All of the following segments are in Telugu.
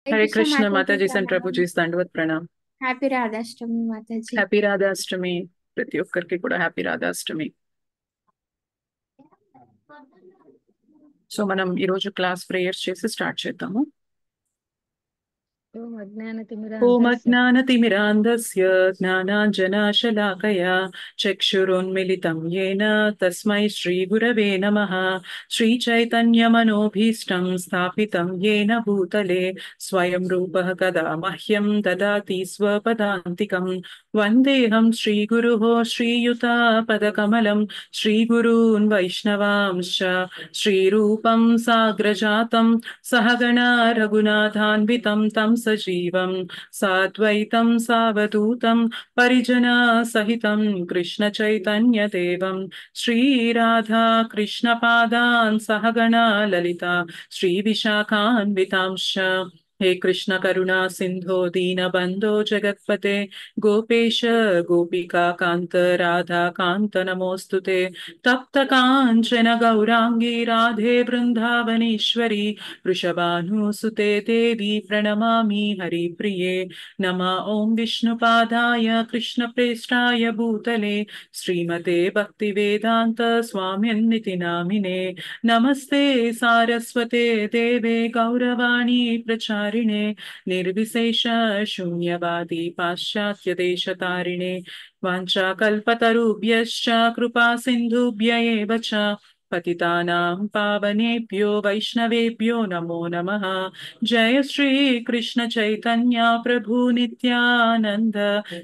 हरे हरे कृष्ण कृष्ण माता माता जी, जी संतप्रभु प्रणाम। जी दंडवत प्रणाम। హ్యాపీ రాధాష్టమి మాతాజీ. హ్యాపీ రాధాష్టమి. ప్రతి ఒక్కరికి కూడా హ్యాపీ రాధాష్టమి. సో మనం ఈరోజు క్లాస్ ప్రేయర్స్ చేసి స్టార్ట్ చేద్దాము. ఓం ఓం అజ్ఞానతిమిరాంధస్య అజ్ఞానతిమిరాంధస్య జ్ఞానాంజనాశలాకయా చక్షురున్మిళితం येन తస్మై శ్రీగురవే నమః. శ్రీచైతన్యమనోభీష్టం స్థాపితం येन భూతలే స్వయం రూపः కదా మహ్యం దదాతి స్వపదాంతికం. వందేహం శ్రీగురుः శ్రీయుతాపదకమలం శ్రీగురూన్ వైష్ణవాంశ్చ శ్రీరూపం సాగ్రజాతం सहगणा रघुनाथान्वितं तं सजीवं साद्वैतं सावधूतं परिजना सहितं कृष्णचैतन्यदेवं श्रीराधा कृष्णपादान् सहगणा ललिता श्रीविशाखान्वितांश्च. हे कृष्ण करुणा सिंधो दीनबंधो जगत्पते गोपेश गोपिका कांत राधा कांत नमोस्तुते. तप्त कांचन गौरांगी राधे वृंदावनेश्वरी वृषभानुसुते देवी प्रणमामि हरिप्रिये. नमः ओं विष्णुपादाय कृष्णप्रेष्ठाय भूतले श्रीमते भक्तिवेदान्त स्वामिन्निति नामिने. नमस्ते सारस्वते देवे गौरवाणी प्रचारिणे निर्विशेष शून्यवादी पाश्चात्यदेशतारिणे. वाञ्छाकल्पतरुभ्यश्च कृपा सिन्धुभ्य एव च पतितानां पावनेभ्यो वैष्णवेभ्यो नमो नमः. जय श्री कृष्ण चैतन्य प्रभु नित्यानंद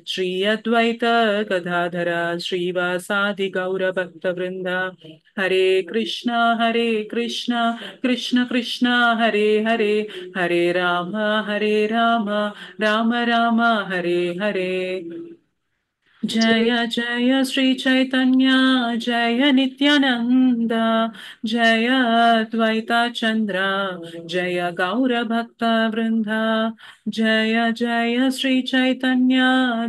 श्री अद्वैत गदाधर श्रीवासादि गौर भक्त वृंद. हरे कृष्ण कृष्ण कृष्ण हरे हरे, हरे राम राम राम हरे हरे. जय जय श्री चैतन्य जय नित्यानंद जय द्वैता चंद्र जय गौर भक्त वृंद. जय जय श्री चैतन्य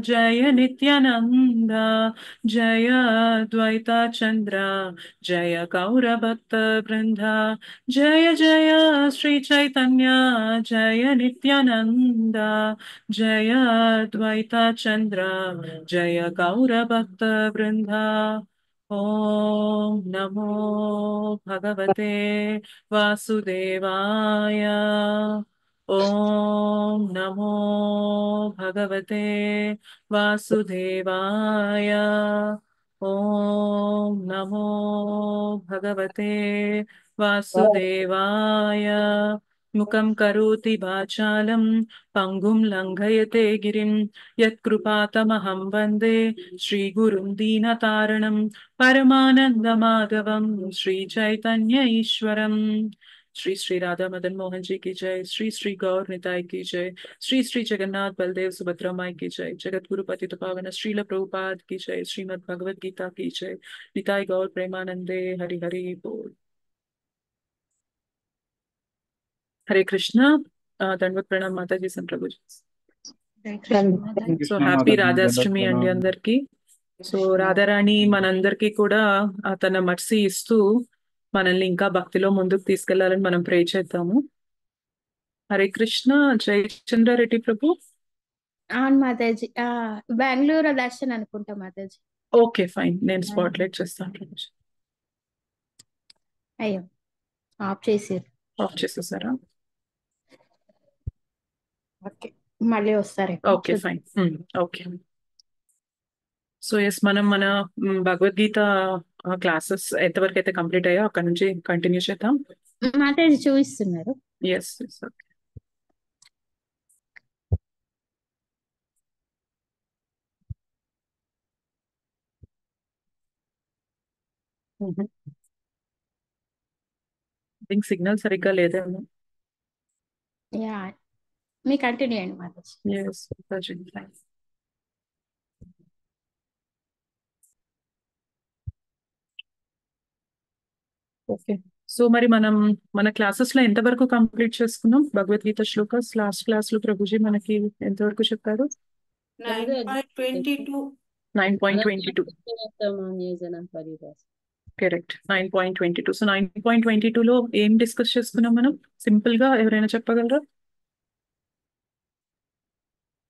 जय नित्यानंद जय द्वैता चंद्र जय गौर भक्त वृंद. जय जय श्री चैतन्य जय नित्यानंद जय द्वैता चंद्र जय गौर भक्त वृंदा. ओम नमो भगवते वासुदेवाय. ओम नमो भगवते वासुदेवाय. ओम नमो भगवते वासुदेवाय. मुखं करोति वाचालं पंगुं लंघयते गिरिं यत्कृपातमहं वन्दे श्रीगुरुं दीनतारणं परमानन्दमाधवं श्रीचैतन्य ईश्वरम्. श्री श्री राधा मदन मोहन जी की जय. श्री श्री गौर निताई की जय. श्री श्री जगन्नाथ बलदेव सुभद्रा माई की जय. जगत गुरु पतित पावन श्रील प्रभुपाद की जय. श्रीमद् भगवद गीता की जय. निताई गौर प्रेमानंदे. हरि हरि बोल. हरे कृष्णा. दंडवत प्रणाम माता जी संप्रभु जी. సో హ్యాపీ రాధాష్టమి అండి అందరికి. సో రాధారాణి మనందరికీ కూడా తన మర్సీ ఇస్తూ మనల్ని ఇంకా భక్తిలో ముందుకు తీసుకెళ్లాలని మనం ప్రే చేద్దాము. హరే కృష్ణ. జై చంద్రారెడ్డి ప్రభు. అవును మాతాజీ, బెంగళూరు దర్శన్ అనుకుంటా మాతాజీ. ఓకే ఫైన్, నేను స్పాట్ లైట్ చేస్తాను. అయ్యో, ఆఫ్ చేసారు. ఆఫ్ చేసేసారా? ఓకే, మళ్ళీ వస్తారు. Okay fine. Okay. So yes, మనం మన భగవద్గీత క్లాసెస్ ఎంతవరకు అయితే కంప్లీట్ అయ్యో అక్కడ నుంచి కంటిన్యూ చేద్దాం. మాతాజీ చూపిస్తున్నారు. Yes yes. Okay. Think signal సరిగ్గా లేదేమో. యా, మీ కంటిన్యూ అండి Mataji. Yes fine. Okay. So మరి మనం మన క్లాసెస్ లో ఎంతవరకు కంప్లీట్ చేసుకున్నాం భగవద్గీత శ్లోకాస్? లాస్ట్ క్లాస్ లో ప్రభుజీ మనకి ఎంతవరకు చెప్పారు? 9.22. 9.22. కరెక్ట్, 9.22. సో 9.22 లో ఏం డిస్కస్ చేసుకున్నాం మనం? సింపుల్ గా ఎవరైనా చెప్పగలరా?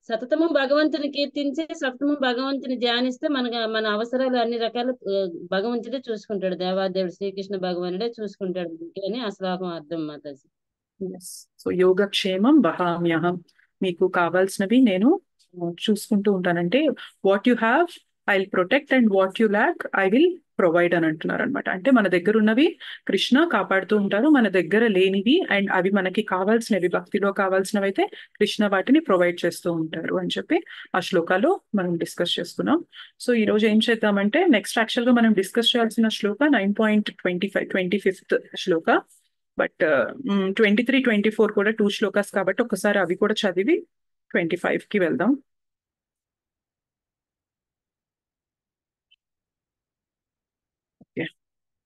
సతతము భగవంతుని కీర్తించి సతతము భగవంతుని ధ్యానిస్తే మన అవసరాలు అన్ని రకాలు భగవంతుడే చూసుకుంటాడు. దేవాదేవుడు శ్రీకృష్ణ భగవానుడే చూసుకుంటాడు అని ఆ శ్లోకం అర్థం మాతాజీ. సో యోగక్షేమం వహామ్యహం, మీకు కావాల్సినవి నేను చూసుకుంటూ ఉంటానంటే what you have I will protect and what you lack I will provide అని అంటున్నారు అనమాట. అంటే మన దగ్గర ఉన్నవి కృష్ణ కాపాడుతూ ఉంటారు, మన దగ్గర లేనివి అండ్ అవి మనకి కావాల్సినవి భక్తిలో కావాల్సినవి అయితే కృష్ణ వాటిని ప్రొవైడ్ చేస్తూ ఉంటారు అని చెప్పి ఆ శ్లోకాలు మనం డిస్కస్ చేసుకున్నాం. సో ఈ రోజు ఏం చేద్దామంటే నెక్స్ట్ యాక్చువల్ గా మనం డిస్కస్ చేయాల్సిన శ్లోక 9.25 శ్లోక, బట్ 23, 24 కూడా 2 శ్లోకాస్ కాబట్టి ఒకసారి అవి కూడా చదివి 25కి వెళ్దాం. ఓకే,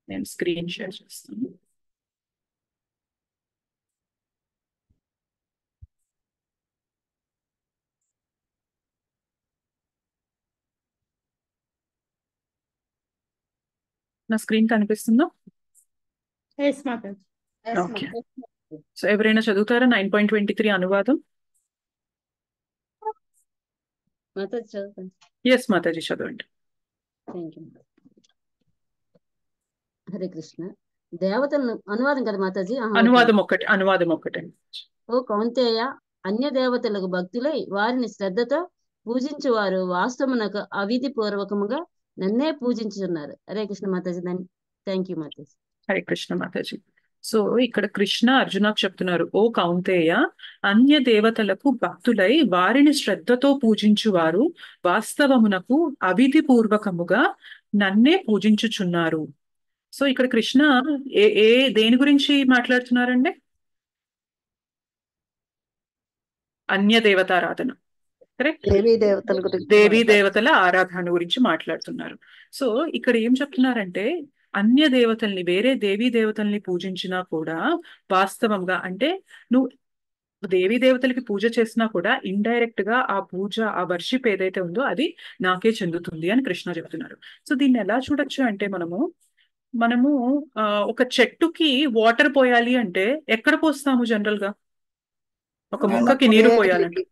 నేను స్క్రీన్ షేర్ చేస్తాను. నా స్క్రీన్ కనిపిస్తుందా? ఎస్ మాతాజీ. ఓకే, సో ఎవరైనా చదువుతారా 9.23 అనువాదం? మాతాజీ చదువుతాను. ఎస్ మాతాజీ చదవండి. Thank you. హరే కృష్ణ. దేవతలను అనువాదం కదా మాతాజీ? అనువాదం ఒక్కటే. ఓ కౌంతేయ, అన్య దేవతలకు భక్తులై వారిని శ్రద్ధతో పూజించువారు వాస్తవమునకు అవిధి పూర్వకముగా నన్నే పూజించుతున్నారు. Hare Krishna Mataji. Thank you Mataji. Hare Krishna Mataji. So ఇక్కడ కృష్ణ అర్జునకు చెప్తున్నారు, ఓ కౌంతేయ, అన్య దేవతలకు భక్తులై వారిని శ్రద్ధతో పూజించువారు వాస్తవమునకు అవిధి పూర్వకముగా నన్నే పూజించుచున్నారు. సో ఇక్కడ కృష్ణ దేని గురించి మాట్లాడుతున్నారండి? అన్య దేవతారాధన, కరెక్ట్? దేవీ దేవతల ఆరాధన గురించి మాట్లాడుతున్నారు. సో ఇక్కడ ఏం చెప్తున్నారంటే అన్య దేవతల్ని, వేరే దేవీ దేవతల్ని పూజించినా కూడా వాస్తవంగా, అంటే నువ్వు దేవీ దేవతలకి పూజ చేసినా కూడా ఇండైరెక్ట్ గా ఆ పూజ, ఆ వర్షిప్ ఏదైతే ఉందో అది నాకే చెందుతుంది అని కృష్ణ చెప్తున్నారు. సో దీన్ని ఎలా చూడొచ్చు అంటే మనము ఒక చెట్టుకి వాటర్ పోయాలి అంటే ఎక్కడ పోస్తాము జనరల్ గా? ఒక మొక్కకి నీరు పోయాలంటే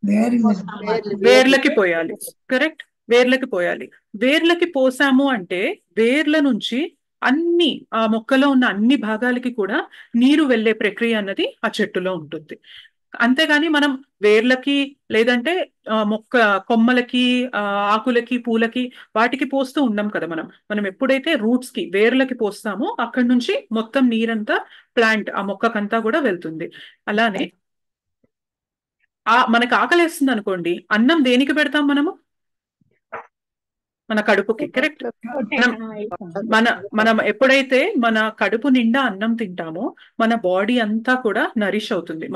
వేర్లకి పోయాలి, కరెక్ట్? వేర్లకి పోయాలి. వేర్లకి పోసాము అంటే వేర్ల నుంచి ఆ మొక్కలో ఉన్న అన్ని భాగాలకి కూడా నీరు వెళ్లే ప్రక్రియ అన్నది ఆ చెట్టులో ఉంటుంది. అంతేగాని మనం వేర్లకి లేదంటే కొమ్మలకి, ఆకులకి, పూలకి వాటికి పోస్తూ ఉండం కదా. మనం ఎప్పుడైతే రూట్స్ కి, వేర్లకి పోస్తామో అక్కడి నుంచి మొత్తం నీరంతా ప్లాంట్, ఆ మొక్కకంతా కూడా వెళ్తుంది. అలానే మనకు ఆకలేస్తుంది అనుకోండి, అన్నం దేనికి పెడతాం మనము? మన కడుపుకి, కరెక్ట్? మనం ఎప్పుడైతే మన కడుపు నిండా అన్నం తింటామో మన బాడీ అంతా కూడా నరిష్ అవుతుంది,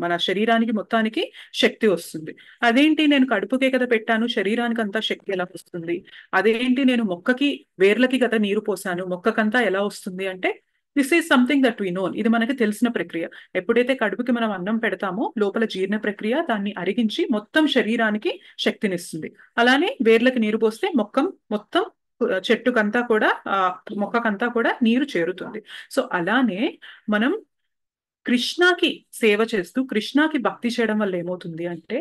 మన శరీరానికి మొత్తానికి శక్తి వస్తుంది. అదేంటి, నేను కడుపుకే కదా పెట్టాను, శరీరానికి అంతా శక్తి ఎలా వస్తుంది? అదేంటి, నేను మొక్కకి, వేర్లకి కదా నీరు పోసాను, మొక్కకంతా ఎలా వస్తుంది అంటే this is something that we know. ఇది మనకి తెలిసిన ప్రక్రియ. ఎప్పుడైతే కడుపుకి మనం అన్నం పెడతామో లోపల జీర్ణ ప్రక్రియ దాన్ని అరిగించి మొత్తం శరీరానికి శక్తినిస్తుంది. అలానే వేర్లకి నీరు పోస్తే మొత్తం చెట్టుకంతా కూడా, మొక్కకంతా కూడా నీరు చేరుతుంది. సో అలానే మనం కృష్ణకి సేవ చేస్తూ కృష్ణకి భక్తి చేయడం వల్ల ఏమవుతుంది అంటే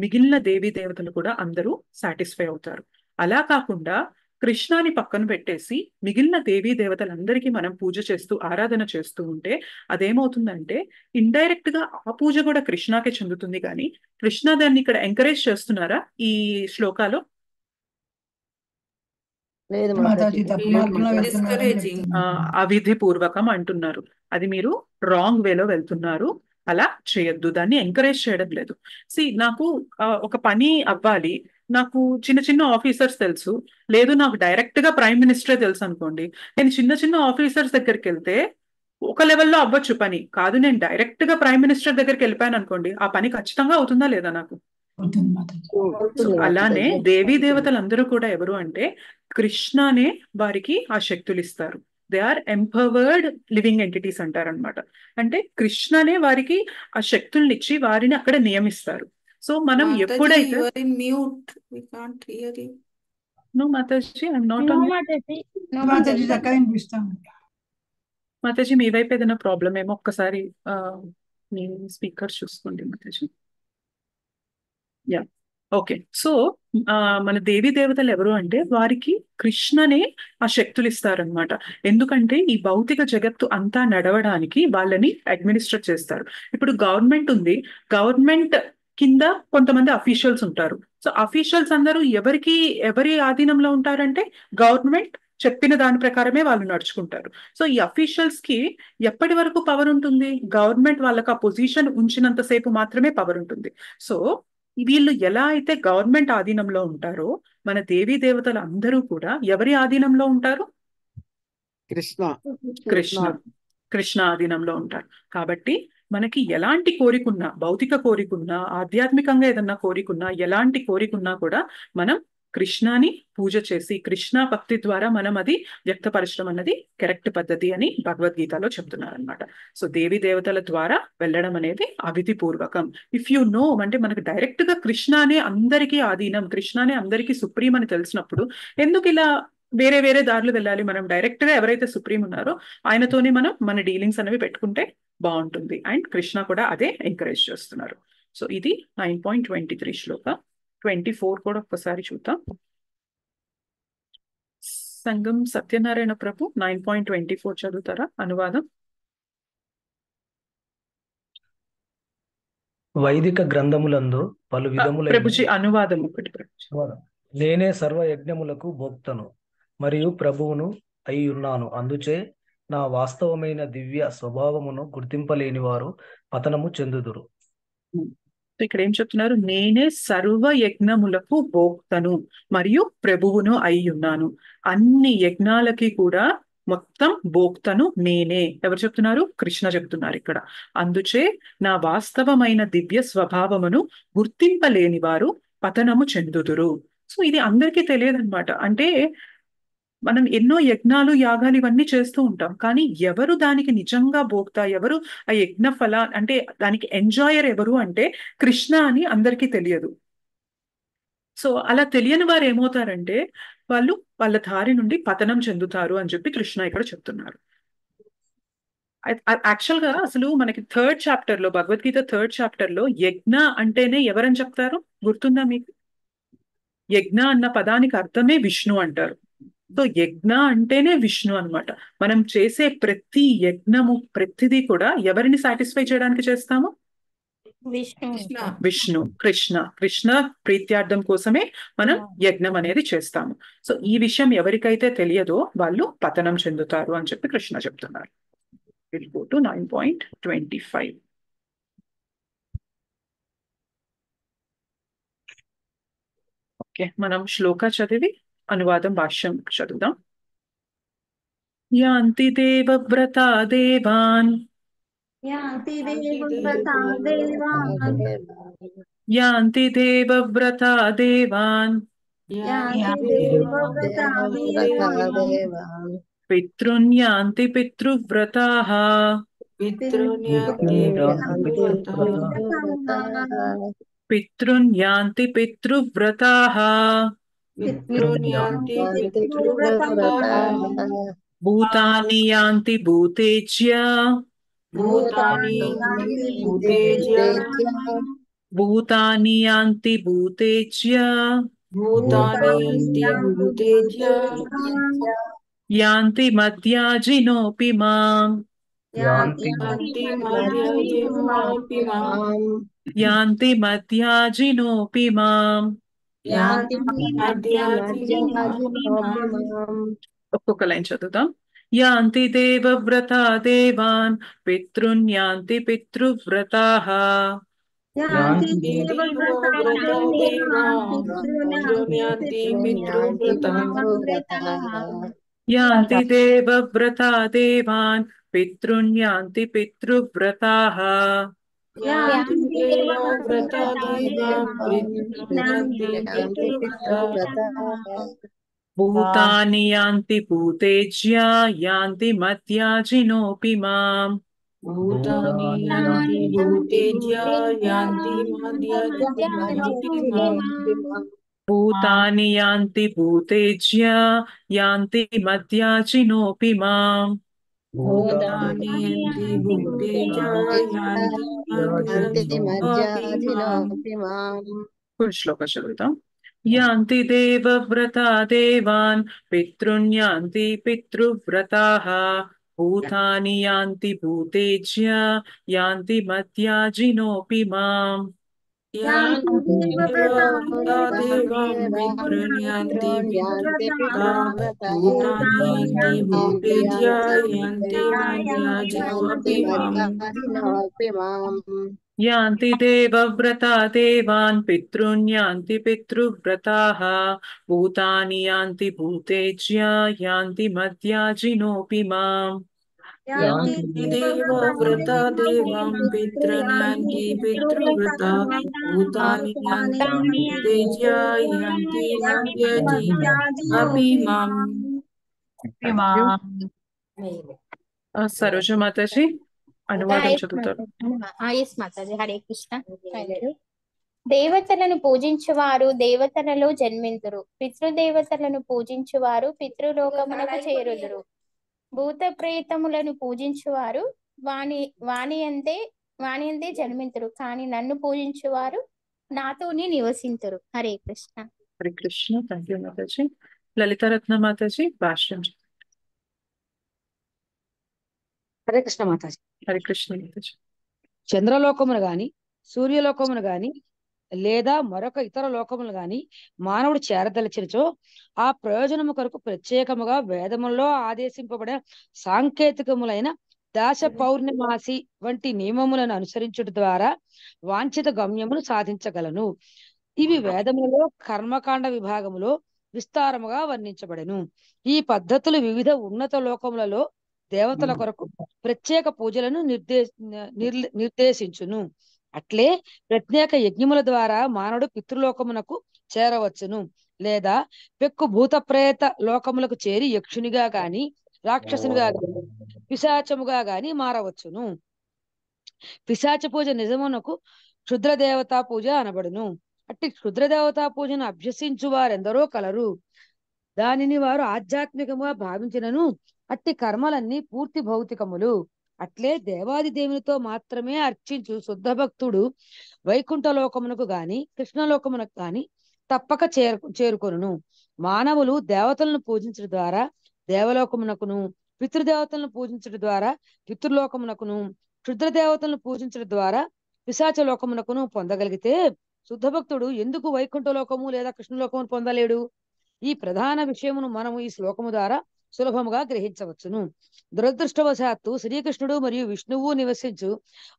మిగిలిన దేవీ దేవతలు కూడా అందరూ సాటిస్ఫై అవుతారు. అలా కాకుండా కృష్ణాని పక్కన పెట్టేసి మిగిలిన దేవీ దేవతలందరికీ మనం పూజ చేస్తూ ఆరాధన చేస్తూ ఉంటే అదేమవుతుందంటే ఇండైరెక్ట్ గా ఆ పూజ కూడా కృష్ణాకే చెందుతుంది. కానీ కృష్ణ దాన్ని ఇక్కడ ఎంకరేజ్ చేస్తున్నారా ఈ శ్లోకాలో? అవిధి పూర్వకం అంటున్నారు. అది మీరు రాంగ్ వేలో వెళ్తున్నారు, అలా చేయొద్దు, దాన్ని ఎంకరేజ్ చేయడం లేదు. నాకు ఒక పని అవ్వాలి, నాకు చిన్న చిన్న ఆఫీసర్స్ తెలుసు, లేదు నాకు డైరెక్ట్ గా ప్రైమ్ మినిస్టరే తెలుసు అనుకోండి, నేను చిన్న చిన్న ఆఫీసర్స్ దగ్గరికి వెళ్తే ఒక లెవెల్లో అవ్వచ్చు పని, కాదు నేను డైరెక్ట్ గా ప్రైమ్ మినిస్టర్ దగ్గరికి వెళ్ళిపోయాను అనుకోండి, ఆ పని ఖచ్చితంగా అవుతుందా లేదా నాకు? అలానే దేవీ దేవతలందరూ కూడా ఎవరు అంటే కృష్ణనే వారికి ఆ శక్తులు ఇస్తారు. They are empowered living entities అంటారనమాట. అంటే కృష్ణనే వారికి ఆ శక్తుల్ని ఇచ్చి వారిని అక్కడ నియమిస్తారు. సో మనం ఎప్పుడైతే no Mataji, I'm not on Mataji, మీ వైపు ఏదైనా ప్రాబ్లం ఏమో ఒక్కసారి మీ స్పీకర్ చూసుకోండి మాతాజీ. Yeah, okay. సో మన దేవీ దేవతలు ఎవరు అంటే వారికి కృష్ణనే ఆ శక్తులు ఇస్తారనమాట. ఎందుకంటే ఈ భౌతిక జగత్తు అంతా నడవడానికి వాళ్ళని అడ్మినిస్ట్రేట్ చేస్తారు. ఇప్పుడు గవర్నమెంట్ ఉంది, గవర్నమెంట్ కింద కొంతమంది అఫీషియల్స్ ఉంటారు. సో అఫీషియల్స్ అందరూ ఎవరి ఆధీనంలో ఉంటారంటే గవర్నమెంట్ చెప్పిన దాని ప్రకారమే వాళ్ళు నడుచుకుంటారు. సో ఈ అఫీషియల్స్ కి ఎప్పటి వరకు పవర్ ఉంటుంది? గవర్నమెంట్ వాళ్ళకి ఆ పొజిషన్ ఉంచినంతసేపు మాత్రమే పవర్ ఉంటుంది. సో వీళ్ళు ఎలా అయితే గవర్నమెంట్ ఆధీనంలో ఉంటారో మన దేవీ దేవతలు అందరూ కూడా ఎవరి ఆధీనంలో ఉంటారు? కృష్ణ ఆధీనంలో ఉంటారు. కాబట్టి మనకి ఎలాంటి కోరికున్నా, భౌతిక కోరికున్నా, ఆధ్యాత్మికంగా ఏదన్నా కోరికున్నా, ఎలాంటి కోరికున్నా కూడా మనం కృష్ణాని పూజ చేసి కృష్ణ భక్తి ద్వారా మనం అది వ్యక్తపరచడం అన్నది కరెక్ట్ పద్ధతి అని భగవద్గీతలో చెప్తున్నారు అనమాట. సో దేవీ దేవతల ద్వారా వెళ్ళడం అనేది అవిధి పూర్వకం. ఇఫ్ యు నో అంటే మనకు డైరెక్ట్ గా కృష్ణానే అందరికీ ఆధీనం, కృష్ణానే అందరికీ సుప్రీం అని తెలిసినప్పుడు ఎందుకు ఇలా వేరే వేరే దారులు వెళ్ళాలి? మనం డైరెక్ట్ గా ఎవరైతే సుప్రీం ఉన్నారో ఆయనతోనే మనం మన డీలింగ్స్ అనేవి పెట్టుకుంటే బాగుంటుంది. అండ్ కృష్ణ కూడా అదే ఎంకరేజ్ చేస్తున్నారు. సో ఇది 9.23 శ్లోక. 24 కూడా ఒక్కసారి చూద్దాం. సంగం సత్యనారాయణ ప్రభు 9.24 చదువుతారా? అనువాదం. వైదిక గ్రంథములందు పలు విధములైన ప్రభుజీ అనువాదం ఒకటి. ప్రభుజీ. నేనే సర్వ యజ్ఞములకు భోక్తను మరియు ప్రభువును అయి ఉన్నాను. అందుచే నా వాస్తవమైన దివ్య స్వభావమును గుర్తింపలేని వారు పతనము చెందుదురు. ఇక్కడ ఏం చెప్తున్నారు? నేనే సర్వ యజ్ఞములకు భోక్తను మరియు ప్రభువును అయి ఉన్నాను. అన్ని యజ్ఞాలకి కూడా మొత్తం భోక్తను నేనే. ఎవరు చెప్తున్నారు? కృష్ణ చెప్తున్నారు ఇక్కడ. అందుచే నా వాస్తవమైన దివ్య స్వభావమును గుర్తింపలేని వారు పతనము చెందుదురు. సో ఇది అందరికీ తెలియదన్నమాట. అంటే మనం ఎన్నో యజ్ఞాలు, యాగాలు ఇవన్నీ చేస్తూ ఉంటాం, కానీ ఎవరు దానికి నిజంగా భోక్త, ఎవరు ఆ యజ్ఞ ఫల అంటే దానికి ఎంజాయర్ ఎవరు అంటే కృష్ణ అని అందరికీ తెలియదు. సో అలా తెలియని వారు ఏమవుతారంటే వాళ్ళు వాళ్ళ దారి నుండి పతనం చెందుతారు అని చెప్పి కృష్ణ ఇక్కడ చెప్తున్నారు. యాక్చువల్ గా అసలు మనకి 3rd చాప్టర్ లో, భగవద్గీత 3rd చాప్టర్ లో యజ్ఞ అంటేనే ఎవరని చెప్తారు? గుర్తుందా మీకు? యజ్ఞ అన్న పదానికి అర్థమే విష్ణు అంటారు. సో యజ్ఞ అంటేనే విష్ణు అన్నమాట. మనం చేసే ప్రతి యజ్ఞము, ప్రతిదీ కూడా ఎవరిని సాటిస్ఫై చేయడానికి చేస్తాము? విష్ణు, కృష్ణ ప్రీత్యార్థం కోసమే మనం యజ్ఞం అనేది చేస్తాము. సో ఈ విషయం ఎవరికైతే తెలియదో వాళ్ళు పతనం చెందుతారు అని చెప్పి కృష్ణ చెప్తున్నారు. We'll go to 9.25. ఓకే, మనం శ్లోక చదివి అనువాదం భాష్యం చదువుదాం. యాంతి దేవవ్రతా దేవాన్ యాంతి దేవవ్రతా దేవాన్ యాంతి దేవవ్రతా దేవాన్ యాంతి దేవవ్రతా దేవాన్ పితృన్ యాంతి పితృవ్రతాః పితృన్ యాంతి పితృవ్రతాః భూతాని యాంతి భూతేజ్య భూతాని యాంతి భూతేజ్య యాంతి మధ్యాజినోపి మాం యాంతి మధ్యాజినోపి మాం. ఒక్కొక్క లైన్ చదువుతాం. యాంతి దేవవ్రతా దేవాన్ పితృన్ యాంతి పితృవ్రతాః యాంతి దేవవ్రతా దేవాన్ పితృన్ యాంతి పితృవ్రతాః భూతాని యాంతి భూతేజ్య యాంతి మధ్యాజినోపి మాం భూతాని యాంతి భూతేజ్య యాంతి మధ్యాజినోపి మాం ఫుల్ శ్లోక చదువుతాం. యాంతి దేవవ్రతా దేవాన్ పితృన్యాంతి పితృవ్రతాః భూతాని యాంతి భూతేజ్య యాంతి మధ్యాజినోపి మాం. యాంతి దేవవ్రతా దేవాన్ పితృన్యాంతి పితృవ్రతా భూతాని యాంతి భూతేజ్య యాంతి మధ్యాజినోపి మాం. యాంతి దేవవ్రతా దేవాన్ పితృన్యాంతి పితృవ్రతాః భూతాని యాంతి భూతేజ్య యాంతి మధ్యాజినోపి మాం. యాంతి దేవవ్రతా దేవాన్ పితృన్యాంతి పితృవ్రతా భూతాని యాంతి భూతేజ్య యాంతి మధ్యాజినోపి మాం. సరోజ మాతాజీ అనువాదం చదువుతారు. ఎస్ మాతాజీ. హరే కృష్ణ. దేవతలను పూజించువారు దేవతలలో జన్మింతురు, పితృదేవతలను పూజించువారు పితృలోకమునకు చేరుదురు, భూత ప్రేతములను పూజించువారు వాణియందే జన్మింతురు, కానీ నన్ను పూజించువారు నాతోనే నివసింతురు. హరే కృష్ణ. హరే కృష్ణ. Thank you Mataji. లలితారత్న మాతాజీ భాష్యం. హరే కృష్ణ మాతాజీ. హరే కృష్ణ మాతాజీ. చంద్రలోకమును గాని సూర్యలోకమును గాని లేదా మరొక ఇతర లోకములు గాని మానవుడు చేరదలిచినచో ఆ ప్రయోజనము కొరకు ప్రత్యేకముగా వేదములలో ఆదేశింపబడిన సాంకేతికములైన దాశ పౌర్ణమాసి వంటి నియమములను అనుసరించుట ద్వారా వాంఛిత గమ్యమును సాధించగలను. ఇవి వేదములలో కర్మకాండ విభాగములో విస్తారముగా వర్ణించబడెను. ఈ పద్ధతులు వివిధ ఉన్నత లోకములలో దేవతల కొరకు ప్రత్యేక పూజలను నిర్దేశించును. అట్లే ప్రత్యేక యజ్ఞముల ద్వారా మానవుడు పితృలోకమునకు చేరవచ్చును, లేదా పెక్కు భూత ప్రేత లోకములకు చేరి యక్షునిగా గాని రాక్షసునిగా గాని పిశాచముగా గాని మారవచ్చును. పిశాచ పూజ నిజమునకు క్షుద్ర దేవతా పూజ అనబడును. అట్టి క్షుద్ర దేవతా పూజను అభ్యసించు వారెందరో కలరు. దానిని వారు ఆధ్యాత్మికంగా భావించినను అట్టి కర్మలన్నీ పూర్తి భౌతికములు. అట్లే దేవాది దేవునితో మాత్రమే అర్చించు శుద్ధ భక్తుడు వైకుంఠ లోకమునకు గాని కృష్ణలోకమునకు గాని తప్పక చేరుకొనును. మానవులు దేవతలను పూజించడం ద్వారా దేవలోకమునకును, పితృదేవతలను పూజించడం ద్వారా పితృలోకమునకును, క్షుద్ర దేవతలను పూజించడం ద్వారా పిశాచ లోకమునకును పొందగలిగితే శుద్ధ భక్తుడు ఎందుకు వైకుంఠ లోకము లేదా కృష్ణలోకమును పొందలేడు? ఈ ప్రధాన విషయమును మనము ఈ శ్లోకము ద్వారా సులభముగా గ్రహించవచ్చును. దురదృష్టవశాత్తు శ్రీకృష్ణుడు మరియు విష్ణువు నివసించు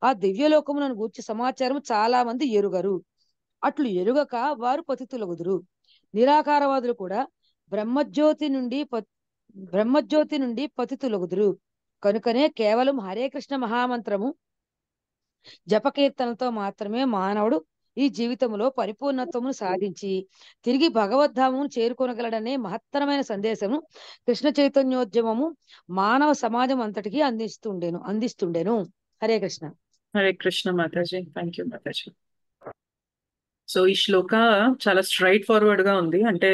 ఆ దివ్యలోకములను గూర్చి సమాచారం చాలా మంది ఎరుగరు. అట్లు ఎరుగక వారు పతితులగుదురు. నిరాకారవాదులు కూడా బ్రహ్మజ్యోతి నుండి పతితులగుదురు. కనుకనే కేవలం హరే కృష్ణ మహామంత్రము జపకీర్తనతో మాత్రమే మానవుడు ఈ జీవితంలో పరిపూర్ణత్వమును సాధించి తిరిగి భగవద్ధామమును చేరుకొనగలడనే మహత్తరమైన సందేశము కృష్ణ చైతన్యోద్యమము మానవ సమాజం అంతటికి అందిస్తుండెను. Hare Krishna. Hare Krishna Mataji. Thank you Mataji. So ఈ శ్లోక చాలా స్ట్రైట్ ఫార్వర్డ్ గా ఉంది. అంటే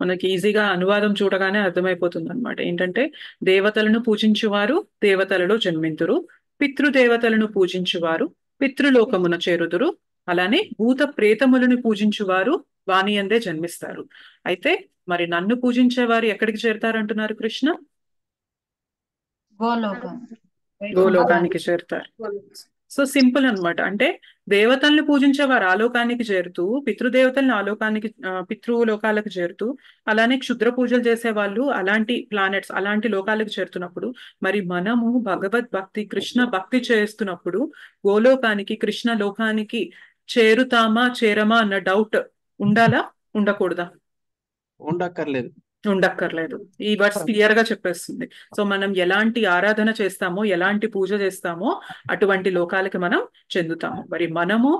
మనకి ఈజీగా అనువాదం చూడగానే అర్థమైపోతుంది అనమాట. ఏంటంటే దేవతలను పూజించువారు దేవతలలో జన్మింతురు, పితృదేవతలను పూజించువారు పితృలోకమున చేరుదురు, అలానే భూత ప్రేతములను పూజించువారు వానియందే జన్మిస్తారు. అయితే మరి నన్ను పూజించేవారు ఎక్కడికి చేరుతారంటున్నారు కృష్ణ? గోలోకానికి చేరుతారు. సో సింపుల్ అన్నమాట. అంటే దేవతల్ని పూజించేవారు ఆలోకానికి చేరుతూ, పితృదేవతల్ని పితృలోకాలకు చేరుతూ, అలానే క్షుద్ర పూజలు చేసే వాళ్ళు అలాంటి ప్లానెట్స్ అలాంటి లోకాలకు చేరుతున్నప్పుడు, మరి మనము భగవద్భక్తి కృష్ణ భక్తి చేస్తున్నప్పుడు గోలోకానికి కృష్ణ లోకానికి చేరుతామా చేరమా అన్న డౌట్ ఉండాలా ఉండకూడదా? ఉండక్కర్లేదు. ఈ వర్డ్స్ క్లియర్ గా చెప్పేస్తుంది. సో మనం ఎలాంటి ఆరాధన చేస్తామో ఎలాంటి పూజ చేస్తామో అటువంటి లోకాలకి మనం చెందుతాము. మరి మనము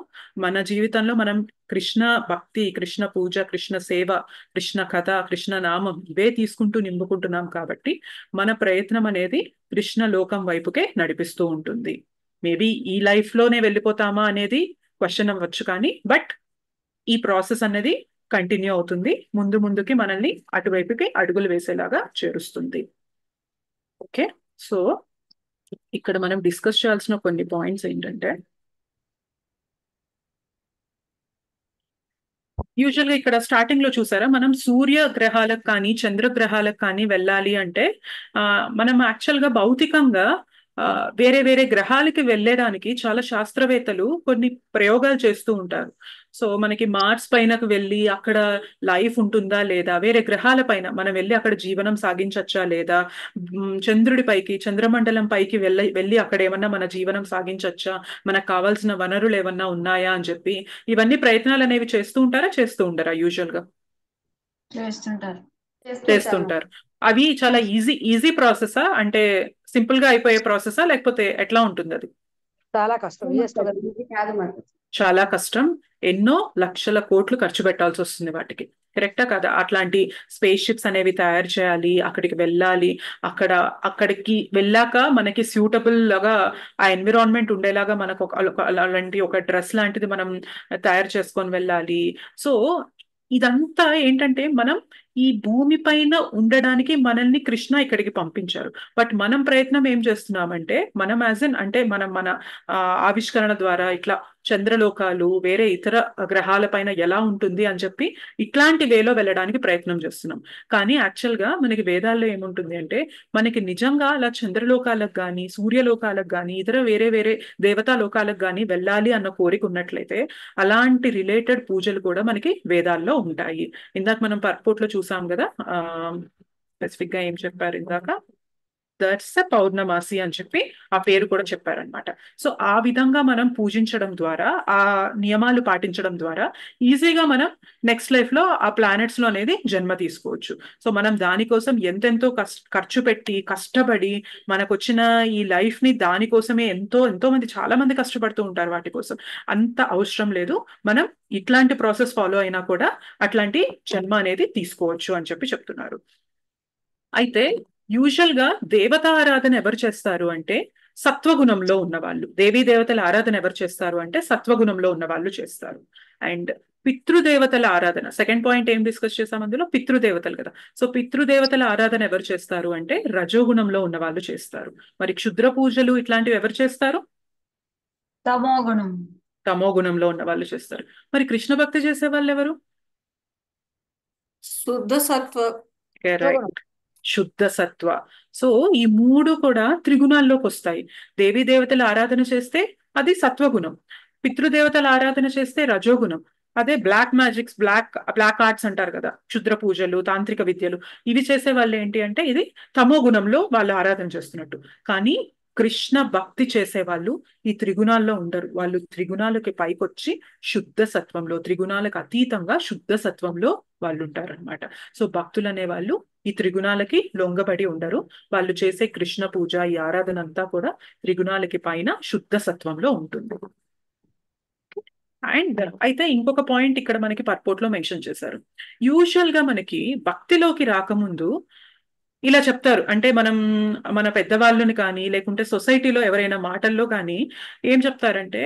మన జీవితంలో మనం కృష్ణ భక్తి, కృష్ణ పూజ, కృష్ణ సేవ, కృష్ణ కథ, కృష్ణ నామం ఇవే తీసుకుంటూ నింపుకుంటున్నాం కాబట్టి మన ప్రయత్నం అనేది కృష్ణ లోకం వైపుకే నడిపిస్తూ ఉంటుంది. మేబీ ఈ లైఫ్ లోనే వెళ్ళిపోతామా అనేది క్వశ్చన్ అవ్వచ్చు, కానీ బట్ ఈ ప్రాసెస్ అనేది కంటిన్యూ అవుతుంది. ముందుకి మనల్ని అటువైపుకి అడుగులు వేసేలాగా చేరుస్తుంది. ఓకే, సో ఇక్కడ మనం డిస్కస్ చేయాల్సిన కొన్ని పాయింట్స్ ఏంటంటే, యూజువల్ గా ఇక్కడ స్టార్టింగ్ లో చూసారా, మనం సూర్య గ్రహాలకు కానీ చంద్రగ్రహాలకు కానీ వెళ్ళాలి అంటే మనం యాక్చువల్ గా భౌతికంగా వేరే వేరే గ్రహాలకి వెళ్ళడానికి చాలా శాస్త్రవేత్తలు కొన్ని ప్రయోగాలు చేస్తూ ఉంటారు. సో మనకి మార్స్ పైనకు వెళ్ళి అక్కడ లైఫ్ ఉంటుందా లేదా, వేరే గ్రహాల పైన మనం వెళ్ళి అక్కడ జీవనం సాగించచ్చా లేదా, చంద్రుడి పైకి చంద్రమండలం పైకి వెళ్ళి అక్కడ ఏమన్నా మన జీవనం సాగించచ్చా, మనకు కావాల్సిన వనరులు ఏమన్నా ఉన్నాయా అని చెప్పి ఇవన్నీ ప్రయత్నాలు అనేవి చేస్తూ ఉంటారా, చేస్తూ ఉంటారా? యూజువల్ గా చేస్తుంటారు. అవి చాలా ఈజీ ప్రాసెసా, అంటే సింపుల్ గా అయిపోయే ప్రాసెసా, లేకపోతే ఎట్లా ఉంటుంది అది? చాలా కష్టం. చాలా కష్టం. ఎన్నో లక్షల కోట్లు ఖర్చు పెట్టాల్సి వస్తుంది వాటికి. కరెక్టా కదా? అట్లాంటి స్పేస్ షిప్స్ అనేవి తయారు చేయాలి, అక్కడికి వెళ్ళాలి, అక్కడికి వెళ్ళాక మనకి సూటబుల్ లాగా ఆ ఎన్విరాన్మెంట్ ఉండేలాగా మనకు అలాంటి ఒక డ్రెస్ లాంటిది మనం తయారు చేసుకొని వెళ్ళాలి. సో ఇదంతా ఏంటంటే మనం ఈ భూమి పైన ఉండడానికి మనల్ని కృష్ణ ఇక్కడికి పంపించారు. బట్ మనం ప్రయత్నం ఏం చేస్తున్నామంటే మనం అంటే మన ఆవిష్కరణ ద్వారా ఇట్లా చంద్రలోకాలు వేరే ఇతర గ్రహాల పైన ఎలా ఉంటుంది అని చెప్పి ఇట్లాంటి వేలో వెళ్ళడానికి ప్రయత్నం చేస్తున్నాం. కానీ యాక్చువల్ గా మనకి వేదాల్లో ఏముంటుంది అంటే మనకి నిజంగా అలా చంద్రలోకాలకు కానీ సూర్యలోకాలకు కానీ ఇతర వేరే వేరే దేవతా లోకాలకు కానీ వెళ్ళాలి అన్న కోరిక ఉన్నట్లయితే అలాంటి రిలేటెడ్ పూజలు కూడా మనకి వేదాల్లో ఉంటాయి. ఇందాక మనం పర్పోర్ట్ లో చూసాం కదా, స్పెసిఫిక్ గా ఏం చెప్పారు ఇందాక, దట్స్ పౌర్ణమాసి అని చెప్పి ఆ పేరు కూడా చెప్పారనమాట. సో ఆ విధంగా మనం పూజించడం ద్వారా, ఆ నియమాలు పాటించడం ద్వారా ఈజీగా మనం నెక్స్ట్ లైఫ్ లో ఆ ప్లానెట్స్ లో అనేది జన్మ తీసుకోవచ్చు. సో మనం దానికోసం ఎంతెంతో ఖర్చు పెట్టి కష్టపడి మనకు వచ్చిన ఈ లైఫ్ ని దానికోసమే ఎంతో మంది చాలా మంది కష్టపడుతూ ఉంటారు వాటి కోసం. అంత అవసరం లేదు. మనం ఇట్లాంటి ప్రాసెస్ ఫాలో అయినా కూడా అట్లాంటి జన్మ అనేది తీసుకోవచ్చు అని చెప్పి చెప్తున్నారు. అయితే యూజువల్ గా దేవతా ఆరాధన ఎవరు చేస్తారు అంటే సత్వగుణంలో ఉన్నవాళ్ళు. దేవీ దేవతల ఆరాధన ఎవరు చేస్తారు అంటే సత్వగుణంలో ఉన్న వాళ్ళు చేస్తారు. అండ్ పితృదేవతల ఆరాధన, సెకండ్ పాయింట్ ఏం డిస్కస్ చేసాం అందులో, పితృదేవతలు కదా. సో పితృదేవతల ఆరాధన ఎవరు చేస్తారు అంటే రజోగుణంలో ఉన్న వాళ్ళు చేస్తారు. మరి క్షుద్ర పూజలు ఇట్లాంటివి ఎవరు చేస్తారు? తమోగుణంలో ఉన్న వాళ్ళు చేస్తారు. మరి కృష్ణ భక్తి చేసే వాళ్ళు ఎవరు? శుద్ధ సత్వ. కరెక్ట్, శుద్ధ సత్వ. సో ఈ మూడు కూడా త్రిగుణాల్లోకి వస్తాయి. దేవీ దేవతల ఆరాధన చేస్తే అది సత్వగుణం, పితృదేవతల ఆరాధన చేస్తే రజోగుణం. అదే బ్లాక్ మ్యాజిక్స్, బ్లాక్ ఆర్ట్స్ అంటారు కదా, క్షుద్ర పూజలు, తాంత్రిక విద్యలు, ఇవి చేసే వాళ్ళు ఏంటి అంటే ఇది తమో గుణంలో వాళ్ళు ఆరాధన చేస్తున్నట్టు. కానీ కృష్ణ భక్తి చేసే వాళ్ళు ఈ త్రిగుణాల్లో ఉండరు. వాళ్ళు త్రిగుణాలకి పైకొచ్చి శుద్ధ సత్వంలో, త్రిగుణాలకు అతీతంగా శుద్ధ సత్వంలో వాళ్ళు ఉంటారనమాట. సో భక్తులు అనే వాళ్ళు ఈ త్రిగుణాలకి లొంగబడి ఉండరు. వాళ్ళు చేసే కృష్ణ పూజ, ఈ ఆరాధన అంతా కూడా త్రిగుణాలకి పైన శుద్ధ సత్వంలో ఉంటుంది. అండ్ అయితే ఇంకొక పాయింట్ ఇక్కడ మనకి పర్పోర్ట్ లో మెన్షన్ చేశారు. యూజువల్ గా మనకి భక్తిలోకి రాకముందు ఇలా చెప్తారు, అంటే మన పెద్దవాళ్ళని కానీ లేకుంటే సొసైటీలో ఎవరైనా మాటల్లో కానీ ఏం చెప్తారంటే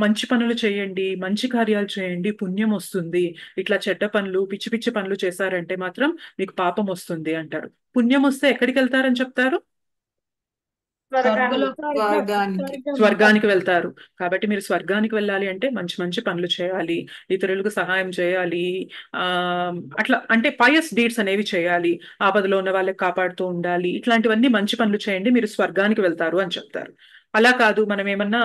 మంచి పనులు చేయండి, మంచి కార్యాలు చేయండి, పుణ్యం వస్తుంది. ఇట్లా చెడ్డ పనులు, పిచ్చి పిచ్చి పనులు చేశారంటే మాత్రం మీకు పాపం వస్తుంది అంటారు. పుణ్యం వస్తే ఎక్కడికి వెళ్తారని చెప్తారు? స్వర్గానికి వెళ్తారు. కాబట్టి మీరు స్వర్గానికి వెళ్ళాలి అంటే మంచి మంచి పనులు చేయాలి, ఇతరులకు సహాయం చేయాలి, అట్లా అంటే పయస్ డీడ్స్ అనేవి చేయాలి, ఆపదలో ఉన్న వాళ్ళకి కాపాడుతూ ఉండాలి, ఇట్లాంటివన్నీ మంచి పనులు చేయండి, మీరు స్వర్గానికి వెళ్తారు అని చెప్తారు. అలా కాదు, మనం ఏమన్నా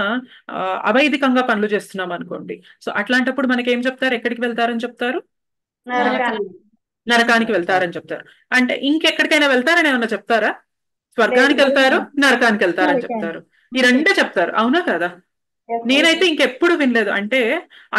అవైదికంగా పనులు చేస్తున్నాం అనుకోండి, సో అట్లాంటప్పుడు మనకి ఏం చెప్తారు, ఎక్కడికి వెళ్తారని చెప్తారు? నరకానికి వెళ్తారని చెప్తారు. అంటే ఇంకెక్కడికైనా వెళ్తారని ఏమన్నా చెప్తారా? స్వర్గానికి వెళ్తారు, నరకానికి వెళ్తారని చెప్తారు. ఈ రెండే చెప్తారు, అవునా కదా? నేనైతే ఇంకెప్పుడు వినలేదు. అంటే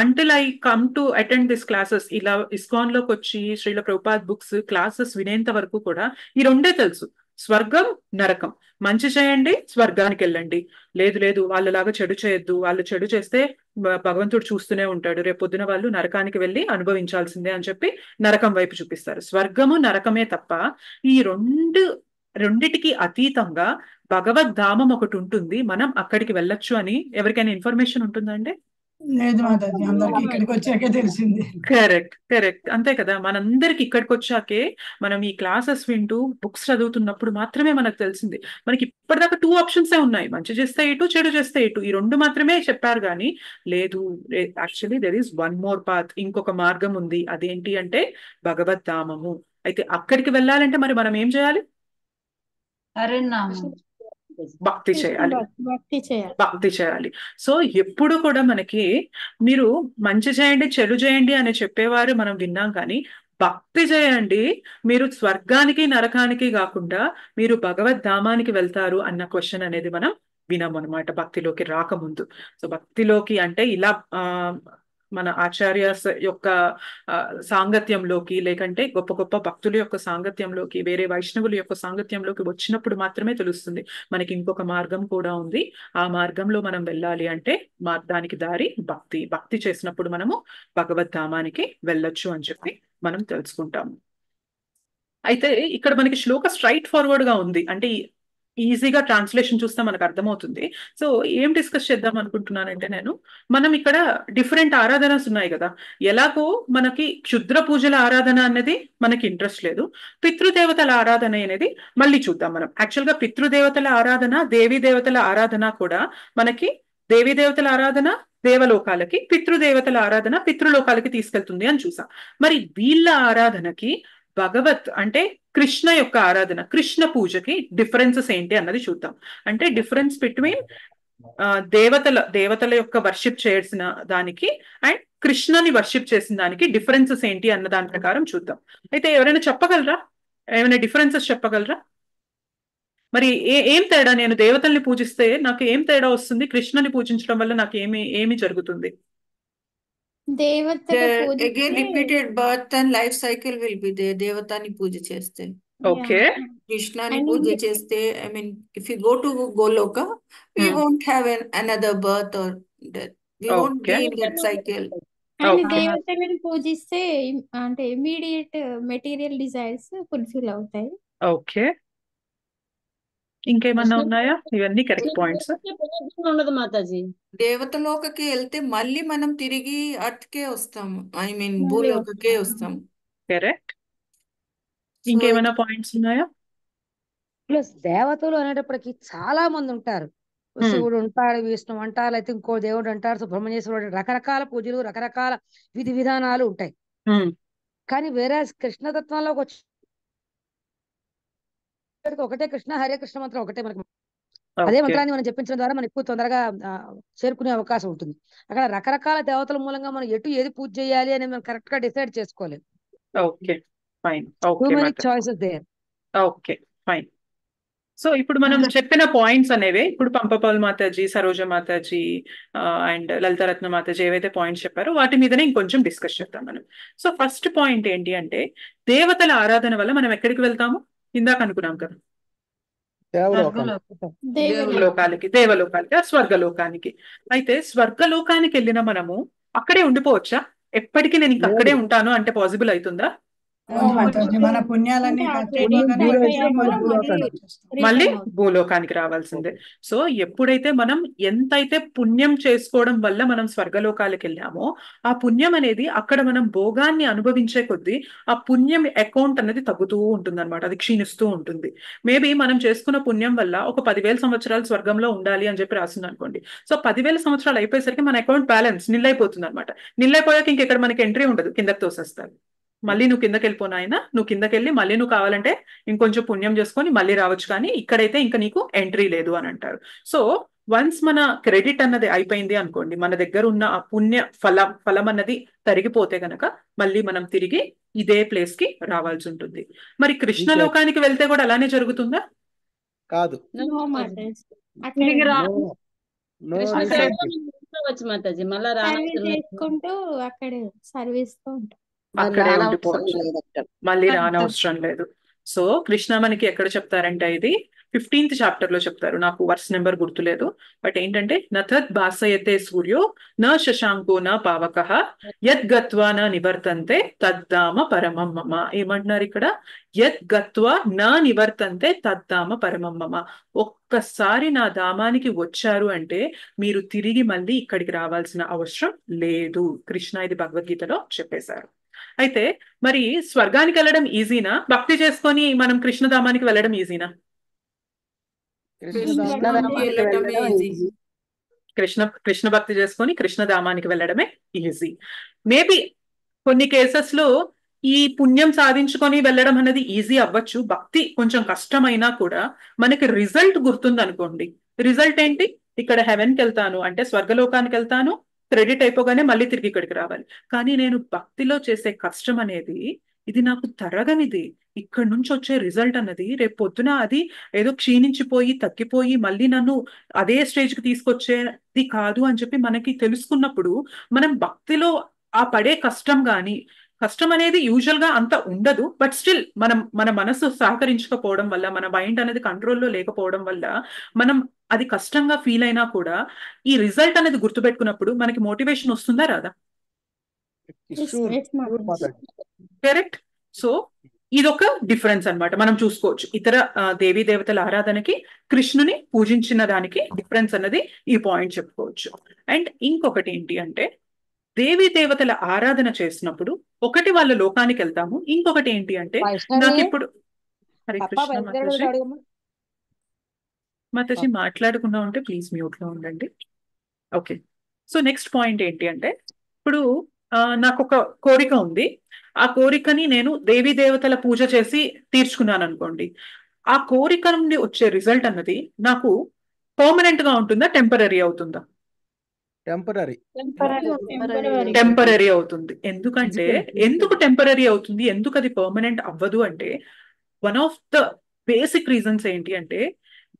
until I come to attend this classes, ఇలా ఇస్కాన్ లోకి వచ్చి శ్రీల ప్రభుపాద్ బుక్స్ క్లాసెస్ వినేంత వరకు కూడా ఈ రెండే తెలుసు, స్వర్గం, నరకం. మంచి చేయండి, స్వర్గానికి వెళ్ళండి. లేదు వాళ్ళలాగా చెడు చేయొద్దు, వాళ్ళు చెడు చేస్తే భగవంతుడు చూస్తూనే ఉంటాడు, రేపొద్దున వాళ్ళు నరకానికి వెళ్ళి అనుభవించాల్సిందే అని చెప్పి నరకం వైపు చూపిస్తారు. స్వర్గము నరకమే తప్ప ఈ రెండిటికి అతీతంగా భగవద్ధామం ఒకటి ఉంటుంది, మనం అక్కడికి వెళ్ళొచ్చు అని ఎవరికైనా ఇన్ఫర్మేషన్ ఉంటుందండి? లేదు మాతాజీ, అందరికి ఇక్కడికి వచ్చాకే తెలిసింది. కరెక్ట్ అంతే కదా. మనందరికి ఇక్కడికి వచ్చాకే, మనం ఈ క్లాసెస్ వింటూ బుక్స్ చదువుతున్నప్పుడు మాత్రమే మనకు తెలిసింది. మనకి ఇప్పటిదాకా 2 ఆప్షన్సే ఉన్నాయి, మంచి చేస్తే ఇటు, చెడు చేస్తే ఇటు, ఈ 2 మాత్రమే చెప్పారు. కానీ లేదు, actually there is one more path, ఇంకొక మార్గం ఉంది. అదేంటి అంటే భగవద్ధామము. అయితే అక్కడికి వెళ్ళాలంటే మరి మనం ఏం చేయాలి? భక్తి చేయాలి. భక్తి చేయాలి. సో ఎప్పుడు కూడా మనకి మీరు మంచి చేయండి, చెడు చేయండి అని చెప్పేవారు మనం విన్నాం. కానీ భక్తి చేయండి, మీరు స్వర్గానికి నరకానికి కాకుండా మీరు భగవద్ధామానికి వెళ్తారు అన్న క్వశ్చన్ అనేది మనం వినాం అనమాట భక్తిలోకి రాకముందు. సో భక్తిలోకి అంటే ఇలా మన ఆచార్యస్ యొక్క సాంగత్యంలోకి, లేకంటే గొప్ప గొప్ప భక్తుల యొక్క సాంగత్యంలోకి, వేరే వైష్ణవుల యొక్క సాంగత్యంలోకి వచ్చినప్పుడు మాత్రమే తెలుస్తుంది మనకి ఇంకొక మార్గం కూడా ఉంది. ఆ మార్గంలో మనం వెళ్ళాలి అంటే దానికి దారి భక్తి. భక్తి చేసినప్పుడు మనము భగవద్ధామానికి వెళ్ళొచ్చు అని చెప్పి మనం తెలుసుకుంటాము. అయితే ఇక్కడ మనకి శ్లోక స్ట్రైట్ ఫార్వర్డ్ గా ఉంది, అంటే ఈజీగా ట్రాన్స్లేషన్ చూస్తే మనకు అర్థమవుతుంది. సో ఏం డిస్కస్ చేద్దాం అనుకుంటున్నానంటే, మనం ఇక్కడ డిఫరెంట్ ఆరాధనస్ ఉన్నాయి కదా. ఎలాగో మనకి క్షుద్ర పూజల ఆరాధన అనేది మనకి ఇంట్రెస్ట్ లేదు, పితృదేవతల ఆరాధన అనేది మళ్ళీ చూద్దాం మనం. యాక్చువల్గా పితృదేవతల ఆరాధన, దేవీ దేవతల ఆరాధన కూడా మనకి దేవీ దేవతల ఆరాధన దేవలోకాలకి, పితృదేవతల ఆరాధన పితృలోకాలకి తీసుకెళ్తుంది అని చూసాం. మరి వీళ్ళ ఆరాధనకి భగవత్ అంటే కృష్ణ యొక్క ఆరాధన, కృష్ణ పూజకి డిఫరెన్సెస్ ఏంటి అన్నది చూద్దాం. అంటే డిఫరెన్స్ బిట్వీన్ దేవతల యొక్క వర్షిప్ చేయాల్సిన దానికి అండ్ కృష్ణని వర్షిప్ చేసిన దానికి డిఫరెన్సెస్ ఏంటి అన్న దాని ప్రకారం చూద్దాం. అయితే ఎవరైనా చెప్పగలరా? ఏమైనా డిఫరెన్సెస్ చెప్పగలరా? మరి ఏం తేడా? నేను దేవతల్ని పూజిస్తే నాకు ఏం తేడా వస్తుంది? కృష్ణని పూజించడం వల్ల నాకు ఏమి జరుగుతుంది? Again repeated birth and life cycle will be there. దేవతాని పూజ చేస్తే, ఓకే, కృష్ణాని పూజ చేస్తే, I mean if you go to Goloka, we won't have another birth or death. We won't be in that cycle. And దేవతలను పూజిస్తే అంటే ఇమీడియట్ మెటీరియల్ డిజైర్స్ ఫుల్ఫిల్ అవుతాయి. ఓకే, ఇంకేమన్నా ఉన్నాయా? ఇవన్నీ కరెక్ట్ పాయింట్స్. ఉండదు మాతాజీ. దేవతలోకకి వెళ్తే మళ్ళీ మనం తిరిగి అర్త్కే వస్తాము, ఐ మీన్ భూలోకకే వస్తాము. కరెక్ట్. ఇంకేమైనా పాయింట్స్ ఉన్నాయా? ప్లస్ దేవతలు అనేటప్పటికి చాలా మంది ఉంటారు. శివుడు ఉంటాడు, విష్ణు అంటారు, అయితే ఇంకో దేవుడు అంటారు, సుబ్రహ్మణ్యేశ్వరుడు, రకరకాల పూజలు, రకరకాల విధి విధానాలు ఉంటాయి. కానీ వేరే కృష్ణతత్వంలోకి వచ్చి ఒకటే కృష్ణ, హరే కృష్ణ మంత్రం ఒకటే మనకి. అదే మంత్రాన్ని మనం చెప్పించడం ద్వారా మనం ఎక్కువ తొందరగా చేరుకునే అవకాశం ఉంటుంది. అక్కడ రకరకాల దేవతల మూలంగా మనం ఏది పూజ చేయాలి అని మనం కరెక్ట్ గా డిసైడ్ చేసుకోలేము. Okay, fine. Too many choices there. Okay, fine. So ఇప్పుడు మనం చెప్పిన పాయింట్స్ అనేవి, ఇప్పుడు పంపపాల్ మాతాజీ, సరోజ మాతాజీ అండ్ లలితారత్న మాతాజీ ఏవైతే పాయింట్స్ చెప్పారో వాటి మీదనే ఇంకొంచెం డిస్కస్ చేద్దాం మనం. సో ఫస్ట్ పాయింట్ ఏంటి అంటే, దేవతల ఆరాధన వల్ల మనం ఎక్కడికి వెళ్తాము? ఇందాక అనుకున్నాం కదా, దేవలోకాలకి, స్వర్గలోకానికి. అయితే స్వర్గలోకానికి వెళ్ళిన మనము అక్కడే ఉండిపోవచ్చా? ఎప్పటికీ నేను ఇంక అక్కడే ఉంటాను అంటే పాసిబుల్ అవుతుందా? మన పుణ్యాలన్నీ మళ్ళీ భూలోకానికి రావాల్సిందే. సో ఎప్పుడైతే మనం ఎంతైతే పుణ్యం చేసుకోవడం వల్ల మనం స్వర్గలోకాలకు వెళ్ళామో, ఆ పుణ్యం అనేది అక్కడ మనం భోగాన్ని అనుభవించే కొద్దీ ఆ పుణ్యం అకౌంట్ అనేది తగ్గుతూ ఉంటుంది అనమాట, అది క్షీణిస్తూ ఉంటుంది. మేబీ మనం చేసుకున్న పుణ్యం వల్ల ఒక 10,000 సంవత్సరాలు స్వర్గంలో ఉండాలి అని చెప్పి రాసింది అనుకోండి. సో 10,000 సంవత్సరాలు అయిపోయేసరికి మన అకౌంట్ బ్యాలెన్స్ నిల్లైపోతుంది అనమాట. నిల్లైపోయాక ఇంకెక్కడ మనకి ఎంట్రీ ఉండదు, కిందకి తోసేస్తారు. మళ్ళీ నువ్వు కిందకి వెళ్ళిపోయినా, నువ్వు కిందకి వెళ్ళి మళ్ళీ నువ్వు కావాలంటే ఇంకొంచెం పుణ్యం చేసుకొని మళ్ళీ రావచ్చు, కానీ ఇక్కడైతే ఇంకా నీకు ఎంట్రీ లేదు అని అంటారు. సో వన్స్ మన క్రెడిట్ అన్నది అయిపోయింది అనుకోండి, మన దగ్గర ఉన్న ఆ పుణ్య ఫలం అన్నది తరిగిపోతే గనక మళ్ళీ మనం తిరిగి ఇదే ప్లేస్ కి రావాల్సి ఉంటుంది. మరి కృష్ణలోకానికి వెళ్తే కూడా అలానే జరుగుతుందా? కాదు, మాతాజీ మళ్ళీ చేసుకుంటూ అక్కడే సర్వీస్ తో ఉంటాం, అక్కడే ఉండిపోవచ్చు, మళ్ళీ రానవసరం లేదు. సో కృష్ణ మనకి ఎక్కడ చెప్తారంటే, ఇది 15th చాప్టర్ లో చెప్తారు, నాకు వర్స్ నెంబర్ గుర్తులేదు. బట్ ఏంటంటే నథత్ భాసయతే సూర్యో న శశాంకో న పావకః యద్ గత్వా న నివర్తంతే తద్ధామ పరమం మమ. ఏమంటున్నారు ఇక్కడ? యద్ గత్వా న నివర్తంతే తద్ధామ పరమం మమ. ఒక్కసారి నా ధామానికి వచ్చారు అంటే మీరు తిరిగి మళ్ళీ ఇక్కడికి రావాల్సిన అవసరం లేదు. కృష్ణ ఇది భగవద్గీతలో చెప్పేశారు. అయితే మరి స్వర్గానికి వెళ్ళడం ఈజీనా, భక్తి చేసుకొని మనం కృష్ణధామానికి వెళ్ళడం ఈజీనా? కృష్ణ భక్తి చేసుకొని కృష్ణధామానికి వెళ్ళడమే ఈజీ. మేబీ కొన్ని కేసెస్ లో ఈ పుణ్యం సాధించుకొని వెళ్ళడం అనేది ఈజీ అవ్వచ్చు, భక్తి కొంచెం కష్టమైనా కూడా మనకి రిజల్ట్ గుర్తుంది అనుకోండి. రిజల్ట్ ఏంటి? ఇక్కడ హెవెన్కి వెళ్తాను అంటే స్వర్గలోకానికి వెళ్తాను, క్రెడిట్ అయిపోగానే మళ్ళీ తిరిగి ఇక్కడికి రావాలి. కానీ నేను భక్తిలో చేసే కష్టం అనేది ఇది నాకు తరగనిది. ఇక్కడ నుంచి వచ్చే రిజల్ట్ అన్నది రేపు పొద్దున అది ఏదో క్షీణించిపోయి తగ్గిపోయి మళ్ళీ నన్ను అదే స్టేజ్కి తీసుకొచ్చేది కాదు అని చెప్పి మనకి తెలుసుకున్నప్పుడు మనం భక్తిలో ఆ పడే కష్టం కానీ, కష్టం అనేది యూజువల్ గా అంత ఉండదు, బట్ స్టిల్ మన మనసు సహకరించకపోవడం వల్ల, మన మైండ్ అనేది కంట్రోల్లో లేకపోవడం వల్ల మనం అది కష్టంగా ఫీల్ అయినా కూడా ఈ రిజల్ట్ అనేది గుర్తుపెట్టుకున్నప్పుడు మనకి మోటివేషన్ వస్తుందా రాదా? కరెక్ట్. సో ఇదొక డిఫరెన్స్ అన్నమాట. మనం చూసుకోవచ్చు ఇతర దేవీ దేవతల ఆరాధనకి కృష్ణుని పూజించిన దానికి డిఫరెన్స్ అన్నది ఈ పాయింట్ చెప్పుకోవచ్చు. అండ్ ఇంకొకటి ఏంటి అంటే దేవీ దేవతల ఆరాధన చేసినప్పుడు ఒకటి వాళ్ళ లోకానికి వెళ్తాము, ఇంకొకటి ఏంటి అంటే నాకు ఇప్పుడు హరే కృష్ణ మాతాజీ మాట్లాడకుండా ఉంటే ప్లీజ్ మ్యూట్ లో ఉండండి. ఓకే, సో నెక్స్ట్ పాయింట్ ఏంటి అంటే ఇప్పుడు నాకు ఒక కోరిక ఉంది, ఆ కోరికని నేను దేవీ దేవతల పూజ చేసి తీర్చుకున్నాను అనుకోండి. ఆ కోరిక నుండి వచ్చే రిజల్ట్ అన్నది నాకు పర్మనెంట్ గా ఉంటుందా, టెంపరీ అవుతుందా? టెంపరీ అవుతుంది. ఎందుకంటే ఎందుకు టెంపరీ అవుతుంది, ఎందుకు అది పర్మనెంట్ అవ్వదు అంటే one of the basic reasons ఏంటి అంటే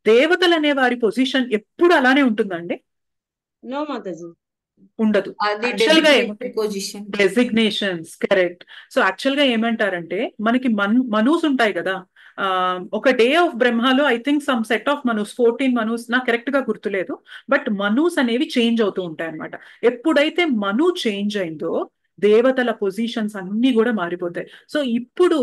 దేవతలు అనే వారి పొజిషన్ ఎప్పుడు అలానే ఉంటుందండి? ఉండదు. డెసిగ్నేషన్స్. కరెక్ట్. సో యాక్చువల్ గా ఏమంటారంటే మనకి మనూస్ ఉంటాయి కదా, ఒక డే ఆఫ్ బ్రహ్మలో I think some set of Manus 14 Manus నాకు కరెక్ట్ గా గుర్తులేదు, బట్ మనూస్ అనేవి చేంజ్ అవుతూ ఉంటాయి అనమాట. ఎప్పుడైతే మను చేంజ్ అయిందో దేవతల పొజిషన్స్ అన్ని కూడా మారిపోతాయి. సో ఇప్పుడు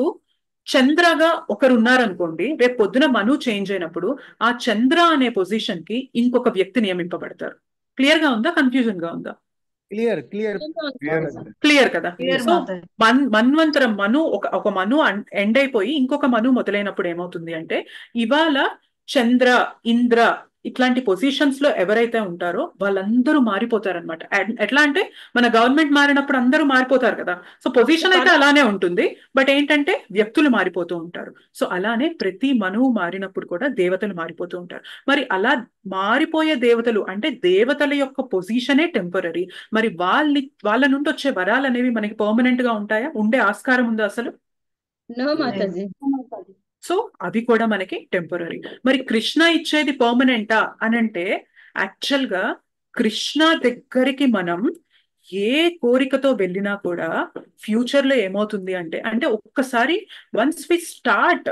చంద్రగా ఒకరు ఉన్నారనుకోండి, రేపు పొద్దున మను చేంజ్ అయినప్పుడు ఆ చంద్ర అనే పొజిషన్ కి ఇంకొక వ్యక్తి నియమింపబడతారు. క్లియర్ గా ఉందా, కన్ఫ్యూజన్ గా ఉందా? క్లియర్ కదా. సో మన్వంతరం మను ఒక మను ఎండ్ అయిపోయి ఇంకొక మను మొదలైనప్పుడు ఏమవుతుంది అంటే ఇవాళ చంద్ర, ఇంద్ర ఇట్లాంటి పొజిషన్స్ లో ఎవరైతే ఉంటారో వాళ్ళందరూ మారిపోతారనమాట. ఎట్లా అంటే మన గవర్నమెంట్ మారినప్పుడు అందరూ మారిపోతారు కదా. సో పొజిషన్ అయితే అలానే ఉంటుంది, బట్ ఏంటంటే వ్యక్తులు మారిపోతూ ఉంటారు. సో అలానే ప్రతి మనువు మారినప్పుడు కూడా దేవతలు మారిపోతూ ఉంటారు. మరి అలా మారిపోయే దేవతలు అంటే దేవతల యొక్క పొజిషనే టెంపరీ. మరి వాళ్ళ నుండి వచ్చే వరాలు అనేవి మనకి పర్మనెంట్ గా ఉంటాయా? ఉండే ఆస్కారం ఉందా అసలు? సో అవి కూడా మనకి టెంపరీ. మరి కృష్ణ ఇచ్చేది పర్మనెంటా అని అంటే యాక్చువల్ గా కృష్ణ దగ్గరికి మనం ఏ కోరికతో వెళ్ళినా కూడా ఫ్యూచర్ లో ఏమవుతుంది అంటే ఒక్కసారి once we start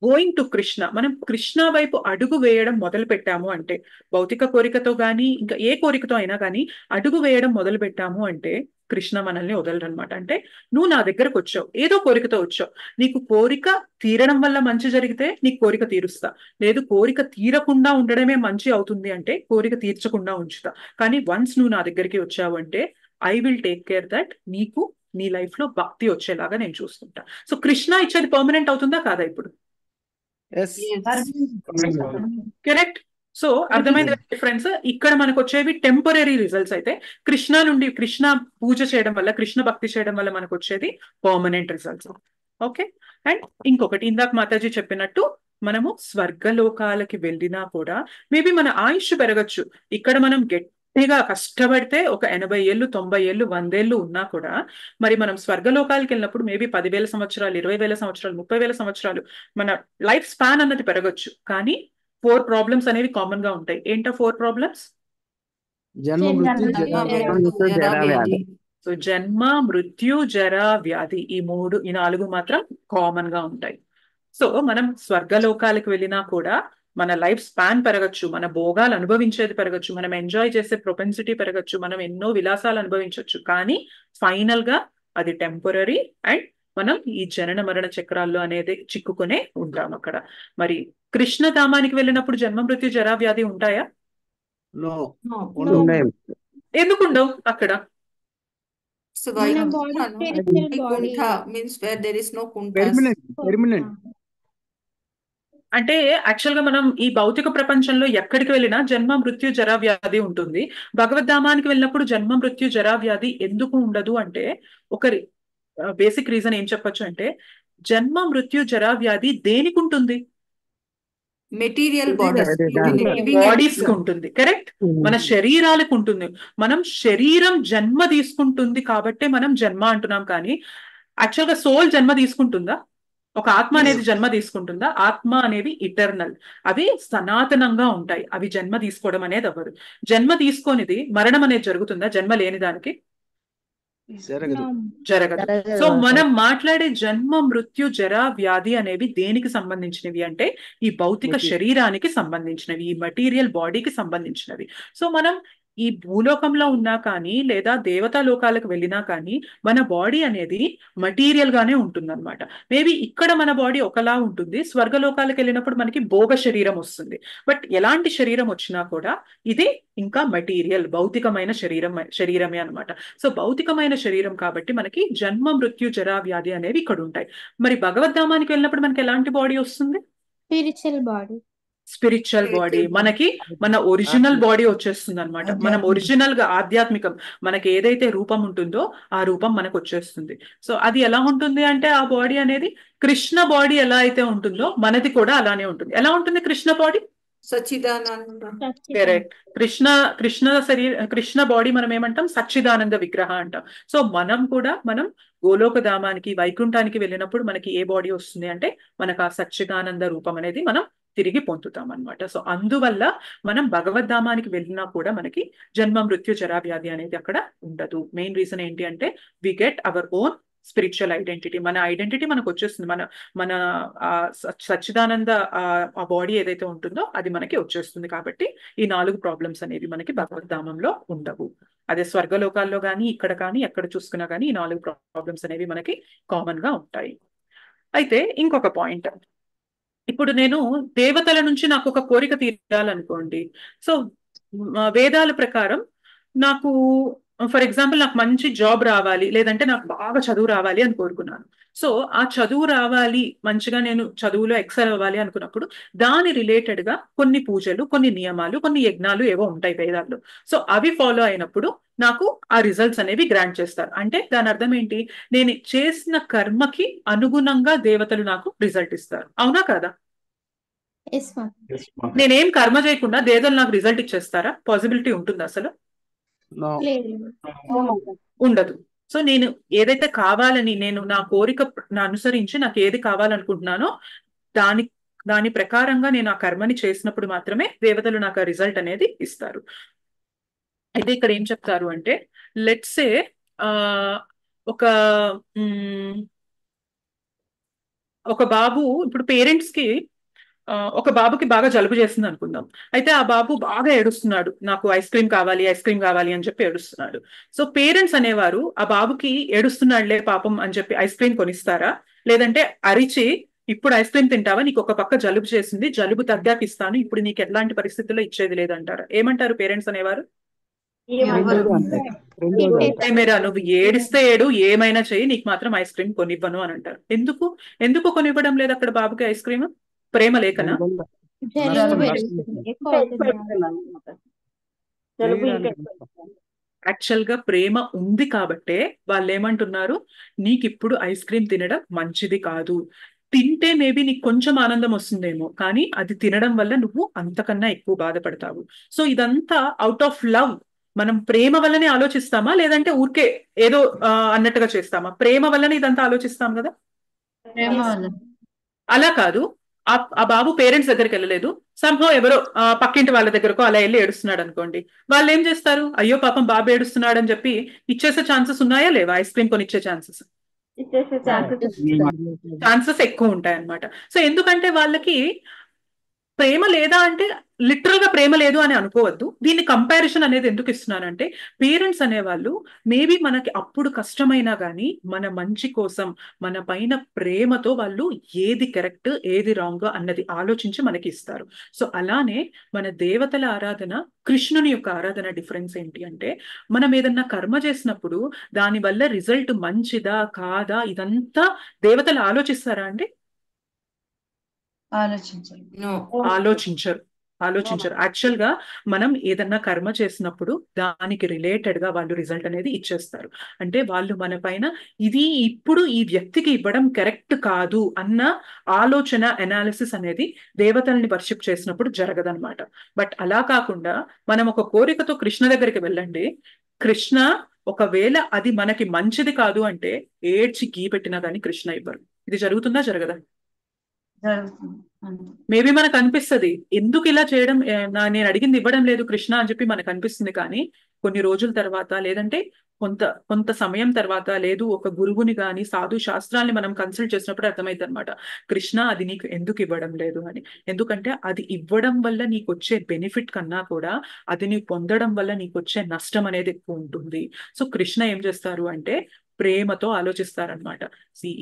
going to Krishna, మనం కృష్ణ వైపు అడుగు వేయడం మొదలు పెట్టాము అంటే భౌతిక కోరికతో కానీ ఇంకా ఏ కోరికతో అయినా కానీ అడుగు వేయడం మొదలు పెట్టాము అంటే కృష్ణ మనల్ని వదలరనమాట. అంటే నువ్వు నా దగ్గరకు వచ్చావు, ఏదో కోరికతో వచ్చావు, నీకు కోరిక తీరడం వల్ల మంచి జరిగితే నీకు కోరిక తీరుస్తా, లేదు కోరిక తీరకుండా ఉండడమే మంచి అవుతుంది అంటే కోరిక తీర్చకుండా ఉంచుతా. కానీ వన్స్ నువ్వు నా దగ్గరికి వచ్చావు అంటే I will take care that నీకు నీ లైఫ్ లో భక్తి వచ్చేలాగా నేను చూస్తుంటా. సో కృష్ణ ఇచ్చేది పర్మనెంట్ అవుతుందా కాదా ఇప్పుడు? కరెక్ట్. సో అర్థమైంది డిఫరెన్స్. ఇక్కడ మనకు వచ్చేవి టెంపరీ రిజల్ట్స్ అయితే కృష్ణ పూజ చేయడం వల్ల, కృష్ణ భక్తి చేయడం వల్ల మనకు వచ్చేది పర్మనెంట్ రిజల్ట్స్. ఓకే. అండ్ ఇంకొకటి ఇందాక మాతాజీ చెప్పినట్టు మనము స్వర్గలోకాలకి వెళ్ళినా కూడా మేబీ మన ఆయుష్ పెరగచ్చు. ఇక్కడ మనం గట్టిగా కష్టపడితే ఒక 80 ఏళ్ళు 90 ఏళ్ళు 100 ఏళ్ళు ఉన్నా కూడా మరి మనం స్వర్గలోకాలకి వెళ్ళినప్పుడు మేబీ 10,000 సంవత్సరాలు 20,000 సంవత్సరాలు 30,000 సంవత్సరాలు మన లైఫ్ స్పాన్ అన్నది పెరగచ్చు. కానీ 4 ప్రాబ్లమ్స్ అనేవి కామన్ గా ఉంటాయి. ఏంటో 4 ప్రాబ్లమ్స్? సో జన్మ, మృత్యు, జర, వ్యాధి, ఈ 4 మాత్రం కామన్ గా ఉంటాయి. సో మనం స్వర్గలోకాలకు వెళ్ళినా కూడా మన లైఫ్ స్పాన్ పెరగచ్చు, మన భోగాలు అనుభవించేది పెరగచ్చు, మనం ఎంజాయ్ చేసే ప్రొపెన్సిటీ పెరగచ్చు, మనం ఎన్నో విలాసాలు అనుభవించవచ్చు. కానీ ఫైనల్ గా అది టెంపరరీ అండ్ మనం ఈ జనన మరణ చక్రాల్లో అనేది చిక్కుకునే ఉంటాం అక్కడ. మరి కృష్ణధామానికి వెళ్ళినప్పుడు జన్మ మృత్యు జరా వ్యాధి ఉంటాయా? ఎందుకు ఉండవు అక్కడ? So మన body spiritual body Vaikuntha means where there is no kuntas. అంటే యాక్చువల్ గా మనం ఈ భౌతిక ప్రపంచంలో ఎక్కడికి వెళ్ళినా జన్మ మృత్యు జరా వ్యాధి ఉంటుంది. భగవద్ధామానికి వెళ్ళినప్పుడు జన్మ మృత్యు జరా వ్యాధి ఎందుకు ఉండదు అంటే ఒక బేసిక్ రీజన్ ఏం చెప్పొచ్చు అంటే జన్మ మృత్యు జరా వ్యాధి దేనికి ఉంటుంది? Material bodies. బాడీస్ కి ఉంటుంది, కరెక్ట్. మన శరీరాలకు ఉంటుంది. మనం శరీరం జన్మ తీసుకుంటుంది కాబట్టి మనం జన్మ అంటున్నాం. కానీ యాక్చువల్ గా సోల్ జన్మ తీసుకుంటుందా? ఒక ఆత్మ అనేది జన్మ తీసుకుంటుందా? ఆత్మ అనేవి ఇటర్నల్, అవి సనాతనంగా ఉంటాయి. అవి జన్మ తీసుకోవడం అనేది అవ్వదు. జన్మ తీసుకొనిది మరణం అనేది జరుగుతుందా? జన్మ లేని దానికి జరగదు. సో మనం మాట్లాడే జన్మ మృత్యు జరా వ్యాధి అనేవి దేనికి సంబంధించినవి అంటే ఈ భౌతిక శరీరానికి సంబంధించినవి, ఈ మెటీరియల్ బాడీకి సంబంధించినవి. సో మనం ఈ భూలోకంలో ఉన్నా కానీ లేదా దేవతా లోకాలకు వెళ్ళినా కానీ మన బాడీ అనేది మటీరియల్ గానే ఉంటుంది అనమాట. మేబీ ఇక్కడ మన బాడీ ఒకలా ఉంటుంది, స్వర్గలోకాలకు వెళ్ళినప్పుడు మనకి భోగ శరీరం వస్తుంది. బట్ ఎలాంటి శరీరం వచ్చినా కూడా ఇది ఇంకా మటీరియల్, భౌతికమైన శరీరమే అనమాట. సో భౌతికమైన శరీరం కాబట్టి మనకి జన్మ మృత్యు జరా వ్యాధి అనేవి ఇక్కడ ఉంటాయి. మరి భగవద్ధామానికి వెళ్ళినప్పుడు మనకి ఎలాంటి బాడీ వస్తుంది? Spiritual body. స్పిరిచువల్ బాడీ, మనకి మన ఒరిజినల్ బాడీ వచ్చేస్తుంది అనమాట. మనం ఒరిజినల్ గా ఆధ్యాత్మికం, మనకి ఏదైతే రూపం ఉంటుందో ఆ రూపం మనకు వచ్చేస్తుంది. సో అది ఎలా ఉంటుంది అంటే ఆ బాడీ అనేది కృష్ణ బాడీ ఎలా అయితే ఉంటుందో మనది కూడా అలానే ఉంటుంది. ఎలా ఉంటుంది Krishna body? Sachchidananda. Correct. Krishna body మనం ఏమంటాం? సచ్చిదానంద విగ్రహ అంటాం. సో మనం కూడా గోలోక ధామానికి వైకుంఠానికి వెళ్ళినప్పుడు మనకి ఏ బాడీ వస్తుంది అంటే మనకు ఆ సచ్చిదానంద రూపం అనేది మనం తిరిగి పొందుతాం అనమాట. సో అందువల్ల మనం భగవద్ధామానికి వెళ్ళినా కూడా మనకి జన్మ మృత్యు జరా వ్యాధి అనేది అక్కడ ఉండదు. మెయిన్ రీజన్ ఏంటి అంటే we get our own spiritual identity. మన ఐడెంటిటీ మనకు వచ్చేస్తుంది. మన సచ్చిదానంద ఆ బాడీ ఏదైతే ఉంటుందో అది మనకి వచ్చేస్తుంది. కాబట్టి ఈ 4 ప్రాబ్లమ్స్ అనేవి మనకి భగవద్ధామంలో ఉండవు. అదే స్వర్గలోకాల్లో కానీ ఇక్కడ కానీ ఎక్కడ చూసుకున్నా కానీ ఈ 4 ప్రాబ్లమ్స్ అనేవి మనకి కామన్ గా ఉంటాయి. అయితే ఇంకొక పాయింట్, ఇప్పుడు నేను దేవతల నుంచి నాకు ఒక కోరిక తీరాలనుకోండి. సో వేదాల ప్రకారం నాకు ఫర్ ఎగ్జాంపుల్ నాకు మంచి జాబ్ రావాలి, లేదంటే నాకు బాగా చదువు రావాలి అని కోరుకున్నాను. సో ఆ చదువు రావాలి, మంచిగా నేను చదువులో ఎక్సెల్ అవ్వాలి అనుకున్నప్పుడు దాని రిలేటెడ్ గా కొన్ని పూజలు, కొన్ని నియమాలు, కొన్ని యజ్ఞాలు ఏవో ఉంటాయి వేదాల్లో. సో అవి ఫాలో అయినప్పుడు నాకు ఆ రిజల్ట్స్ అనేవి గ్రాంట్ చేస్తారు. అంటే దాని అర్థం ఏంటి? నేను చేసిన కర్మకి అనుగుణంగా దేవతలు నాకు రిజల్ట్ ఇస్తారు. అవునా కాదా? నేనేం కర్మ చేయకుండా దేవతలు నాకు రిజల్ట్ ఇచ్చేస్తారా? పాసిబిలిటీ ఉంటుందా? అసలు ఉండదు. సో నేను ఏదైతే కావాలని నేను నా కోరిక అనుసరించి నాకు ఏది కావాలనుకుంటున్నానో దాని ప్రకారంగా నేను ఆ కర్మని చేసినప్పుడు మాత్రమే దేవతలు నాకు ఆ రిజల్ట్ అనేది ఇస్తారు. అయితే ఇక్కడ ఏం చెప్తారు అంటే లెట్స్ సే ఒక బాబు, ఇప్పుడు పేరెంట్స్ కి ఒక బాబుకి బాగా జలుబు చేస్తుంది అనుకుందాం. అయితే ఆ బాబు బాగా ఏడుస్తున్నాడు, నాకు ఐస్ క్రీమ్ కావాలి అని చెప్పి ఏడుస్తున్నాడు. సో పేరెంట్స్ అనేవారు ఆ బాబుకి ఏడుస్తున్నాడులే పాపం అని చెప్పి ఐస్ క్రీమ్ కొనిస్తారా? లేదంటే అరిచి ఇప్పుడు ఐస్ క్రీమ్ తింటావా, నీకు ఒక పక్క జలుబు చేసింది, జలుబు తగ్గాక ఇస్తాను, ఇప్పుడు నీకు ఎలాంటి పరిస్థితుల్లో ఇచ్చేది లేదంటారా? ఏమంటారు పేరెంట్స్ అనేవారు? మేరా నువ్వు ఏడిస్తే ఏడు, ఏమైనా చెయ్యి, నీకు మాత్రం ఐస్ క్రీమ్ కొనివ్వను అని అంటారు. ఎందుకు కొనివ్వడం లేదు అక్కడ బాబుకి ఐస్ క్రీమ్? ప్రేమ లేకనా? యాక్చువల్ గా ప్రేమ ఉంది కాబట్టే వాళ్ళు ఏమంటున్నారు, నీకు ఇప్పుడు ఐస్ క్రీమ్ తినడం మంచిది కాదు. తింటే మేబీ నీకు కొంచెం ఆనందం వస్తుందేమో, కానీ అది తినడం వల్ల నువ్వు అంతకన్నా ఎక్కువ బాధపడతావు. సో ఇదంతా అవుట్ ఆఫ్ లవ్. మనం ప్రేమ వల్లనే ఆలోచిస్తామా, లేదంటే ఊరికే ఏదో అన్నట్టుగా చేస్తామా? ప్రేమ వల్లనే ఇదంతా ఆలోచిస్తాం కదా. అలా కాదు, ఆ బాబు పేరెంట్స్ దగ్గరికి వెళ్ళలేదు, సంభవం ఎవరో పక్కింటి వాళ్ళ దగ్గరకో అలా వెళ్ళి ఏడుస్తున్నాడు అనుకోండి. వాళ్ళు ఏం చేస్తారు? అయ్యో పాపం బాబు ఏడుస్తున్నాడు అని చెప్పి ఇచ్చేసే ఛాన్సెస్ ఉన్నాయా లేవా? ఐస్ క్రీమ్ కొని ఇచ్చే ఛాన్సెస్ ఎక్కువ ఉంటాయి అన్నమాట. సో ఎందుకంటే వాళ్ళకి ప్రేమ లేదా అంటే లిటరల్ గా ప్రేమ లేదు అని అనుకోవద్దు. దీన్ని కంపారిజన్ అనేది ఎందుకు ఇస్తున్నానంటే, పేరెంట్స్ అనేవాళ్ళు మేబీ మనకి అప్పుడు కష్టమైనా కానీ మన మంచి కోసం మన పైన ప్రేమతో వాళ్ళు ఏది కరెక్ట్ ఏది రాంగ్ అన్నది ఆలోచించి మనకి ఇస్తారు. సో అలానే మన దేవతల ఆరాధన, కృష్ణుని యొక్క ఆరాధన డిఫరెన్స్ ఏంటి అంటే, మనం ఏదన్నా కర్మ చేసినప్పుడు దాని వల్ల రిజల్ట్ మంచిదా కాదా ఇదంతా దేవతలు ఆలోచిస్తారా అండి? ఆలోచించాలి. No. ఆలోచించరు. యాక్చువల్ గా మనం ఏదన్నా కర్మ చేసినప్పుడు దానికి రిలేటెడ్ గా వాళ్ళు రిజల్ట్ అనేది ఇచ్చేస్తారు. అంటే వాళ్ళు మన పైన ఇది ఇప్పుడు ఈ వ్యక్తికి ఇవ్వడం కరెక్ట్ కాదు అన్న ఆలోచన అనాలిసిస్ అనేది దేవతల్ని వర్షిప్ చేసినప్పుడు జరగదన్నమాట. బట్ అలా కాకుండా మనం ఒక కోరికతో కృష్ణ దగ్గరికి వెళ్ళండి, కృష్ణ ఒకవేళ అది మనకి మంచిది కాదు అంటే ఏడ్చి గీ పెట్టినా కానీ కృష్ణ ఇవ్వరు. ఇది జరుగుతుందా జరగదా? జరుగుతుంది అంతే. మేబీ మనకు అనిపిస్తుంది ఎందుకు ఇలా చేయడం, నేను అడిగింది ఇవ్వడం లేదు కృష్ణ అని చెప్పి మనకు అనిపిస్తుంది. కానీ కొన్ని రోజుల తర్వాత లేదంటే కొంత సమయం తర్వాత, లేదు ఒక గురువుని కానీ సాధు శాస్త్రాల్ని మనం కన్సల్ట్ చేసినప్పుడు అర్థమైంది అనమాట, కృష్ణ అది నీకు ఎందుకు ఇవ్వడం లేదు అని. ఎందుకంటే అది ఇవ్వడం వల్ల నీకు వచ్చే బెనిఫిట్ కన్నా కూడా అది నీకు పొందడం వల్ల నీకు వచ్చే నష్టం అనేది ఎక్కువ ఉంటుంది. సో కృష్ణ ఏం చేస్తారు అంటే ప్రేమతో ఆలోచిస్తారనమాట.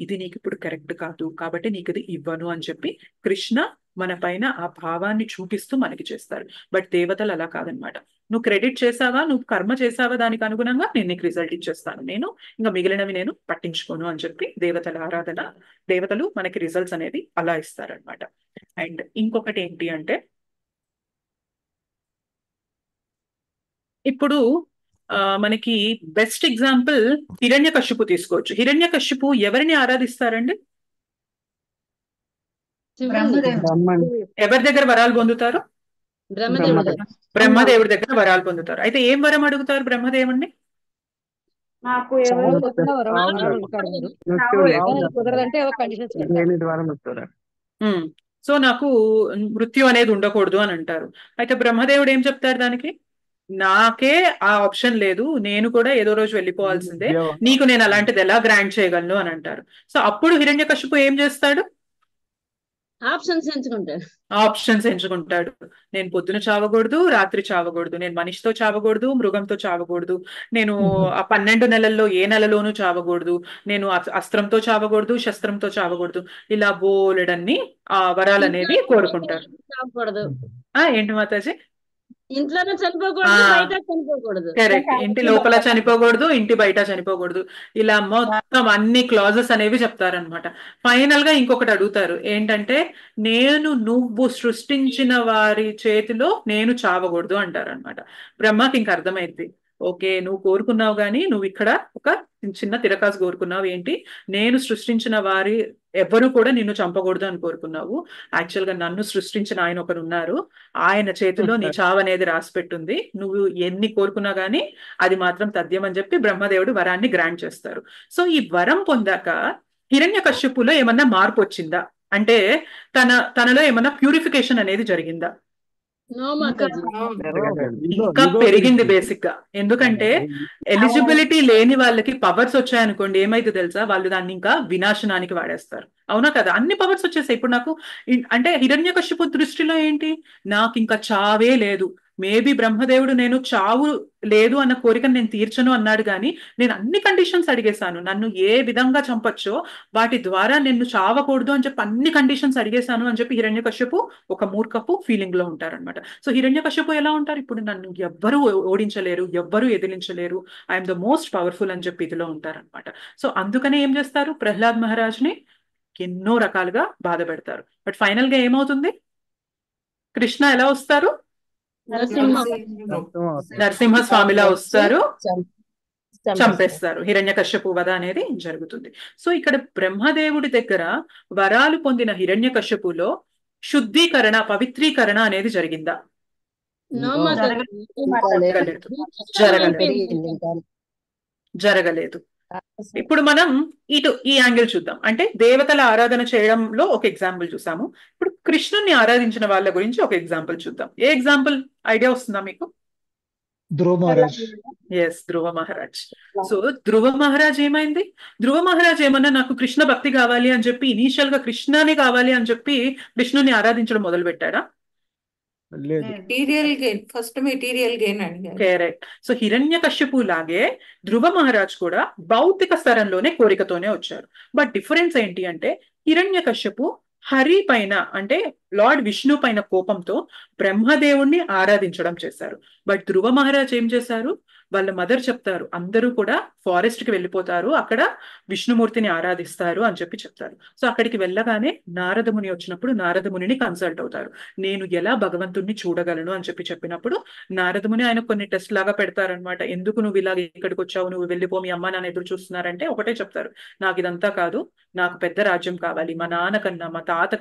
ఇది నీకు ఇప్పుడు కరెక్ట్ కాదు కాబట్టి నీకు ఇది ఇవ్వను అని చెప్పి కృష్ణ మన పైన ఆ భావాన్ని చూపిస్తూ మనకి చేస్తారు. బట్ దేవతలు అలా కాదనమాట. నువ్వు క్రెడిట్ చేసావా, నువ్వు కర్మ చేసావా దానికి అనుగుణంగా నేను నీకు రిజల్ట్ ఇచ్చేస్తాను, నేను ఇంకా మిగిలినవి నేను పట్టించుకోను అని చెప్పి దేవతల ఆరాధన, దేవతలు మనకి రిజల్ట్స్ అనేది అలా ఇస్తారనమాట. అండ్ ఇంకొకటి ఏంటి అంటే, ఇప్పుడు మనకి బెస్ట్ ఎగ్జాంపుల్ హిరణ్యకశిపు తీసుకోవచ్చు. హిరణ్యకశిపు ఎవరిని ఆరాధిస్తారండి? ఎవరి దగ్గర వరాలు పొందుతారు? బ్రహ్మదేవుడి దగ్గర వరాలు పొందుతారు. అయితే ఏం వరం అడుగుతారు బ్రహ్మదేవుణ్ణి? సో నాకు మృత్యు అనేది ఉండకూడదు అని అంటారు. అయితే బ్రహ్మదేవుడు ఏం చెప్తారు దానికి? నాకే ఆ ఆప్షన్ లేదు, నేను కూడా ఏదో రోజు వెళ్ళిపోవాల్సిందే, నీకు నేను అలాంటిది ఎలా గ్రాంట్ చేయగలను అని అంటారు. సో అప్పుడు హిరణ్యకశిపు ఏం చేస్తాడు? ఆప్షన్స్ ఎంచుకుంటాడు. నేను పొద్దున చావకూడదు, రాత్రి చావకూడదు, నేను మనిషితో చావకూడదు, మృగంతో చావకూడదు, నేను ఆ 12 నెలల్లో ఏ నెలలోనూ చావకూడదు, నేను అస్త్రంతో చావకూడదు, శస్త్రంతో చావకూడదు, ఇలా బోలెడన్ని ఆ వరాలు అనేవి కోరుకుంటారు. ఏంటి మాతాజీ? ఇంట్లోనే చనిపోకూడదు, బయట చనిపోకూడదు. కరెక్ట్. ఇంటి లోపల చనిపోకూడదు, ఇంటి బయట చనిపోకూడదు, ఇలా మొత్తం అన్ని క్లాజెస్ అనేవి చెప్తారనమాట. ఫైనల్ గా ఇంకొకటి అడుగుతారు ఏంటంటే, నువ్వు సృష్టించిన వారి చేతిలో నేను చావకూడదు అంటారనమాట. బ్రహ్మకి ఇంక అర్థమైంది, ఓకే నువ్వు కోరుకున్నావు కానీ నువ్వు ఇక్కడ ఒక చిన్న తిరకాసు కోరుకున్నావు. ఏంటి? నేను సృష్టించిన వారి ఎవ్వరూ కూడా నిన్ను చంపకూడదు అని కోరుకున్నావు. యాక్చువల్ గా నన్ను సృష్టించిన ఆయన ఒకరు ఉన్నారు, ఆయన చేతిలో నీ చావు అనేది రాసి పెట్టుంది, నువ్వు ఎన్ని కోరుకున్నా గానీ అది మాత్రం తథ్యం అని చెప్పి బ్రహ్మదేవుడు వరాన్ని గ్రాంట్ చేస్తారు. సో ఈ వరం పొందాక హిరణ్యకశ్యపులో ఏమన్నా మార్పు వచ్చిందా అంటే, తనలో ఏమన్నా ప్యూరిఫికేషన్ అనేది జరిగిందా? ఇంకా పెరిగింది బేసిక్ గా. ఎందుకంటే ఎలిజిబిలిటీ లేని వాళ్ళకి పవర్స్ వచ్చాయనుకోండి, ఏమైతే తెలుసా, వాళ్ళు దాన్ని ఇంకా వినాశనానికి వాడేస్తారు. అవునా కదా? అన్ని పవర్స్ వచ్చేసాయి ఇప్పుడు నాకు. అంటే హిరణ్యకశిపు దృష్టిలో ఏంటి, నాకు ఇంకా చావే లేదు. మేబీ బ్రహ్మదేవుడు నేను చావు లేదు అన్న కోరికను నేను తీర్చను అన్నాడు, కానీ నేను అన్ని కండిషన్స్ అడిగేశాను, నన్ను ఏ విధంగా చంపొచ్చో వాటి ద్వారా నేను చావకూడదు అని చెప్పి అన్ని కండిషన్స్ అడిగేశాను అని చెప్పి హిరణ్యకశిపు ఒక మూర్ఖపు ఫీలింగ్ లో ఉంటారనమాట. సో హిరణ్యకశిపు ఎలా ఉంటారు, ఇప్పుడు నన్ను ఎవ్వరూ ఓడించలేరు, ఎవ్వరూ ఎదిరించలేరు, ఐఎమ్ ద మోస్ట్ పవర్ఫుల్ అని చెప్పి ఇదిలో ఉంటారనమాట. సో అందుకనే ఏం చేస్తారు, ప్రహ్లాద్ మహారాజ్ని ఎన్నో రకాలుగా బాధ పెడతారు. బట్ ఫైనల్ గా ఏమవుతుంది, కృష్ణ ఎలా వస్తారు, నరసింహస్వామిలా వస్తారు, చంపేస్తారు. హిరణ్యకశ్యపు వధ అనేది జరుగుతుంది. సో ఇక్కడ బ్రహ్మదేవుడి దగ్గర వరాలు పొందిన హిరణ్యకశ్యపులో శుద్ధీకరణ, పవిత్రీకరణ అనేది జరిగిందా? జరగలేదు. ఇప్పుడు మనం ఈ యాంగిల్ చూద్దాం. అంటే దేవతల ఆరాధన చేయడంలో ఒక ఎగ్జాంపుల్ చూసాము. ఇప్పుడు కృష్ణుని ఆరాధించిన వాళ్ళ గురించి ఒక ఎగ్జాంపుల్ చూద్దాం. ఏ ఎగ్జాంపుల్ ఐడియా వస్తుందా మీకు? ధ్రువ మహారాజ్. ఎస్, ధ్రువ మహారాజ్. సో ధ్రువ మహారాజ్ ఏమైంది, ధ్రువ మహారాజ్ ఏమన్నా నాకు కృష్ణ భక్తి కావాలి అని చెప్పి ఇనీషియల్ గా కృష్ణని కావాలి అని చెప్పి కృష్ణుని ఆరాధించడం మొదలు పెట్టాడా? లేదు. Material gain, first material gain అడిగారు. కరెక్ట్. సో హిరణ్యకశ్యపు లాగే ధ్రువ మహారాజ్ కూడా భౌతిక స్తరంలోనే కోరికతోనే వచ్చారు. బట్ డిఫరెన్స్ ఏంటి అంటే హిరణ్యకశ్యపు హరి పైన అంటే లార్డ్ విష్ణు పైన కోపంతో బ్రహ్మదేవుణ్ణి ఆరాధించడం చేశారు. బట్ ధ్రువ మహారాజ్ ఏం చేశారు, వాళ్ళ మదర్ చెప్తారు అందరూ కూడా ఫారెస్ట్ కి వెళ్ళిపోతారు, అక్కడ విష్ణుమూర్తిని ఆరాధిస్తారు అని చెప్పి చెప్తారు. సో అక్కడికి వెళ్ళగానే నారదముని వచ్చినప్పుడు నారదమునిని కన్సల్ట్ అవుతారు. నేను ఎలా భగవంతుణ్ణి చూడగలను అని చెప్పి చెప్పినప్పుడు నారదముని ఆయన కొన్ని టెస్ట్ లాగా పెడతారనమాట. ఎందుకు నువ్వు ఇలా ఇక్కడికి వచ్చావు, నువ్వు వెళ్ళిపో, మీ అమ్మ నాన్న ఎదురు చూస్తున్నారంటే ఒకటే చెప్తారు, నాకు ఇదంతా కాదు, నాకు పెద్ద రాజ్యం కావాలి, మా నాన్న కన్నా మా తాత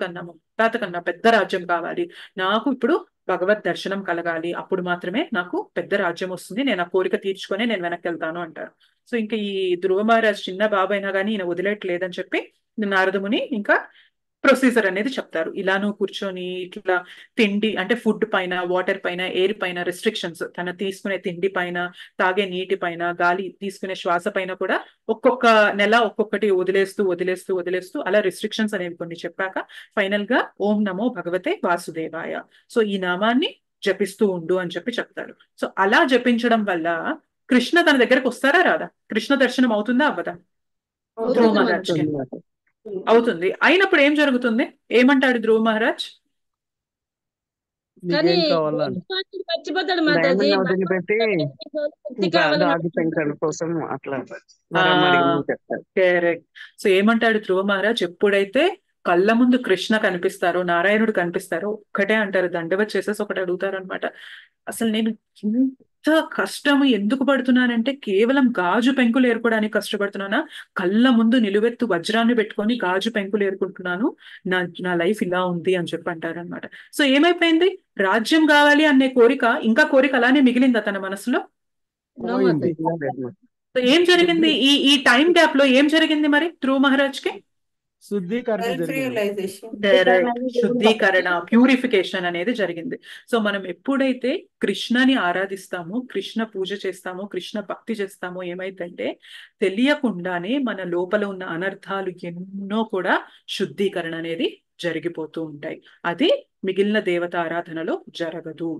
కన్నా పెద్ద రాజ్యం కావాలి, నాకు ఇప్పుడు భగవద్ దర్శనం కలగాలి, అప్పుడు మాత్రమే నాకు పెద్ద రాజ్యం వస్తుంది, నేను ఆ కోరిక తీర్చుకొని నేను వెనక్కి వెళ్తాను అంటారు. సో ఇంకా ఈ ధ్రువ మహారాజ్ చిన్న బాబు అయినా కానీ ఈయన వదిలేట్లేదని చెప్పి నారదముని ఇంకా ప్రొసీజర్ అనేది చెప్తారు. ఇలా నువ్వు కూర్చొని ఇట్లా తిండి అంటే ఫుడ్ పైన, వాటర్ పైన, ఎయిర్ పైన రెస్ట్రిక్షన్స్, తన తీసుకునే తిండి పైన, తాగే నీటి పైన, గాలి తీసుకునే శ్వాస పైన కూడా ఒక్కొక్క నెల ఒక్కొక్కటి వదిలేస్తూ అలా రెస్ట్రిక్షన్స్ అనేవి కొన్ని చెప్పాక ఫైనల్ గా ఓం నమో భగవతే వాసుదేవాయ, సో ఈ నామాన్ని జపిస్తూ ఉండు అని చెప్పి చెప్తారు. సో అలా జపించడం వల్ల కృష్ణ తన దగ్గరకు వస్తారా రాదా, కృష్ణ దర్శనం అవుతుందా అవ్వదా? ధ్రువ మహారాజ్కి అవుతుంది. అయినప్పుడు ఏం జరుగుతుంది, ఏమంటాడు ధ్రువ మహారాజ్? కానీ నీకేం కావాలని మర్చిపోతాడు మాతాజీ, డైమండ్ వదిలిపెట్టి ముక్తి ఇంకా కావాలి గాజు పెంకల కోసం అట్లా వరం అడిగి చెప్తారు. కరెక్ట్. సో ఏమంటాడు ధ్రువ మహారాజ్, ఎప్పుడైతే కళ్ళ ముందు కృష్ణ కనిపిస్తారో, నారాయణుడు కనిపిస్తారో ఒక్కటే అంటారు, దండవత్ చేసేసి ఒకటి అడుగుతారు అనమాట, అసలు నేను ఇంత కష్టం ఎందుకు పడుతున్నానంటే కేవలం గాజు పెంకులు ఏరుకోవడానికి కష్టపడుతున్నానా, కళ్ళ ముందు నిలువెత్తు వజ్రాన్ని పెట్టుకొని గాజు పెంకులు ఏరుకుంటున్నాను, నా లైఫ్ ఇలా ఉంది అని చెప్పి అంటారు అనమాట. సో ఏమైపోయింది, రాజ్యం కావాలి అనే కోరిక, ఇంకా కోరిక అలానే మిగిలిందా తన మనసులో? పోయింది. సో ఏం జరిగింది ఈ టైం గ్యాప్ లో, ఏం జరిగింది మరి ధ్రువ మహారాజ్ కి? శుద్ధీకరణ సెల్ఫ్ జరిగింది. రియలైజేషన్. శుద్ధీకరణ, ప్యూరిఫికేషన్ అనేది జరిగింది. సో మనం ఎప్పుడైతే కృష్ణని ఆరాధిస్తామో, కృష్ణ పూజ చేస్తామో, కృష్ణ భక్తి చేస్తామో, ఏమైందంటే తెలియకుండానే మన లోపల ఉన్న అనర్థాలు ఎన్నో కూడా శుద్ధీకరణ అనేది జరిగిపోతూ ఉంటాయి. అది మిగిలిన దేవత ఆరాధనలో జరగదు.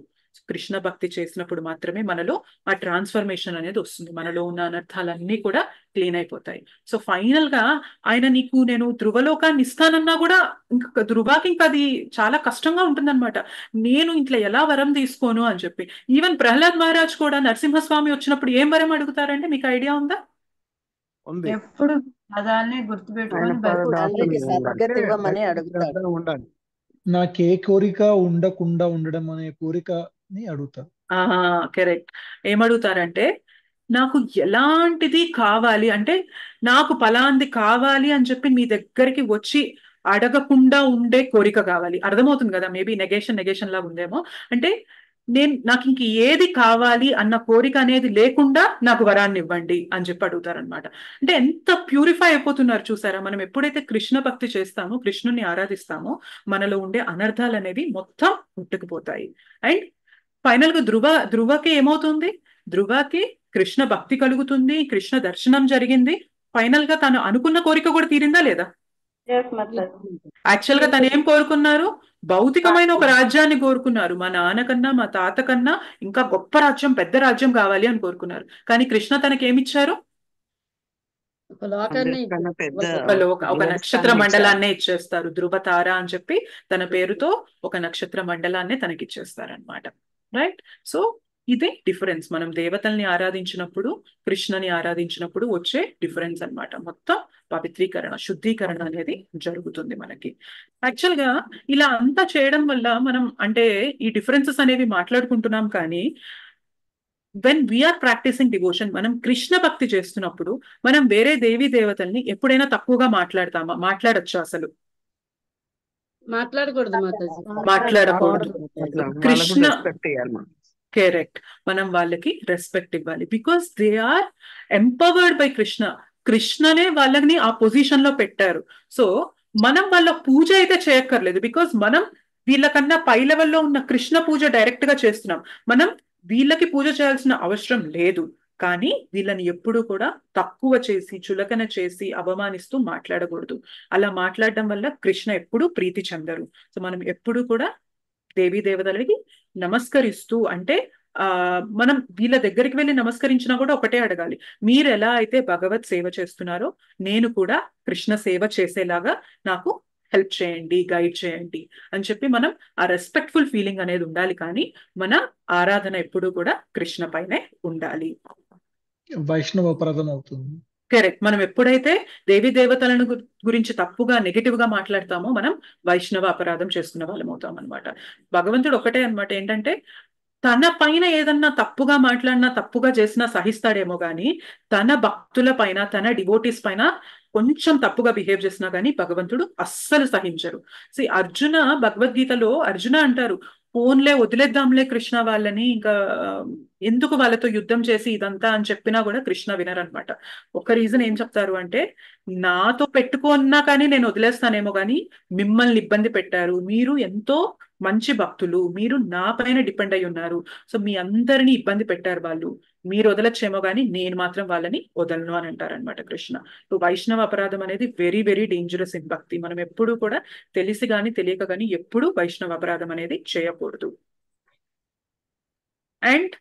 కృష్ణ భక్తి చేసినప్పుడు మాత్రమే మనలో ఆ ట్రాన్స్ఫర్మేషన్ అనేది వస్తుంది, మనలో ఉన్న అనర్థాలన్నీ కూడా క్లీన్ అయిపోతాయి. సో ఫైనల్ గా ఆయన నీకు నేను ధ్రువలోకాన్ని ఇస్తానన్నా కూడా ఇంకా ధ్రువాకి ఇంకా అది చాలా కష్టంగా ఉంటుందన్నమాట, నేను ఇట్లా ఎలా వరం తీసుకోను అని చెప్పి. ఈవెన్ ప్రహ్లాద్ మహారాజ్ కూడా నరసింహస్వామి వచ్చినప్పుడు ఏం వరం అడుగుతారంటే మీకు ఐడియా ఉందా? ఉంది. ఎప్పుడు పదాలనే గుర్తుపెట్టుకొని ఇవ్వమని అడుగుతాడు. శ్రద్ధ ఉండాలి. నాకే కోరిక ఉండకుండా ఉండడం అనే కోరికని అడుగుతారు. కరెక్ట్. ఏమడుగుతారంటే నాకు ఎలాంటిది కావాలి అంటే, నాకు ఫలాంది కావాలి అని చెప్పి మీ దగ్గరికి వచ్చి అడగకుండా ఉండే కోరిక కావాలి. అర్థమవుతుంది కదా, మేబీ నెగేషన్ లాగా ఉందేమో. అంటే నాకు ఇంక ఏది కావాలి అన్న కోరిక అనేది లేకుండా నాకు వరాన్ని ఇవ్వండి అని చెప్పి అడుగుతారనమాట. అంటే ఎంత ప్యూరిఫై అయిపోతున్నారు చూసారా. మనం ఎప్పుడైతే కృష్ణ భక్తి చేస్తామో, కృష్ణుని ఆరాధిస్తామో, మనలో ఉండే అనర్థాలు అనేవి మొత్తం పుట్టుకుపోతాయి. అండ్ ఫైనల్ గా ధ్రువకి ఏమవుతుంది, ధ్రువకి కృష్ణ భక్తి కలుగుతుంది, కృష్ణ దర్శనం జరిగింది, ఫైనల్ గా తను అనుకున్న కోరిక కూడా తీరిందా లేదా? యాక్చువల్ గా తను ఏం కోరుకున్నారు, భౌతికమైన ఒక రాజ్యాన్ని కోరుకున్నారు. మా నాన్న కన్నా మా తాత కన్నా ఇంకా గొప్ప రాజ్యం, పెద్ద రాజ్యం కావాలి అని కోరుకున్నారు. కానీ కృష్ణ తనకేమిచ్చారు, ఒక నక్షత్ర మండలాన్నే ఇచ్చేస్తారు. ధ్రువతార అని చెప్పి తన పేరుతో ఒక నక్షత్ర మండలాన్నే తనకిచ్చేస్తారనమాట. రైట్. సో ఇదే డిఫరెన్స్, మనం దేవతల్ని ఆరాధించినప్పుడు, కృష్ణని ఆరాధించినప్పుడు వచ్చే డిఫరెన్స్ అన్నమాట. మొత్తం పవిత్రీకరణ, శుద్ధీకరణ అనేది జరుగుతుంది మనకి. యాక్చువల్ గా ఇలా అంతా చేయడం వల్ల మనం అంటే ఈ డిఫరెన్సెస్ అనేవి మాట్లాడుకుంటున్నాం, కానీ వెన్ వీఆర్ ప్రాక్టీసింగ్ డివోషన్, మనం కృష్ణ భక్తి చేస్తున్నప్పుడు మనం వేరే దేవీ దేవతల్ని ఎప్పుడైనా తక్కువగా మాట్లాడొచ్చు? అసలు మాట్లాడకూడదు. కృష్ణ కరెక్ట్, మనం వాళ్ళకి రెస్పెక్ట్ ఇవ్వాలి. Because they are empowered by Krishna. కృష్ణనే వాళ్ళని ఆ పొజిషన్ లో పెట్టారు. సో మనం వాళ్ళ పూజ అయితే చేయక్కర్లేదు, బికాస్ మనం వీళ్ళకన్నా పై లెవెల్లో ఉన్న కృష్ణ పూజ డైరెక్ట్ గా చేస్తున్నాం. మనం వీళ్ళకి పూజ చేయాల్సిన అవసరం లేదు. కానీ వీళ్ళని ఎప్పుడూ కూడా తక్కువ చేసి, చులకన చేసి, అవమానిస్తూ మాట్లాడకూడదు. అలా మాట్లాడడం వల్ల కృష్ణ ఎప్పుడూ ప్రీతి చెందరు. సో మనం ఎప్పుడు కూడా దేవీ దేవతలకి నమస్కరిస్తూ, అంటే మనం వీళ్ళ దగ్గరికి వెళ్ళి నమస్కరించినా కూడా ఒకటే అడగాలి, మీరు ఎలా అయితే భగవత్ సేవ చేస్తున్నారో నేను కూడా కృష్ణ సేవ చేసేలాగా నాకు హెల్ప్ చేయండి, గైడ్ చేయండి అని చెప్పి మనం ఆ రెస్పెక్ట్ఫుల్ ఫీలింగ్ అనేది ఉండాలి. కానీ మన ఆరాధన ఎప్పుడూ కూడా కృష్ణ పైనే ఉండాలి. వైష్ణవ అపరాధం అవుతుంది. కరెక్ట్. మనం ఎప్పుడైతే దేవీ దేవతలను గురించి తప్పుగా నెగటివ్ గా మాట్లాడతామో మనం వైష్ణవ అపరాధం చేసుకున్న వాళ్ళం అవుతాం అనమాట. భగవంతుడు ఒకటే అనమాట, ఏంటంటే తన పైన ఏదన్నా తప్పుగా మాట్లాడినా తప్పుగా చేసినా సహిస్తాడేమో గాని తన భక్తుల పైన, తన డివోటీస్ పైన కొంచెం తప్పుగా బిహేవ్ చేసినా గానీ భగవంతుడు అస్సలు సహించరు. అర్జున, భగవద్గీతలో అర్జున అంటారు, ఫోన్లే వదిలేద్దాంలే కృష్ణ వాళ్ళని, ఇంకా ఎందుకు వాళ్ళతో యుద్ధం చేసి ఇదంతా అని చెప్పినా కూడా కృష్ణ వినరనమాట. ఒక రీజన్ ఏం చెప్తారు అంటే, నాతో పెట్టుకున్నా కానీ నేను వదిలేస్తానేమో కానీ మిమ్మల్ని ఇబ్బంది పెట్టారు, మీరు ఎంతో మంచి భక్తులు, మీరు నా పైన డిపెండ్ అయి ఉన్నారు, సో మీ అందరినీ ఇబ్బంది పెట్టారు వాళ్ళు, మీరు వదలచ్చేమో కానీ నేను మాత్రం వాళ్ళని వదలను అని అంటారనమాట కృష్ణ. సో వైష్ణవ అపరాధం అనేది వెరీ వెరీ డేంజరస్ ఇన్ భక్తి. మనం ఎప్పుడు కూడా తెలిసి గాని తెలియక గాని ఎప్పుడు వైష్ణవ అపరాధం అనేది చేయకూడదు. అండ్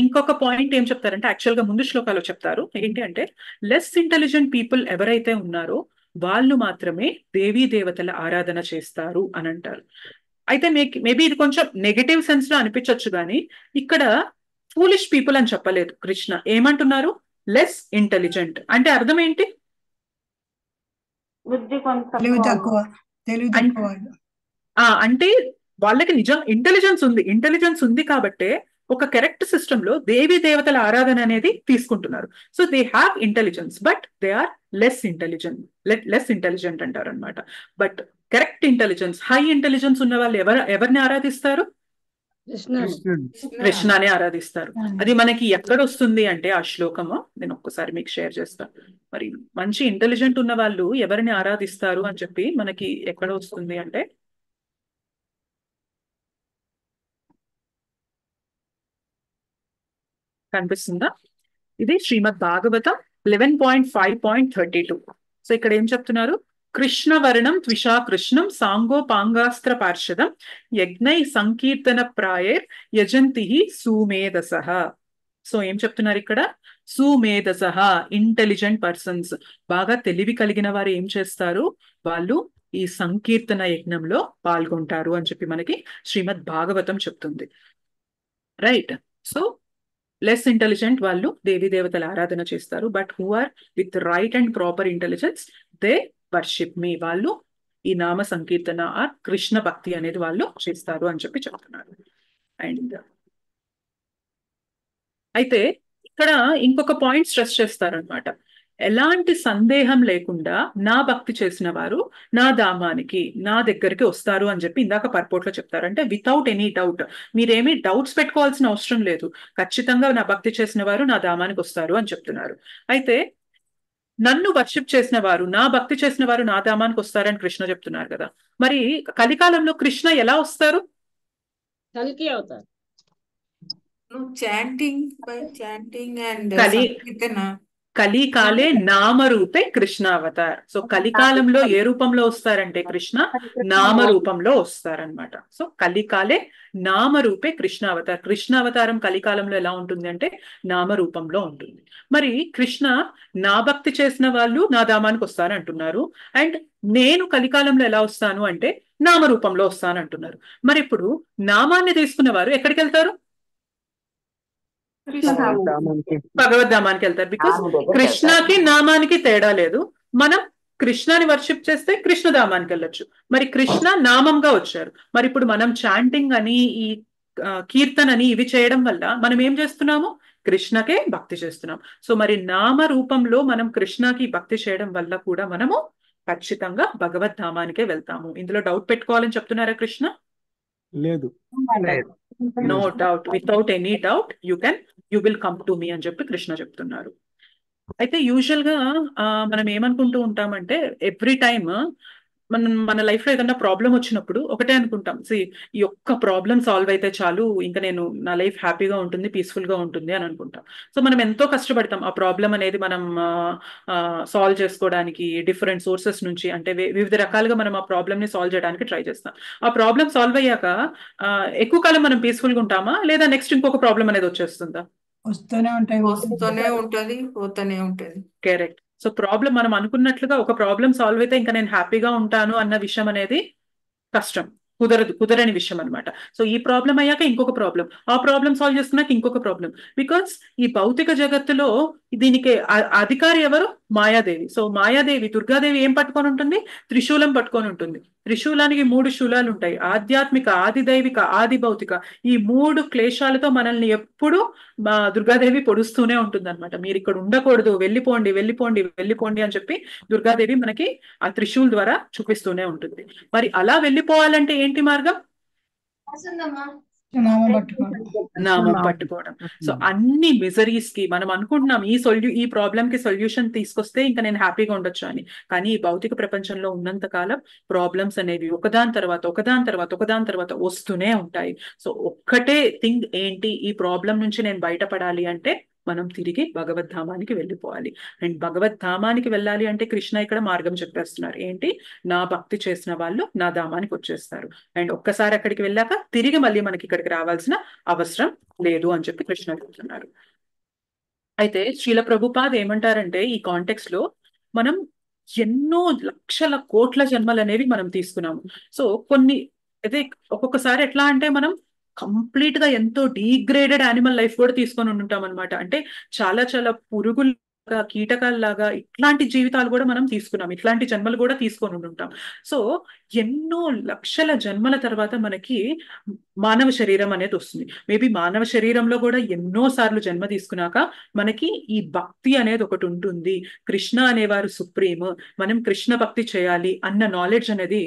ఇంకొక పాయింట్ ఏం చెప్తారంటే, యాక్చువల్ గా ముందు శ్లోకాలు చెప్తారు ఏంటి అంటే, లెస్ ఇంటెలిజెంట్ పీపుల్ ఎవరైతే ఉన్నారో వాళ్ళు మాత్రమే దేవీ దేవతల ఆరాధన చేస్తారు అని అంటారు. అయితే మేబీ ఇది కొంచెం నెగటివ్ సెన్స్ లో అనిపించవచ్చు కానీ ఇక్కడ ఫూలిష్ పీపుల్ అని చెప్పలేదు కృష్ణ. ఏమంటున్నారు? లెస్ ఇంటెలిజెంట్ అంటే అర్థం ఏంటి? అంటే వాళ్ళకి నిజం ఇంటెలిజెన్స్ ఉంది కాబట్టే ఒక కరెక్ట్ సిస్టమ్ లో దేవీ దేవతల ఆరాధన అనేది తీసుకుంటున్నారు. So they have intelligence but they are less intelligent అంటారు అనమాట. But correct intelligence, high intelligence ఉన్న వాళ్ళు ఎవరిని ఆరాధిస్తారు? కృష్ణానే ఆరాధిస్తారు. అది మనకి ఎక్కడ వస్తుంది అంటే ఆ శ్లోకము నేను ఒక్కసారి మీకు షేర్ చేస్తాను. మరి మంచి ఇంటెలిజెంట్ ఉన్న వాళ్ళు ఎవరిని ఆరాధిస్తారు అని చెప్పి మనకి ఎక్కడ వస్తుంది అంటే, కనిపిస్తుందా? ఇది శ్రీమద్ భాగవతం 11.5.32. సో ఇక్కడ ఏం చెప్తున్నారు? కృష్ణవర్ణం త్విషా కృష్ణం సాంగోపాంగాస్త్ర పార్షదం యజ్ఞై సంకీర్తన ప్రాయర్ యజంతి సుమేధసః. సో ఏం చెప్తున్నారు ఇక్కడ? సుమేధసః, ఇంటెలిజెంట్ పర్సన్స్, బాగా తెలివి కలిగిన వారు ఏం చేస్తారు? వాళ్ళు ఈ సంకీర్తన యజ్ఞంలో పాల్గొంటారు అని చెప్పి మనకి శ్రీమద్ భాగవతం చెప్తుంది. రైట్. సో లెస్ ఇంటెలిజెంట్ వాళ్ళు దేవీ దేవతల ఆరాధన చేస్తారు, but who are with right and proper intelligence they worship me, వాళ్ళు ఈ నామ సంకీర్తన ఆర్ కృష్ణ భక్తి అనేది వాళ్ళు చేస్తారు అని చెప్పి చెప్తున్నారు. అండ్ అయితే ఇక్కడ ఇంకొక పాయింట్ స్ట్రెస్ చేస్తారనమాట, ఎలాంటి సందేహం లేకుండా నా భక్తి చేసిన వారు నా ధామానికి, నా దగ్గరికి వస్తారు అని చెప్పి ఇందాక పర్పోర్ట్లో చెప్తారు. అంటే వితౌట్ ఎనీ డౌట్, మీరేమీ డౌట్స్ పెట్టుకోవాల్సిన అవసరం లేదు, ఖచ్చితంగా నా భక్తి చేసిన వారు నా ధామానికి వస్తారు అని చెప్తున్నారు. అయితే నన్ను వర్షిప్ చేసిన వారు, నా భక్తి చేసిన వారు నా ధామానికి వస్తారని కృష్ణ చెప్తున్నారు కదా, మరి కలికాలంలో కృష్ణ ఎలా వస్తారు? కలికి అవుతారు. కలికాలే నామరూపే కృష్ణ అవతార్. సో కలికాలంలో ఏ రూపంలో వస్తారంటే కృష్ణ నామ రూపంలో వస్తారనమాట. సో కలికాలే నామరూపే కృష్ణ అవతార్. కృష్ణ అవతారం కలికాలంలో ఎలా ఉంటుంది అంటే నామరూపంలో ఉంటుంది. మరి కృష్ణ నా భక్తి చేసిన వాళ్ళు నా ధామానికి వస్తానంటున్నారు, అండ్ నేను కలికాలంలో ఎలా వస్తాను అంటే నామరూపంలో వస్తానంటున్నారు. మరి ఇప్పుడు నామాన్ని తీసుకున్న వారు ఎక్కడికి వెళ్తారు? భగవద్ధామానికి వెళ్తారు. బికాస్ కృష్ణకి నామానికి తేడా లేదు. మనం కృష్ణని వర్షిప్ చేస్తే కృష్ణధామానికి వెళ్ళొచ్చు. మరి కృష్ణ నామంగా వచ్చారు. మరి ఇప్పుడు మనం చాంటింగ్ అని, ఈ కీర్తన అని ఇవి చేయడం వల్ల మనం ఏం చేస్తున్నాము? కృష్ణకే భక్తి చేస్తున్నాం. సో మరి నామ రూపంలో మనం కృష్ణకి భక్తి చేయడం వల్ల కూడా మనము ఖచ్చితంగా భగవద్ధామానికే వెళ్తాము. ఇందులో డౌట్ పెట్టుకోవాలని చెప్తున్నారా కృష్ణ? లేదు. No doubt, without any doubt you will come to me అని చెప్పి కృష్ణ చెప్తున్నారు. అయితే యూజువల్ గా మనం ఏమనుకుంటూ ఉంటామంటే, ఎవ్రీ టైమ్ మన లైఫ్ లో ఏదైనా ప్రాబ్లం వచ్చినప్పుడు ఒకటే అనుకుంటాం, ఈ ఒక్క ప్రాబ్లం సాల్వ్ అయితే చాలు, ఇంకా నా లైఫ్ హ్యాపీగా ఉంటుంది, పీస్ఫుల్ గా ఉంటుంది అని అనుకుంటాం. సో మనం ఎంతో కష్టపడతాం ఆ ప్రాబ్లం అనేది మనం సాల్వ్ చేసుకోవడానికి, డిఫరెంట్ సోర్సెస్ నుంచి, అంటే వివిధ రకాలుగా మనం ఆ ప్రాబ్లమ్ ని సాల్వ్ చేయడానికి ట్రై చేస్తాం. ఆ ప్రాబ్లం సాల్వ్ అయ్యాక ఎక్కువ కాలం మనం పీస్ఫుల్ గా ఉంటామా, లేదా నెక్స్ట్ ఇంకొక ప్రాబ్లం అనేది వచ్చేస్తుందా? వస్తూనే ఉంటాయి. పోతూనే ఉంటది. కరెక్ట్. సో ప్రాబ్లం మనం అనుకున్నట్లుగా ఒక ప్రాబ్లం సాల్వ్ అయితే ఇంకా నేను హ్యాపీగా ఉంటాను అన్న విషయం అనేది కష్టం, కుదరని విషయం అనమాట. సో ఈ ప్రాబ్లం అయ్యాక ఇంకొక ప్రాబ్లం, ఆ ప్రాబ్లం సాల్వ్ చేసుకున్నాక ఇంకొక ప్రాబ్లం. బికాస్ ఈ భౌతిక జగత్తులో దీనికి అధికారి ఎవరు? మాయాదేవి. సో మాయాదేవి, దుర్గాదేవి ఏం పట్టుకొని ఉంటుంది? త్రిశూలం పట్టుకొని ఉంటుంది. త్రిశూలానికి 3 శూలాలు ఉంటాయి: ఆధ్యాత్మిక, ఆది దైవిక, ఆది భౌతిక. ఈ 3 క్లేశాలతో మనల్ని ఎప్పుడు దుర్గాదేవి పొడుస్తూనే ఉంటుంది అనమాట. మీరు ఇక్కడ ఉండకూడదు, వెళ్ళిపోండి వెళ్ళిపోండి వెళ్ళిపోండి అని చెప్పి దుర్గాదేవి మనకి ఆ త్రిశూల్ ద్వారా చూపిస్తూనే ఉంటుంది. మరి అలా వెళ్ళిపోవాలంటే ఏంటి మార్గం? నామం పట్టుకోవడం. సో అన్ని మిజరీస్ కి మనం అనుకుంటున్నాం ఈ ప్రాబ్లం కి సొల్యూషన్ తీసుకొస్తే ఇంకా నేను హ్యాపీగా ఉండొచ్చు అని. కానీ ఈ భౌతిక ప్రపంచంలో ఉన్నంత కాలం ప్రాబ్లమ్స్ అనేవి ఒకదాని తర్వాత వస్తూనే ఉంటాయి. సో ఒక్కటే థింగ్ ఏంటి, ఈ ప్రాబ్లం నుంచి నేను బయటపడాలి అంటే మనం తిరిగి భగవద్ధామానికి వెళ్ళిపోవాలి. అండ్ భగవద్ధామానికి వెళ్ళాలి అంటే కృష్ణ ఇక్కడ మార్గం చెప్పేస్తున్నారు. ఏంటి? నా భక్తి చేసిన వాళ్ళు నా ధామానికి వచ్చేస్తారు. అండ్ ఒక్కసారి అక్కడికి వెళ్ళాక తిరిగి మళ్ళీ మనకి ఇక్కడికి రావాల్సిన అవసరం లేదు అని చెప్పి కృష్ణ చెప్తున్నారు. అయితే శ్రీల ప్రభుపాద్ ఏమంటారంటే, ఈ కాంటెక్స్ట్ లో మనం ఎన్నో లక్షల కోట్ల జన్మలు అనేవి మనం తీసుకున్నాము. సో కొన్ని అయితే ఒక్కొక్కసారి ఎట్లా అంటే మనం కంప్లీట్ గా ఎంతో డీగ్రేడెడ్ యానిమల్ లైఫ్ కూడా తీసుకొని ఉంటాం అనమాట. అంటే చాలా చాలా పురుగుల్లాగా, కీటకాల్లాగా ఇట్లాంటి జీవితాలు కూడా మనం తీసుకున్నాం, ఇట్లాంటి జన్మలు కూడా తీసుకొని ఉంటాం. సో ఎన్నో లక్షల జన్మల తర్వాత మనకి మానవ శరీరం అనేది వస్తుంది. మేబీ మానవ శరీరంలో కూడా ఎన్నో సార్లు జన్మ తీసుకున్నాక మనకి ఈ భక్తి అనేది ఒకటి ఉంటుంది. కృష్ణ అనేవారు సుప్రీం, మనం కృష్ణ భక్తి చేయాలి అన్న నాలెడ్జ్ అనేది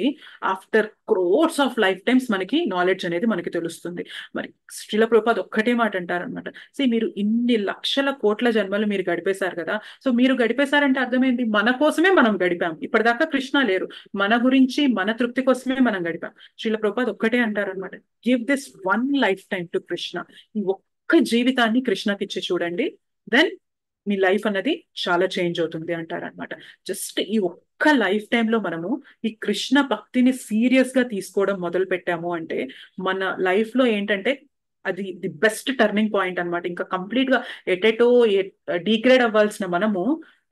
after crores of life times మనకి నాలెడ్జ్ అనేది మనకి తెలుస్తుంది. మరి శ్రీల ప్రభుపాద్ ఒక్కటే మాట అంటారనమాట, మీరు ఇన్ని లక్షల కోట్ల జన్మలు మీరు గడిపేశారు కదా. సో మీరు గడిపేశారంటే అర్థమైంది, మన కోసమే మనం గడిపాం. ఇప్పటిదాకా కృష్ణ లేరు, మన గురించి మన తృప్తి కోసమే మనం గడిపాం. శ్రీల ప్రభుపాద్ ఒక్కటే అంటారనమాట, give this one life time to Krishna. ఈ ఒక్క జీవితాన్ని కృష్ణకి ఇచ్చి చూడండి, దెన్ మీ లైఫ్ అన్నది చాలా చేంజ్ అవుతుంది అంటారనమాట. జస్ట్ ఈ ఒక్క లైఫ్ టైంలో మనము ఈ కృష్ణ భక్తిని సీరియస్ గా తీసుకోవడం మొదలు పెట్టాము అంటే మన లైఫ్ లో ఏంటంటే అది ది బెస్ట్ టర్నింగ్ పాయింట్ అనమాట. ఇంకా కంప్లీట్ గా ఎటెటో డీగ్రేడ్ అవ్వాల్సిన మనము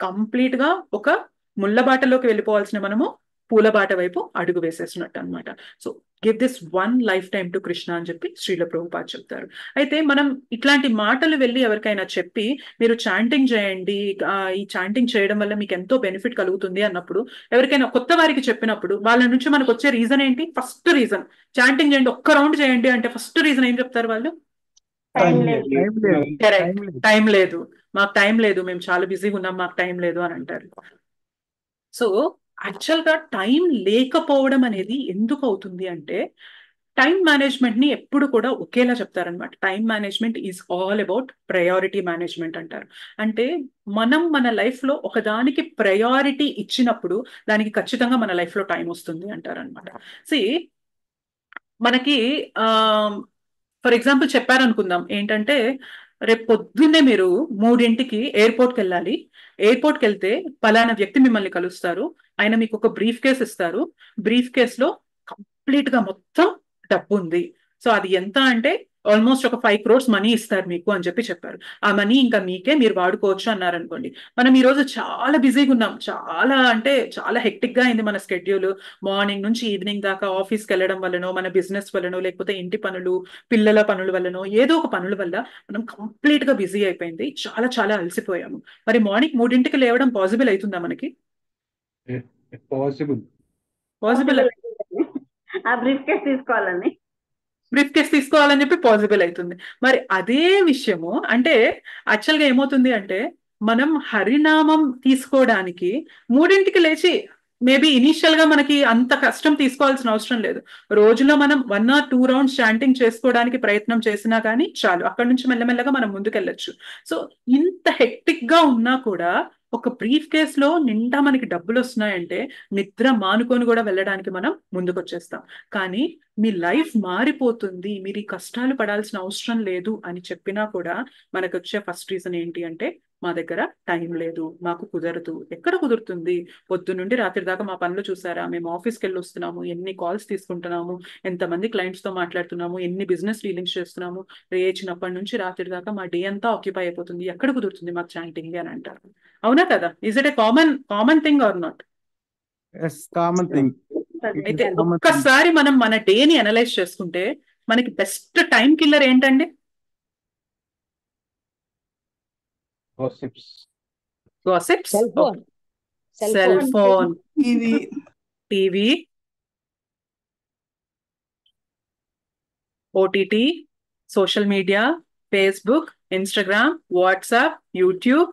కంప్లీట్ గా ఒక ముళ్ళబాటలోకి వెళ్ళిపోవాల్సిన మనము పూలబాట వైపు అడుగు వేసేసినట్టు అనమాట. So give this one life time to Krishna అని చెప్పి శ్రీల ప్రభుపాద్ చెప్తారు. అయితే మనం ఇట్లాంటి మాటలు వెళ్ళి ఎవరికైనా చెప్పి మీరు చాంటింగ్ చేయండి, ఈ చాంటింగ్ చేయడం వల్ల మీకు ఎంతో బెనిఫిట్ కలుగుతుంది అన్నప్పుడు, ఎవరికైనా కొత్త వారికి చెప్పినప్పుడు వాళ్ళ నుంచి మనకు వచ్చే రీజన్ ఏంటి? ఫస్ట్ రీజన్ చాంటింగ్ చేయండి, ఒక్క రౌండ్ చేయండి అంటే ఫస్ట్ రీజన్ ఏం చెప్తారు వాళ్ళు? కరెక్ట్, టైం లేదు, మాకు టైం లేదు, మేము చాలా బిజీగా ఉన్నాం, మాకు టైం లేదు అని అంటారు. సో యాక్చువల్ గా టైం లేకపోవడం అనేది ఎందుకు అవుతుంది అంటే, టైం మేనేజ్మెంట్ ని ఎప్పుడు కూడా ఒకేలా చెప్తారనమాట. Time management is all about priority management అంటారు. అంటే మనం మన లైఫ్ లో ఒకదానికి ప్రయారిటీ ఇచ్చినప్పుడు దానికి ఖచ్చితంగా మన లైఫ్ లో టైం వస్తుంది అంటారనమాట. మనకి ఫర్ ఎగ్జాంపుల్ చెప్పారనుకుందాం, ఏంటంటే రేపు పొద్దున్నే మీరు 3ంటికి ఎయిర్పోర్ట్కి వెళ్ళాలి. ఎయిర్పోర్ట్కి వెళ్తే పలానా వ్యక్తి మిమ్మల్ని కలుస్తారు, ఆయన మీకు ఒక బ్రీఫ్ కేస్ ఇస్తారు. బ్రీఫ్ కేసులో కంప్లీట్ గా మొత్తం డబ్బు ఉంది. సో అది ఎంత అంటే ఆల్మోస్ట్ ఒక 5 crores మనీ ఇస్తారు మీకు అని చెప్పి చెప్పారు. ఆ మనీ ఇంకా మీకే, మీరు వాడుకోవచ్చు అన్నారు అనుకోండి. మనం ఈ రోజు చాలా బిజీగా ఉన్నాం, చాలా అంటే చాలా హెక్టిక్ గా అయింది మన స్కెడ్యూల్. మార్నింగ్ నుంచి ఈవినింగ్ దాకా ఆఫీస్కి వెళ్ళడం వల్లనో, మన బిజినెస్ వల్లనో, లేకపోతే ఇంటి పనులు, పిల్లల పనుల వల్లనో, ఏదో ఒక పనుల వల్ల మనం కంప్లీట్ గా బిజీ అయిపోయింది, చాలా చాలా అలసిపోయాము. మరి మార్నింగ్ 3ంటికి లేవడం పాసిబుల్ అవుతుందా మనకి? పాసిబుల్ ఆ బ్రీఫ్ కేస్ తీసుకోవాలని చెప్పి పాసిబుల్ అవుతుంది. మరి అదే విషయము అంటే యాక్చువల్గా ఏమవుతుంది అంటే, మనం హరినామం తీసుకోవడానికి 3ంటికి లేచి, మేబీ ఇనీషియల్ గా మనకి అంత కష్టం తీసుకోవాల్సిన అవసరం లేదు. రోజులో మనం 1 or 2 rounds చాంటింగ్ చేసుకోవడానికి ప్రయత్నం చేసినా కానీ చాలు, అక్కడ నుంచి మెల్లమెల్లగా మనం ముందుకెళ్ళొచ్చు. సో ఇంత హెక్టిక్ గా ఉన్నా కూడా ఒక బ్రీఫ్ కేస్ లో నిండా మనకి డబ్బులు వస్తున్నాయంటే నిద్ర మానుకొని కూడా వెళ్ళడానికి మనం ముందుకు వచ్చేస్తాం. కానీ మీ లైఫ్ మారిపోతుంది, మీరు ఈ కష్టాలు పడాల్సిన అవసరం లేదు అని చెప్పినా కూడా మనకు వచ్చే ఫస్ట్ రీజన్ ఏంటి అంటే మా దగ్గర టైం లేదు, మాకు కుదరదు. ఎక్కడ కుదురుతుంది? పొద్దు నుండి రాత్రి దాకా మా పనులు చూసారా, మేము ఆఫీస్కి వెళ్ళి వస్తున్నాము, ఎన్ని కాల్స్ తీసుకుంటున్నాము, ఎంతమంది క్లయింట్స్ తో మాట్లాడుతున్నాము, ఎన్ని బిజినెస్ డీలింగ్స్ చేస్తున్నాము, లేచినప్పటి నుంచి రాత్రి దాకా మా డే అంతా ఆక్యుపై అయిపోతుంది, ఎక్కడ కుదురుతుంది మాకు చాటింగ్ అని అంటారు. అవునా కదా? Is it a common thing or not? Common thing. అయితే ఒక్కసారి మనం మన డేని అనలైజ్ చేసుకుంటే మనకి బెస్ట్ టైం కిల్లర్ ఏంటండి? Gossips, cell phone, TV, OTT, social media, Facebook, Instagram, WhatsApp, YouTube,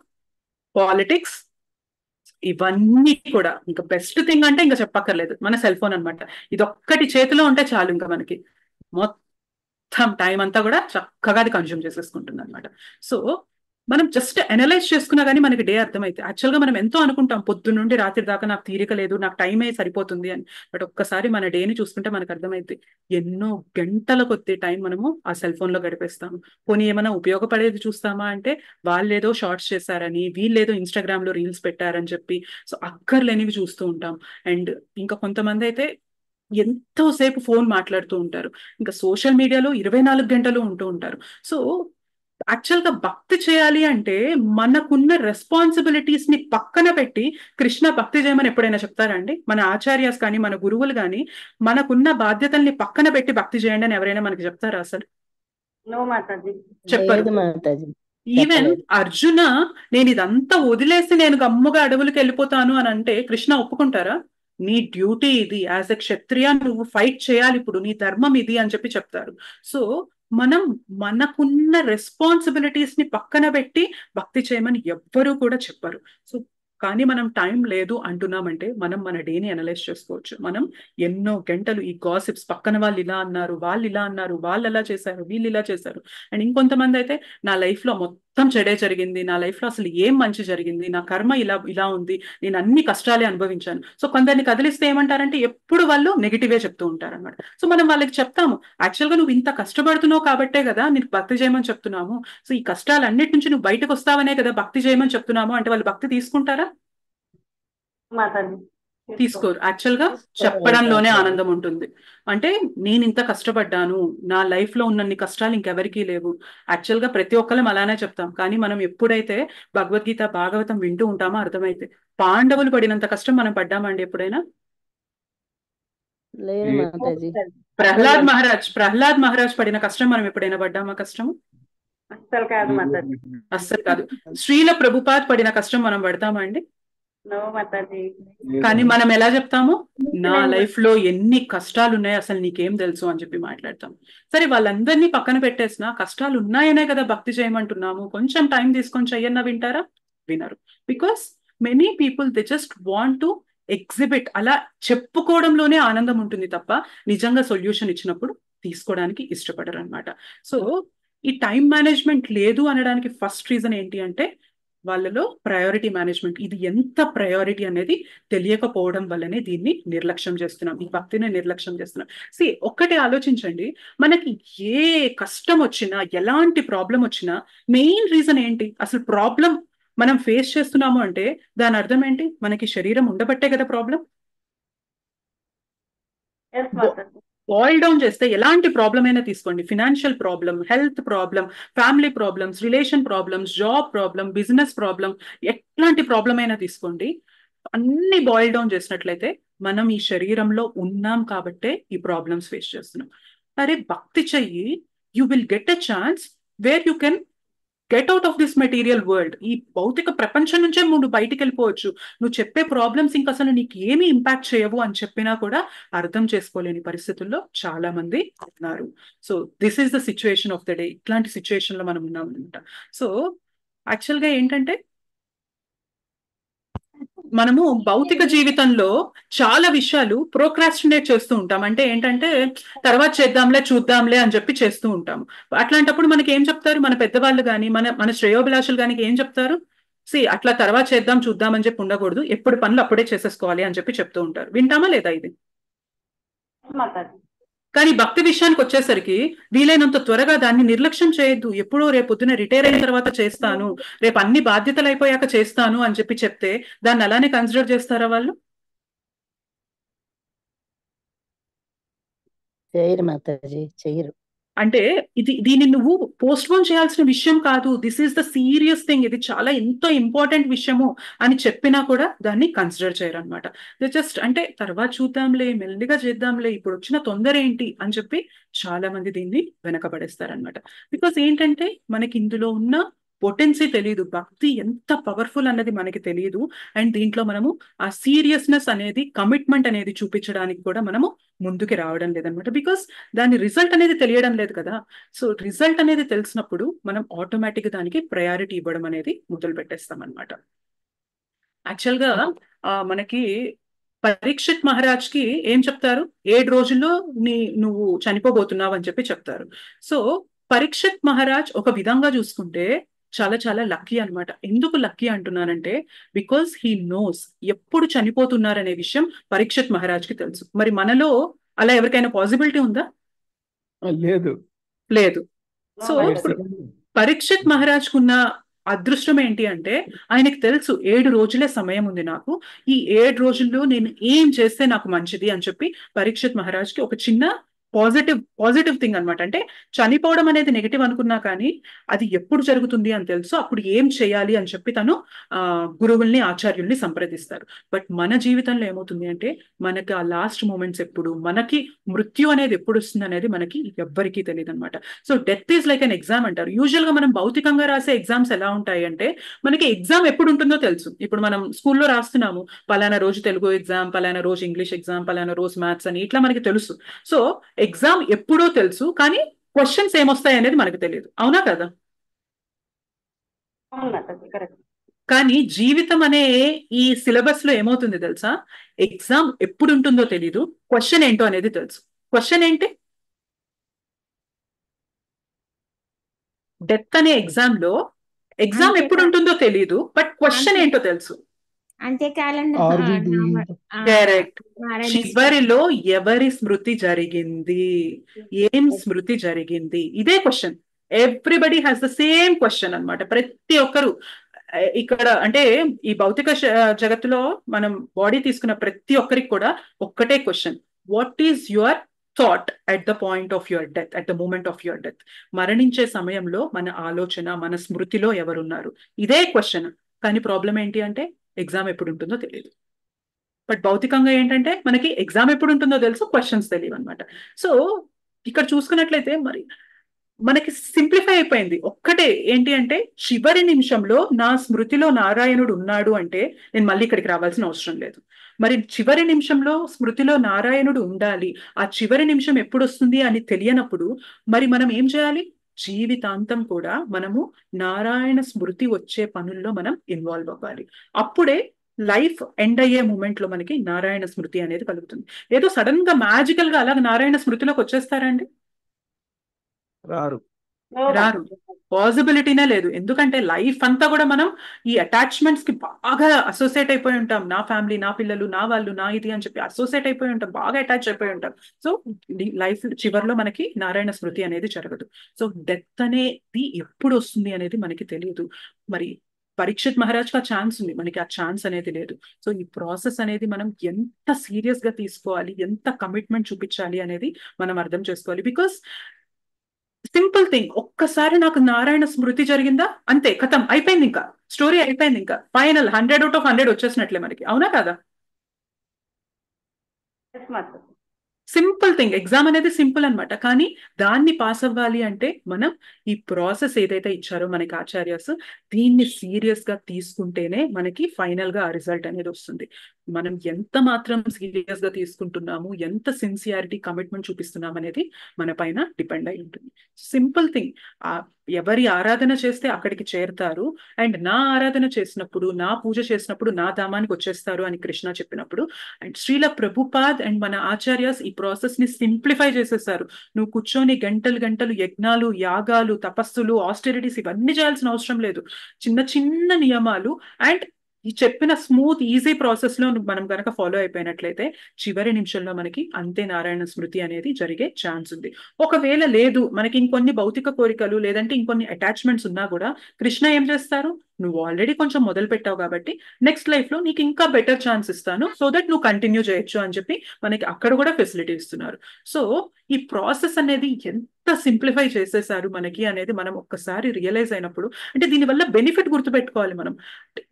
politics, ఇవన్నీ కూడా ఇంకా బెస్ట్ థింగ్ అంటే ఇంకా చెప్పక్కర్లేదు మన సెల్ ఫోన్ అనమాట. ఇది ఒక్కటి చేతిలో ఉంటే చాలు ఇంకా మనకి మొత్తం టైం అంతా కూడా చక్కగా అది కన్జ్యూమ్ చేసేసుకుంటుంది అనమాట. సో మనం జస్ట్ అనలైజ్ చేసుకున్నా కానీ మనకి డే అర్థమైతే. యాక్చువల్గా మనం ఎంతో అనుకుంటాం పొద్దు నుండి రాత్రి దాకా నాకు తీరిక లేదు, నాకు టైమే సరిపోతుంది అని. బట్ ఒక్కసారి మన డేని చూసుకుంటే మనకు అర్థమైంది ఎన్నో గంటల కొద్ది టైం మనము ఆ సెల్ ఫోన్ లో గడిపేస్తాము. పోనీ ఏమైనా ఉపయోగపడేది చూస్తామా అంటే వాళ్ళేదో షార్ట్స్ చేశారని, వీళ్ళేదో ఇన్స్టాగ్రామ్ లో రీల్స్ పెట్టారని చెప్పి సో అక్కర్లేనివి చూస్తూ ఉంటాం. అండ్ ఇంకా కొంతమంది అయితే ఎంతోసేపు ఫోన్ మాట్లాడుతూ ఉంటారు, ఇంకా సోషల్ మీడియాలో 24 గంటలు ఉంటూ ఉంటారు. సో యాక్చువల్గా భక్తి చేయాలి అంటే మనకున్న రెస్పాన్సిబిలిటీస్ ని పక్కన పెట్టి కృష్ణ భక్తి చేయమని ఎప్పుడైనా చెప్తారా అండి? మన ఆచార్యాస్ కానీ మన గురువులు కానీ మనకున్న బాధ్యతల్ని పక్కన పెట్టి భక్తి చేయండి అని ఎవరైనా మనకి చెప్తారా అసలు? చెప్పరు. ఈవెన్ అర్జున నేను ఇదంతా వదిలేసి నేను గమ్ముగా అడవులకు వెళ్ళిపోతాను అని అంటే కృష్ణ ఒప్పుకుంటారా? నీ డ్యూటీ ఇది, యాజ్ ఎ క్షత్రియ నువ్వు ఫైట్ చేయాలి, ఇప్పుడు నీ ధర్మం ఇది అని చెప్పి చెప్తారు. సో మనం మనకున్న రెస్పాన్సిబిలిటీస్ ని పక్కన పెట్టి భక్తి చేయమని ఎవ్వరూ కూడా చెప్పరు. సో కానీ మనం టైం లేదు అంటున్నామంటే మనం మన డేని అనలైజ్ చేసుకోవచ్చు. మనం ఎన్నో గంటలు ఈ గాసిప్స్, పక్కన వాళ్ళు ఇలా అన్నారు, వాళ్ళు ఇలా అన్నారు, వాళ్ళు అలా చేశారు, వీళ్ళు ఇలా చేశారు. అండ్ ఇంకొంతమంది అయితే నా లైఫ్ లో మొత్తం చెడే జరిగింది, నా లైఫ్ లో అసలు ఏం మంచి జరిగింది, నా కర్మ ఇలా ఉంది, నేను అన్ని కష్టాలే అనుభవించాను. సో కొందరిని కదిలిస్తే ఏమంటారంటే ఎప్పుడు వాళ్ళు నెగిటివే చెప్తూ ఉంటారు అనమాట. సో మనం వాళ్ళకి చెప్తాము యాక్చువల్గా నువ్వు ఇంత కష్టపడుతున్నావు కాబట్టే కదా నీకు భక్తి చేయమని చెప్తున్నాము, సో ఈ కష్టాలన్నిటి నుంచి నువ్వు బయటకు వస్తావనే కదా భక్తి చేయమని చెప్తున్నాము అంటే వాళ్ళు భక్తి తీసుకుంటారా? తీసుకోరు. యాక్చువల్ గా చెప్పడంలోనే ఆనందం ఉంటుంది. అంటే నేను ఇంత కష్టపడ్డాను, నా లైఫ్ లో ఉన్నన్ని కష్టాలు ఇంకెవరికీ లేవు. యాక్చువల్ గా ప్రతి ఒక్కరం అలానే చెప్తాం, కానీ మనం ఎప్పుడైతే భగవద్గీత భాగవతం వింటూ ఉంటామో అర్థమైతే పాండవులు పడినంత కష్టం మనం పడ్డామండి ఎప్పుడైనా? ప్రహ్లాద్ మహారాజ్ పడిన కష్టం మనం ఎప్పుడైనా పడ్డామా? కష్టం అస్సలు కాదు. శ్రీల ప్రభుపాద్ పడిన కష్టం మనం పడతామా అండి? కానీ మనం ఎలా చెప్తాము, నా లైఫ్ లో ఎన్ని కష్టాలు ఉన్నాయి అసలు నీకేం తెలుసు అని చెప్పి మాట్లాడతాం. సరే వాళ్ళందరినీ పక్కన పెట్టేసిన కష్టాలు ఉన్నాయనే కదా భక్తి చేయమంటున్నాము, కొంచెం టైం తీసుకొని చెయ్యన్నా వింటారా? వినరు. Because many people they just want to exhibit, అలా చెప్పుకోవడంలోనే ఆనందం ఉంటుంది తప్ప నిజంగా సొల్యూషన్ ఇచ్చినప్పుడు తీసుకోవడానికి ఇష్టపడరు అనమాట. సో ఈ టైం మేనేజ్మెంట్ లేదు అనడానికి ఫస్ట్ రీజన్ ఏంటి అంటే వాళ్ళలో ప్రయారిటీ మేనేజ్మెంట్, ఇది ఎంత ప్రయారిటీ అనేది తెలియకపోవడం వల్లనే దీన్ని నిర్లక్ష్యం చేస్తున్నాం, ఈ భక్తిని నిర్లక్ష్యం చేస్తున్నాం. ఒక్కటే ఆలోచించండి, మనకి ఏ కష్టం వచ్చినా ఎలాంటి ప్రాబ్లం వచ్చినా మెయిన్ రీజన్ ఏంటి? అసలు ప్రాబ్లం మనం ఫేస్ చేస్తున్నాము అంటే దాని అర్థం ఏంటి? మనకి శరీరం ఉండబట్టే కదా ప్రాబ్లం. బాయిల్ డౌన్ చేస్తే ఎలాంటి ప్రాబ్లం అయినా తీసుకోండి, financial problem, health problem, family problems, relation problems, job problem, business problem, ఎట్లాంటి ప్రాబ్లం అయినా తీసుకోండి, అన్ని బాయిల్ డౌన్ చేసినట్లయితే మనం ఈ శరీరంలో ఉన్నాం కాబట్టే ఈ ప్రాబ్లమ్స్ ఫేస్ చేస్తున్నాం. అరే భక్తి చెయ్యి, you will get a chance where you can get out of this material world. ఈ భౌతిక ప్రపంచం నుంచే నువ్వు బయటికి వెళ్ళిపోవచ్చు. నువ్వు చెప్పే ప్రాబ్లమ్స్ ఇంకా అసలు నీకు ఏమి ఇంపాక్ట్ చేయవు అని చెప్పినా కూడా అర్థం చేసుకోలేని పరిస్థితుల్లో చాలా మంది ఉన్నారు. So this is the situation of the day. ఇట్లాంటి సిచ్యువేషన్ లో మనం ఉన్నాం అనమాట. సో యాక్చువల్గా ఏంటంటే మనము భౌతిక జీవితంలో చాలా విషయాలు ప్రోక్రాస్టినేట్ చేస్తూ ఉంటాం. అంటే ఏంటంటే తర్వాత చేద్దాంలే, చూద్దాంలే అని చెప్పి చేస్తూ ఉంటాము. అట్లాంటప్పుడు మనకి ఏం చెప్తారు మన పెద్దవాళ్ళు కానీ మన శ్రేయోభిలాషులు కానీ ఏం చెప్తారు? అట్లా తర్వాత చేద్దాం చూద్దాం అని చెప్పి ఉండకూడదు, ఎప్పుడు పనులు అప్పుడే చేసేసుకోవాలి అని చెప్పి చెప్తూ ఉంటారు. వింటామా లేదా ఇది? కానీ భక్తి విషయానికి వచ్చేసరికి వీలైనంత త్వరగా దాన్ని నిర్లక్ష్యం చేయొద్దు. ఎప్పుడో రేపొద్దున రిటైర్ అయిన తర్వాత చేస్తాను, రేపు అన్ని బాధ్యతలు అయిపోయాక చేస్తాను అని చెప్పి చెప్తే దాన్ని అలానే కన్సిడర్ చేస్తారా వాళ్ళు? చేయరు మాతాజీ, చేయరు. అంటే దీన్ని నువ్వు పోస్ట్ పోన్ చేయాల్సిన విషయం కాదు, this is the serious thing, ఇది చాలా ఎంతో ఇంపార్టెంట్ విషయము అని చెప్పినా కూడా దాన్ని కన్సిడర్ చేయరు అనమాట. జస్ట్ అంటే తర్వాత చూద్దాంలే, మెల్లిగా చేద్దాంలే, ఇప్పుడు వచ్చిన తొందర ఏంటి అని చెప్పి చాలా మంది దీన్ని వెనకబడేస్తారనమాట. బికాస్ ఏంటంటే మనకి ఇందులో ఉన్న పొటెన్సీ తెలియదు, భక్తి ఎంత పవర్ఫుల్ అన్నది మనకి తెలియదు. అండ్ దీంట్లో మనము ఆ సీరియస్నెస్ అనేది, కమిట్మెంట్ అనేది చూపించడానికి కూడా మనము ముందుకి రావడం లేదనమాట. బికాస్ దాని రిజల్ట్ అనేది తెలియడం లేదు కదా. సో రిజల్ట్ అనేది తెలిసినప్పుడు మనం ఆటోమేటిక్గా దానికి ప్రయారిటీ ఇవ్వడం అనేది మొదలు పెట్టేస్తాం అనమాట. యాక్చువల్గా మనకి పరీక్షిత్ మహారాజ్ కి ఏం చెప్తారు, 7 రోజుల్లో నువ్వు చనిపోబోతున్నావు అని చెప్పి చెప్తారు. సో పరీక్షిత్ మహారాజ్ ఒక విధంగా చూసుకుంటే చాలా చాలా లక్కీ అనమాట. ఎందుకు లక్కీ అంటున్నానంటే బికాస్ హీ నోస్ ఎప్పుడు చనిపోతున్నారనే విషయం పరీక్షిత్ మహారాజ్ కి తెలుసు. మరి మనలో అలా ఎవరికైనా పాసిబిలిటీ ఉందా? లేదు. సో ఇప్పుడు పరీక్షిత్ మహారాజ్ కున్న అదృష్టం ఏంటి అంటే ఆయనకి తెలుసు 7 రోజులే సమయం ఉంది నాకు, ఈ 7 రోజుల్లో నేను ఏం చేస్తే నాకు మంచిది అని చెప్పి పరీక్షిత్ మహారాజ్ కి ఒక చిన్న పాజిటివ్ థింగ్ అనమాట. అంటే చనిపోవడం అనేది నెగిటివ్ అనుకున్నా కానీ అది ఎప్పుడు జరుగుతుంది అని తెలుసు, అప్పుడు ఏం చేయాలి అని చెప్పి తను గురువుల్ని, ఆచార్యుల్ని సంప్రదిస్తారు. బట్ మన జీవితంలో ఏమవుతుంది అంటే మనకి ఆ లాస్ట్ మూమెంట్స్ ఎప్పుడు, మనకి మృత్యు అనేది ఎప్పుడు వస్తుంది అనేది మనకి ఎవ్వరికీ తెలియదు అనమాట. So death is like an exam అంటారు. యూజువల్ గా మనం భౌతికంగా రాసే ఎగ్జామ్స్ ఎలా ఉంటాయి అంటే మనకి ఎగ్జామ్ ఎప్పుడు ఉంటుందో తెలుసు. ఇప్పుడు మనం స్కూల్లో రాస్తున్నాము, పలానా రోజు తెలుగు ఎగ్జామ్, పలానా రోజు ఇంగ్లీష్ ఎగ్జామ్, పలానా రోజు మ్యాథ్స్ అని, ఇట్లా మనకి తెలుసు. సో ఎగ్జామ్ ఎప్పుడో తెలుసు, కానీ క్వశ్చన్స్ ఏమొస్తాయి అనేది మనకు తెలియదు. అవునా కదా? కానీ జీవితం అనే ఈ సిలబస్ లో ఏమవుతుంది తెలుసా, ఎగ్జామ్ ఎప్పుడు ఉంటుందో తెలియదు, క్వశ్చన్ ఏంటో అనేది తెలుసు. క్వశ్చన్ ఏంటి? డెత్ అనే ఎగ్జామ్ ఎప్పుడు ఉంటుందో తెలియదు, బట్ క్వశ్చన్ ఏంటో తెలుసు. కరెక్ట్. చివరిలో ఎవరి స్మృతి జరిగింది, ఏం స్మృతి జరిగింది, ఇదే question. Everybody has the same question అనమాట. ప్రతి ఒక్కరు ఇక్కడ అంటే ఈ భౌతిక జగత్తులో మనం బాడీ తీసుకున్న ప్రతి ఒక్కరికి కూడా ఒక్కటే question, what is your thought at the point of your death, at the moment of your death. మరణించే సమయంలో మన ఆలోచన, మన స్మృతిలో ఎవరున్నారు, ఇదే క్వశ్చన్. కానీ ప్రాబ్లం ఏంటి అంటే ఎగ్జామ్ ఎప్పుడు ఉంటుందో తెలియదు. బట్ భౌతికంగా ఏంటంటే మనకి ఎగ్జామ్ ఎప్పుడు ఉంటుందో తెలుసు, క్వశ్చన్స్ తెలియవు అనమాట. సో ఇక్కడ చూసుకున్నట్లయితే మరి మనకి సింప్లిఫై అయిపోయింది. ఒక్కటే ఏంటి అంటే చివరి నిమిషంలో నా స్మృతిలో నారాయణుడు ఉన్నాడు అంటే నేను మళ్ళీ ఇక్కడికి రావాల్సిన అవసరం లేదు. మరి చివరి నిమిషంలో స్మృతిలో నారాయణుడు ఉండాలి, ఆ చివరి నిమిషం ఎప్పుడు వస్తుంది అని తెలియనప్పుడు మరి మనం ఏం చేయాలి? జీవితాంతం కూడా మనము నారాయణ స్మృతి వచ్చే పనుల్లో మనం ఇన్వాల్వ్ అవ్వాలి. అప్పుడే లైఫ్ ఎండ్ అయ్యే మూమెంట్ లో మనకి నారాయణ స్మృతి అనేది కలుగుతుంది. ఏదో సడన్ గా మ్యాజికల్ గా అలాగ నారాయణ స్మృతిలోకి వచ్చేస్తారండి? రారు. పాసిబిలిటీనే లేదు. ఎందుకంటే లైఫ్ అంతా కూడా మనం ఈ అటాచ్మెంట్స్ కి బాగా అసోసియేట్ అయిపోయి ఉంటాం. నా ఫ్యామిలీ, నా పిల్లలు, నా వాళ్ళు, నా ఇది అని చెప్పి అసోసియేట్ అయిపోయి ఉంటాం, బాగా అటాచ్ అయిపోయి ఉంటాం. సో లైఫ్ చివరిలో మనకి నారాయణ స్మృతి అనేది జరగదు. సో డెత్ అనేది ఎప్పుడు వస్తుంది అనేది మనకి తెలియదు. మరి పరీక్షిత్ మహారాజ్ కి ఆ ఛాన్స్ ఉంది, మనకి ఆ ఛాన్స్ అనేది లేదు. సో ఈ ప్రాసెస్ అనేది మనం ఎంత సీరియస్ గా తీసుకోవాలి, ఎంత కమిట్మెంట్ చూపించాలి అనేది మనం అర్థం చేసుకోవాలి. బికాస్ సింపుల్ థింగ్, ఒక్కసారి నాకు నారాయణ స్మృతి జరిగిందా అంతే, కథం అయిపోయింది, ఇంకా స్టోరీ అయిపోయింది, ఇంకా ఫైనల్ 100/100 వచ్చేసినట్లే మనకి. అవునా కదా? Simple thing. ఎగ్జామ్ అనేది సింపుల్ అనమాట. కానీ దాన్ని పాస్ అవ్వాలి అంటే మనం ఈ ప్రాసెస్ ఏదైతే ఇచ్చారో మనకి ఆచార్యస్, దీన్ని సీరియస్ గా తీసుకుంటేనే మనకి ఫైనల్ గా ఆ రిజల్ట్ అనేది వస్తుంది. మనం ఎంత మాత్రం సీరియస్ గా తీసుకుంటున్నాము, ఎంత సిన్సియారిటీ, కమిట్మెంట్ చూపిస్తున్నాం అనేది మన పైన డిపెండ్ అయి ఉంటుంది. Simple thing. ఎవరి ఆరాధన చేస్తే అక్కడికి చేరుతారు, అండ్ నా ఆరాధన చేసినప్పుడు, నా పూజ చేసినప్పుడు నా ధామానికి వచ్చేస్తారు అని కృష్ణ చెప్పినప్పుడు, అండ్ శ్రీల ప్రభుపాద్ అండ్ మన ఆచార్యస్ ఈ ప్రాసెస్ ని సింప్లిఫై చేసేసారు. నువ్వు కూర్చొని గంటలు గంటలు యజ్ఞాలు, యాగాలు, తపస్సులు, ఆస్టెరిటీస్ ఇవన్నీ చేయాల్సిన అవసరం లేదు. చిన్న చిన్న నియమాలు అండ్ ఈ చెప్పిన స్మూత్ ఈజీ ప్రాసెస్ లో మనం కనుక ఫాలో అయిపోయినట్లయితే చివరి నిమిషంలో మనకి అంతే నారాయణ స్మృతి అనేది జరిగే ఛాన్స్ ఉంది. ఒకవేళ లేదు, మనకి ఇంకొన్ని భౌతిక కోరికలు లేదంటే ఇంకొన్ని అటాచ్మెంట్స్ ఉన్నా కూడా కృష్ణ ఏం చేస్తారు, నువ్వు ఆల్రెడీ కొంచెం మొదలు పెట్టావు కాబట్టి నెక్స్ట్ లైఫ్ లో నీకు ఇంకా బెటర్ ఛాన్స్ ఇస్తాను, సో దట్ నువ్వు కంటిన్యూ చేయొచ్చు అని చెప్పి మనకి అక్కడ కూడా ఫెసిలిటీ ఇస్తున్నారు. సో ఈ ప్రాసెస్ అనేది ఎంత సింప్లిఫై చేసేసారు మనకి అనేది మనం ఒక్కసారి రియలైజ్ అయినప్పుడు, అంటే దీనివల్ల బెనిఫిట్ గుర్తుపెట్టుకోవాలి మనం.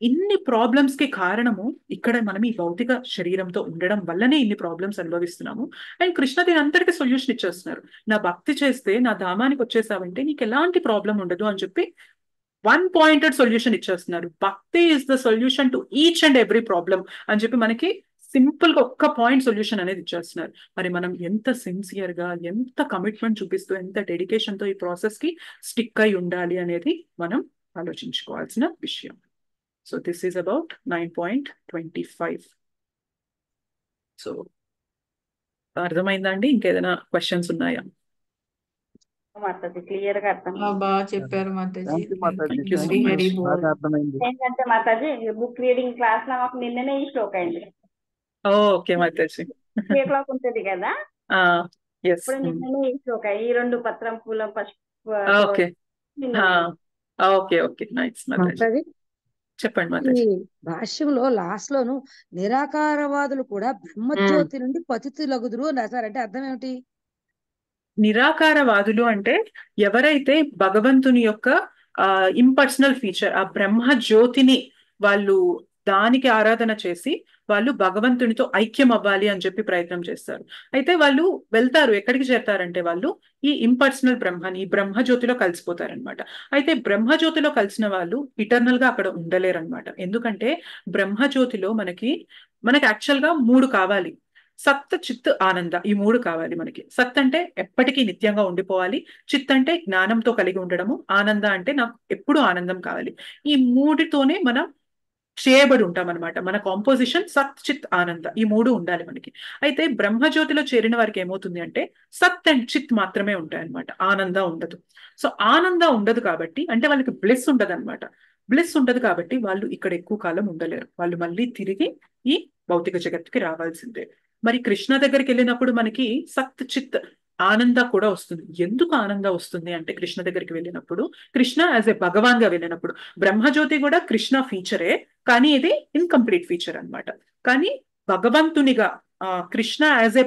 ఇన్ని ప్రాబ్లమ్స్ కి కారణము ఇక్కడ మనం ఈ భౌతిక శరీరంతో ఉండడం వల్లనే ఇన్ని ప్రాబ్లమ్స్ అనుభవిస్తున్నాము. అండ్ కృష్ణ దీని అంతటికీ సొల్యూషన్ ఇచ్చేస్తున్నారు. నా భక్తి చేస్తే నా ధామానికి వచ్చేసావంటే నీకు ఎలాంటి ప్రాబ్లం ఉండదు అని చెప్పి వన్ పాయింటెడ్ సొల్యూషన్ ఇచ్చేస్తున్నారు. భక్తి is the solution to each and every problem అని చెప్పి మనకి సింపుల్ గా ఒక్క పాయింట్ సొల్యూషన్ అనేది ఇచ్చేస్తున్నారు. మరి మనం ఎంత సిన్సియర్ గా, ఎంత కమిట్మెంట్ చూపిస్తూ, ఎంత డెడికేషన్ తో ఈ ప్రాసెస్ కి స్టిక్ అయి ఉండాలి అనేది మనం ఆలోచించుకోవాల్సిన విషయం. So this is about 9.25. So అర్థమైందా అండి? ఇంకేదైనా క్వశ్చన్స్ ఉన్నాయా? మాతాజీ క్లియర్ గా అర్థం బాగా చెప్పారు మాతాజీ. Thank you Mataji, Thank you so very much. Very బోల్. బాగా అర్థమైంది. ఏంటంటే మాతాజీ బుక్ రీడింగ్ క్లాస్ లో మాకు నిన్ననే ఈ శ్లోక అయింది. ఓకే మాతాజీ. 3 ఉంటది కదా, ఎస్. ఇప్పుడు నిన్ననే ఈ శ్లోక, ఈ 2 పత్రం పూలం పసుపు ఓకే నిన్ననే. Okay okay nice Mataji. Mataji చెప్పండి ఈ మాతాజీ. భాష్యంలో లాస్ట్ లోను నిరాకారవాదులు కూడా బ్రహ్మజ్యోతి నుండి పతితులగుదురు అని రాశారంటే అర్థం ఏమిటి? నిరాకారవాదులు అంటే ఎవరైతే భగవంతుని యొక్క ఇంపర్సనల్ ఫీచర్, ఆ బ్రహ్మ జ్యోతిని వాళ్ళు దానికి ఆరాధన చేసి వాళ్ళు భగవంతునితో ఐక్యం అవ్వాలి అని చెప్పి ప్రయత్నం చేస్తారు. అయితే వాళ్ళు వెళ్తారు, ఎక్కడికి చేరతారంటే వాళ్ళు ఈ ఇంపర్సనల్ బ్రహ్మని, ఈ బ్రహ్మజ్యోతిలో కలిసిపోతారనమాట. అయితే బ్రహ్మజ్యోతిలో కలిసిన వాళ్ళు ఇటర్నల్ గా అక్కడ ఉండలేరనమాట. ఎందుకంటే బ్రహ్మజ్యోతిలో మనకి యాక్చువల్ గా 3 కావాలి. సత్, చిత్, ఆనంద, ఈ 3 కావాలి మనకి. సత్ అంటే ఎప్పటికీ నిత్యంగా ఉండిపోవాలి, చిత్ అంటే జ్ఞానంతో కలిగి ఉండడము, ఆనంద అంటే నాకు ఎప్పుడు ఆనందం కావాలి. ఈ 3తోనే మనం చేయబడి ఉంటాం అనమాట. మన కాంపోజిషన్ సత్, చిత్, ఆనంద, ఈ 3 ఉండాలి మనకి. అయితే బ్రహ్మజ్యోతిలో చేరిన వారికి ఏమవుతుంది అంటే సత్ అండ్ చిత్ మాత్రమే ఉంటాయి అనమాట, ఆనంద ఉండదు. సో ఆనంద ఉండదు కాబట్టి, అంటే వాళ్ళకి బ్లెస్ ఉండదు అనమాట. బ్లెస్ ఉండదు కాబట్టి వాళ్ళు ఇక్కడ ఎక్కువ కాలం ఉండలేరు. వాళ్ళు మళ్ళీ తిరిగి ఈ భౌతిక జగత్తుకి రావాల్సిందే. మరి కృష్ణ దగ్గరికి వెళ్ళినప్పుడు మనకి సత్, చిత్, ఆనంద కూడా వస్తుంది. ఎందుకు ఆనంద వస్తుంది అంటే కృష్ణ దగ్గరికి వెళ్ళినప్పుడు, కృష్ణ యాజ్ ఎ భగవాన్ గా వెళ్ళినప్పుడు, బ్రహ్మజ్యోతి కూడా కృష్ణ ఫీచరే, కానీ ఇది ఇన్కంప్లీట్ ఫీచర్ అన్నమాట. కానీ భగవంతునిగా కృష్ణ యాజ్ ఏ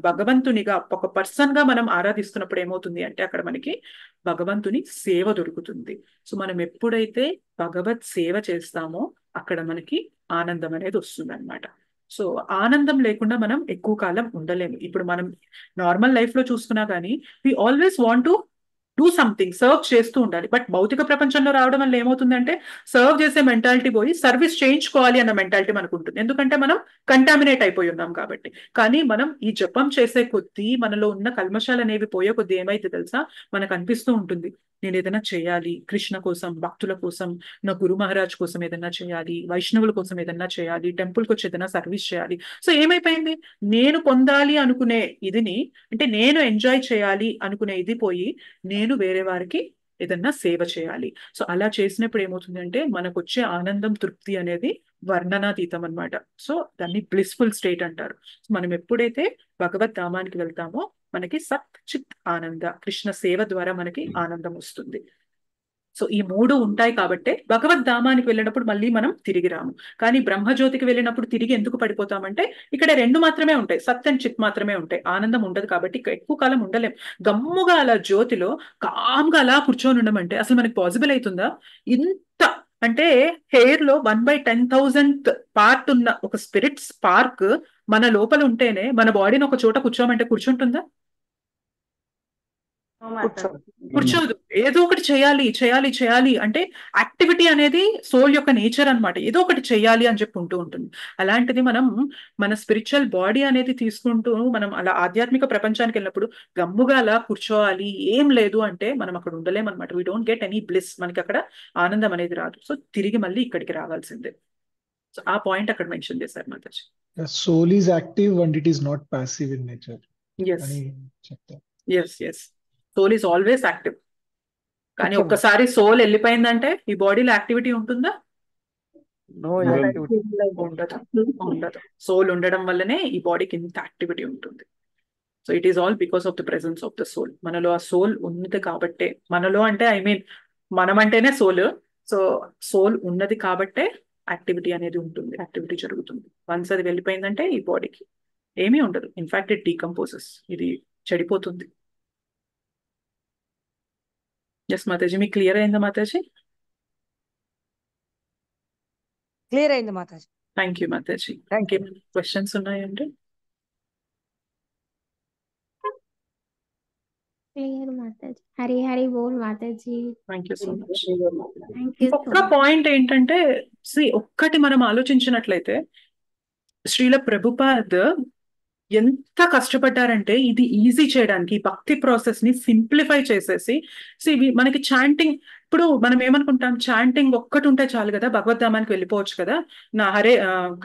భగవంతునిగా ఒక పర్సన్ గా మనం ఆరాధిస్తున్నప్పుడు ఏమవుతుంది అంటే అక్కడ మనకి భగవంతుని సేవ దొరుకుతుంది. సో మనం ఎప్పుడైతే భగవత్ సేవ చేస్తామో అక్కడ మనకి ఆనందం అనేది వస్తుంది అనమాట. సో ఆనందం లేకుండా మనం ఎక్కువ కాలం ఉండలేము. ఇప్పుడు మనం నార్మల్ లైఫ్ లో చూసుకున్నా కానీ we always want to do something, serve చేస్తూ ఉండాలి. బట్ భౌతిక ప్రపంచంలో రావడం వల్ల ఏమవుతుందంటే సర్వ్ చేసే మెంటాలిటీ పోయి సర్వీస్ చేయించుకోవాలి అన్న మెంటాలిటీ మనకు ఉంటుంది. ఎందుకంటే మనం కంటామినేట్ అయిపోయి ఉన్నాం కాబట్టి. కానీ మనం ఈ జపం చేసే కొద్దీ మనలో ఉన్న కల్మషాలు అనేవి పోయే కొద్దీ ఏమైతే తెలుసా, మనకు అనిపిస్తూ ఉంటుంది నేను ఏదైనా చేయాలి, కృష్ణ కోసం, భక్తుల కోసం, నా గురు మహారాజ్ కోసం ఏదైనా చేయాలి, వైష్ణవుల కోసం ఏదైనా చేయాలి, టెంపుల్కి వచ్చి ఏదైనా సర్వీస్ చేయాలి. సో ఏమైపోయింది, నేను పొందాలి అనుకునే ఇదిని, అంటే నేను ఎంజాయ్ చేయాలి అనుకునే ఇది పోయి నేను వేరే వారికి ఏదన్నా సేవ చేయాలి. సో అలా చేసినప్పుడు ఏమవుతుందంటే మనకు వచ్చే ఆనందం, తృప్తి అనేది వర్ణనాతీతం అనమాట. సో దాన్ని బ్లిస్ఫుల్ స్టేట్ అంటారు. మనం ఎప్పుడైతే భగవద్ ధామానికి వెళ్తామో మనకి సత్, చిత్, ఆనంద, కృష్ణ సేవ ద్వారా మనకి ఆనందం వస్తుంది. సో ఈ 3 ఉంటాయి కాబట్టే భగవద్ ధామానికి వెళ్ళినప్పుడు మళ్ళీ మనం తిరిగి రాము. కానీ బ్రహ్మజ్యోతికి వెళ్ళినప్పుడు తిరిగి ఎందుకు పడిపోతామంటే ఇక్కడ 2 మాత్రమే ఉంటాయి, సత్ అండ్ చిత్ మాత్రమే ఉంటాయి, ఆనందం ఉండదు. కాబట్టి ఇక్కడ ఎక్కువ కాలం ఉండలేం. గమ్ముగా అలా జ్యోతిలో కామ్గా అలా కూర్చొని ఉండమంటే అసలు మనకి పాసిబుల్ అవుతుందా? ఇంత అంటే హెయిర్ లో 1/10,000th పార్ట్ ఉన్న ఒక స్పిరిట్ స్పార్క్ మన లోపల ఉంటేనే మన బాడీని ఒక చోట కూర్చోమంటే కూర్చుంటుందా? కూర్చోదు. ఏదో ఒకటి చేయాలి చేయాలి చేయాలి అంటే యాక్టివిటీ అనేది సోల్ యొక్క నేచర్ అన్నమాట. ఏదో ఒకటి చేయాలి అని చెప్పి ఉంటూ ఉంటుంది. అలాంటిది మనం మన స్పిరిచువల్ బాడీ అనేది తీసుకుంటూ మనం అలా ఆధ్యాత్మిక ప్రపంచానికి వెళ్ళినప్పుడు గమ్ముగా అలా కూర్చోవాలి ఏం లేదు అంటే మనం అక్కడ ఉండలేమన్నమాట. We don't get any bliss. మనకి అక్కడ ఆనందం అనేది రాదు. సో తిరిగి మళ్ళీ ఇక్కడికి రావాల్సిందే. సో ఆ పాయింట్ అక్కడ మెన్షన్ చేశారు Mataji. Soul is active and it is not passive in nature yes అని చెప్తారు. Yes yes soul is always active. కానీ ఒక్కసారి సోల్ వెళ్ళిపోయిందంటే ఈ బాడీలో యాక్టివిటీ ఉంటుందా? ఉండదు. ఉండదు. సోల్ ఉండడం వల్లనే ఈ బాడీకి ఇంత యాక్టివిటీ ఉంటుంది. So it is all because of the presence of the soul. మనలో ఆ సోల్ ఉంది కాబట్టే, మనలో అంటే ఐ మీన్ మనం అంటేనే సోల్. సో సోల్ ఉన్నది కాబట్టే యాక్టివిటీ అనేది ఉంటుంది, యాక్టివిటీ జరుగుతుంది. వన్స్ అది వెళ్ళిపోయిందంటే ఈ బాడీకి ఏమీ ఉండదు. ఇన్ఫాక్ట్ ఇట్ డీకంపోజెస్, ఇది చెడిపోతుంది. ఎస్ మాతాజీ, మీకు క్లియర్ అయిందా మాతాజీ? క్లియర్ అయింది మాతాజీ. Thank you Mataji. ఇంకేమైనా క్వశ్చన్స్ ఉన్నాయండి? క్లియర్ మాతాజీ. హరి హరి బోల్ Mataji. Thank you so much. Thank you so ఒక్క పాయింట్ ఏంటంటే, ఒక్కటి మనం ఆలోచించినట్లయితే శ్రీల ప్రభుపాద్ ఎంత కష్టపడ్డారంటే ఇది ఈజీ చేయడానికి, భక్తి ప్రాసెస్ ని సింప్లిఫై చేసేసి మనకి చాంటింగ్, ఇప్పుడు మనం ఏమనుకుంటాం, చాంటింగ్ ఒక్కటి ఉంటే చాలు కదా, భగవద్ధామానికి వెళ్ళిపోవచ్చు కదా, నా హరే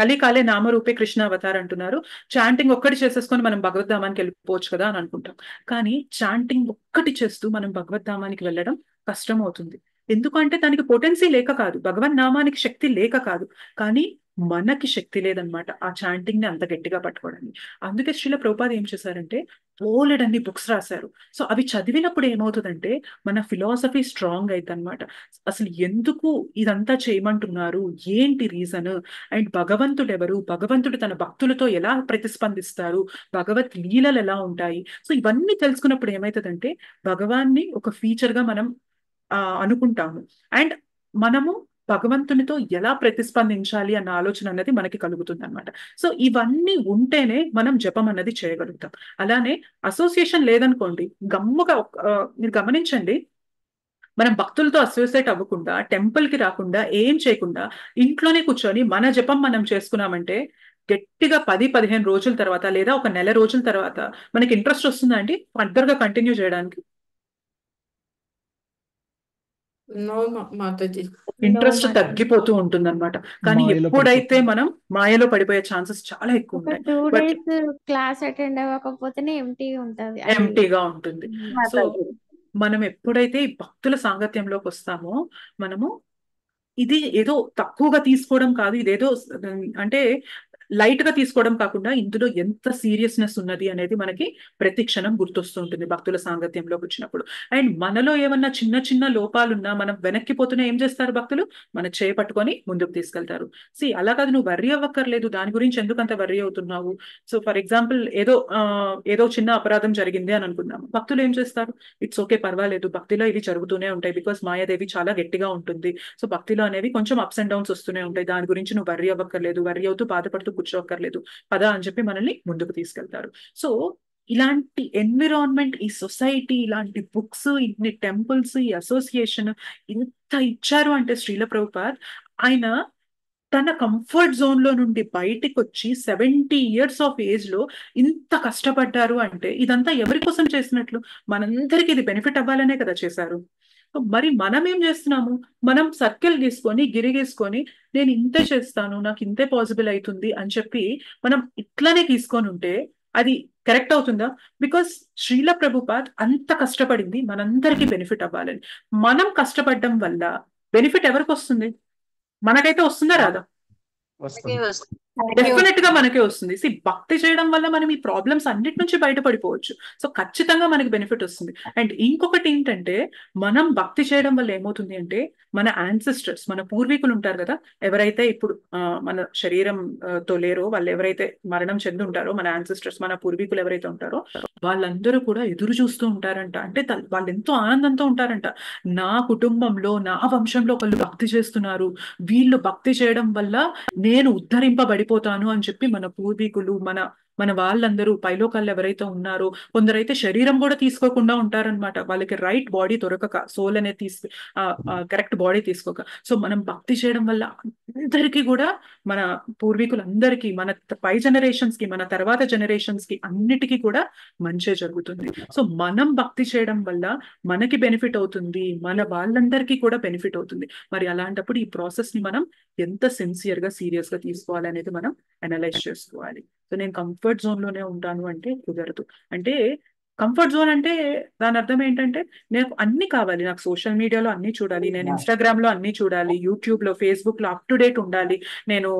కలికాలే నామరూపే కృష్ణ అవతార్ అంటున్నారు, చాంటింగ్ ఒక్కటి చేసేసుకొని మనం భగవద్ధామానికి వెళ్ళిపోవచ్చు కదా అని అనుకుంటాం. కానీ చాంటింగ్ ఒక్కటి చేస్తూ మనం భగవద్ధామానికి వెళ్ళడం కష్టం అవుతుంది. ఎందుకంటే దానికి పొటెన్సీ లేక కాదు, భగవన్ నామానికి శక్తి లేక కాదు, కానీ మనకి శక్తి లేదనమాట ఆ చాంటింగ్ ని అంత గట్టిగా పట్టుకోవడానికి. అందుకే శ్రీల ప్రభుపాద ఏం చేశారంటే బోలెడన్ని బుక్స్ రాశారు. సో అవి చదివినప్పుడు ఏమవుతుందంటే మన ఫిలాసఫీ స్ట్రాంగ్ అయింది అనమాట. అసలు ఎందుకు ఇదంతా చేయమంటున్నారు, ఏంటి రీజన్, అండ్ భగవంతుడు ఎవరు, భగవంతుడు తన భక్తులతో ఎలా ప్రతిస్పందిస్తారు, భగవత్ లీలలు ఎలా ఉంటాయి. సో ఇవన్నీ తెలుసుకున్నప్పుడు ఏమవుతుందంటే భగవాన్ని ఒక ఫీచర్ గా మనం అనుకుంటాము, అండ్ మనము భగవంతునితో ఎలా ప్రతిస్పందించాలి అన్న ఆలోచన అన్నది మనకి కలుగుతుంది అనమాట. సో ఇవన్నీ ఉంటేనే మనం జపం అన్నది చేయగలుగుతాం. అలానే అసోసియేషన్ లేదనుకోండి, గమ్ముగా మీరు గమనించండి, మనం భక్తులతో అసోసియేట్ అవ్వకుండా, టెంపుల్ కి రాకుండా, ఏం చేయకుండా ఇంట్లోనే కూర్చొని మన జపం మనం చేసుకున్నామంటే గట్టిగా 10-15 రోజుల తర్వాత లేదా ఒక నెల రోజుల తర్వాత మనకి ఇంట్రెస్ట్ వస్తుందా అండి ఫర్దర్ గా కంటిన్యూ చేయడానికి? ఇంట్రెస్ట్ తగ్గిపోతూ ఉంటుంది అనమాట. కానీ ఎప్పుడైతే మనం మాయలో పడిపోయే ఛాన్సెస్ చాలా ఎక్కువ ఉంటాయి. 2 days క్లాస్ అటెండ్ అవ్వకపోతేనే ఎంటీగా ఉంటుంది. సో మనం ఎప్పుడైతే భక్తుల సాంగత్యంలోకి వస్తామో మనము ఇది ఏదో తక్కువగా తీసుకోవడం కాదు, ఇదేదో అంటే లైట్ గా తీసుకోవడం కాకుండా ఇందులో ఎంత సీరియస్నెస్ ఉన్నది అనేది మనకి ప్రతి క్షణం గుర్తొస్తూ ఉంటుంది భక్తుల సాంగత్యంలోకి వచ్చినప్పుడు. అండ్ మనలో ఏమన్నా చిన్న చిన్న లోపాలున్నా మనం వెనక్కిపోతున్నా ఏం చేస్తారు భక్తులు, మన చేయి పట్టుకొని ముందుకు తీసుకెళ్తారు. అలా కాదు, నువ్వు వర్రీ అవ్వక్కర్లేదు, దాని గురించి ఎందుకంత వర్రీ అవుతున్నావు. సో ఫర్ ఎగ్జాంపుల్ ఏదో చిన్న అపరాధం జరిగింది అని అనుకుందాం, భక్తులు ఏం చేస్తారు, ఇట్స్ ఓకే పర్వాలేదు, భక్తిలో ఇవి జరుగుతూనే ఉంటాయి, బికాస్ మాయాదేవి చాలా గట్టిగా ఉంటుంది. సో భక్తిలో అనేవి కొంచెం అప్స్ అండ్ డౌన్స్ వస్తూనే ఉంటాయి, దాని గురించి నువ్వు వర్రీ అవ్వక్కర్లేదు, వర్రీ అవుతూ బాధపడుతూ కూర్చోక్కర్లేదు, పదా అని చెప్పి మనల్ని ముందుకు తీసుకెళ్తారు. సో ఇలాంటి ఎన్విరాన్మెంట్, ఈ సొసైటీ, ఇలాంటి బుక్స్, ఇన్ని టెంపుల్స్, ఈ అసోసియేషన్ ఇంత ఇచ్చారు అంటే శ్రీల ప్రభుపాద్ ఆయన తన కంఫర్ట్ జోన్ లో నుండి బయటికి వచ్చి 70 years ఆఫ్ ఏజ్ లో ఇంత కష్టపడ్డారు అంటే ఇదంతా ఎవరి కోసం చేసినట్లు, మనందరికి ఇది బెనిఫిట్ అవ్వాలనే కదా చేశారు. మరి మనం ఏం చేస్తున్నాము, మనం సర్కిల్ గీసుకొని గిరి గీసుకొని నేను ఇంతే చేస్తాను, నాకు ఇంతే పాసిబుల్ అవుతుంది అని చెప్పి మనం ఇట్లానే తీసుకొని ఉంటే అది కరెక్ట్ అవుతుందా? బికాస్ శ్రీల ప్రభుపాద్ అంత కష్టపడింది మనందరికీ బెనిఫిట్ అవ్వాలని. మనం కష్టపడడం వల్ల బెనిఫిట్ ఎవరికి వస్తుంది? మనకైతే వస్తుందా రాదా? డెఫినెట్ గా మనకే వస్తుంది. భక్తి చేయడం వల్ల మనం ఈ ప్రాబ్లమ్స్ అన్నిటి నుంచి బయటపడిపోవచ్చు. సో ఖచ్చితంగా మనకి బెనిఫిట్ వస్తుంది. అండ్ ఇంకొకటి ఏంటంటే మనం భక్తి చేయడం వల్ల ఏమవుతుంది అంటే మన యాన్సిస్టర్స్, మన పూర్వీకులు ఉంటారు కదా, ఎవరైతే ఇప్పుడు మన శరీరంతో లేరో వాళ్ళు, ఎవరైతే మరణం చెంది ఉంటారో మన యాన్సిస్టర్స్, మన పూర్వీకులు ఎవరైతే ఉంటారో వాళ్ళందరూ కూడా ఎదురు చూస్తూ ఉంటారంట. అంటే వాళ్ళు ఎంతో ఆనందంతో ఉంటారంట, నా కుటుంబంలో నా వంశంలో ఒకళ్ళు భక్తి చేస్తున్నారు, వీళ్ళు భక్తి చేయడం వల్ల నేను ఉద్ధరింపబడిపోతాను అని చెప్పి మన పూర్వీకులు, మన మన వాళ్ళందరూ పైలోకాళ్ళు ఎవరైతే ఉన్నారో కొందరైతే శరీరం కూడా తీసుకోకుండా ఉంటారనమాట. వాళ్ళకి రైట్ బాడీ దొరకక, సోల్ అనేది కరెక్ట్ బాడీ తీసుకోక. సో మనం భక్తి చేయడం వల్ల అందరికీ కూడా, మన పూర్వీకులందరికీ, మన పై జనరేషన్స్ కి, మన తర్వాత జనరేషన్స్ కి అన్నిటికీ కూడా మంచే జరుగుతుంది. సో మనం భక్తి చేయడం వల్ల మనకి బెనిఫిట్ అవుతుంది, మన వాళ్ళందరికీ కూడా బెనిఫిట్ అవుతుంది. మరి అలాంటప్పుడు ఈ ప్రాసెస్ ని మనం ఎంత సిన్సియర్ గా సీరియస్ గా తీసుకోవాలి అనేది మనం అనలైజ్ చేసుకోవాలి. సో నేను కంఫర్ట్ జోన్ లోనే ఉంటాను అంటే కుదరదు. అంటే కంఫర్ట్ జోన్ అంటే దాని అర్థం ఏంటంటే, నాకు అన్ని కావాలి, నాకు సోషల్ మీడియాలో అన్ని చూడాలి, నేను ఇన్స్టాగ్రామ్ లో అన్ని చూడాలి, యూట్యూబ్ లో, ఫేస్బుక్ లో అప్ టు డేట్ ఉండాలి, నేను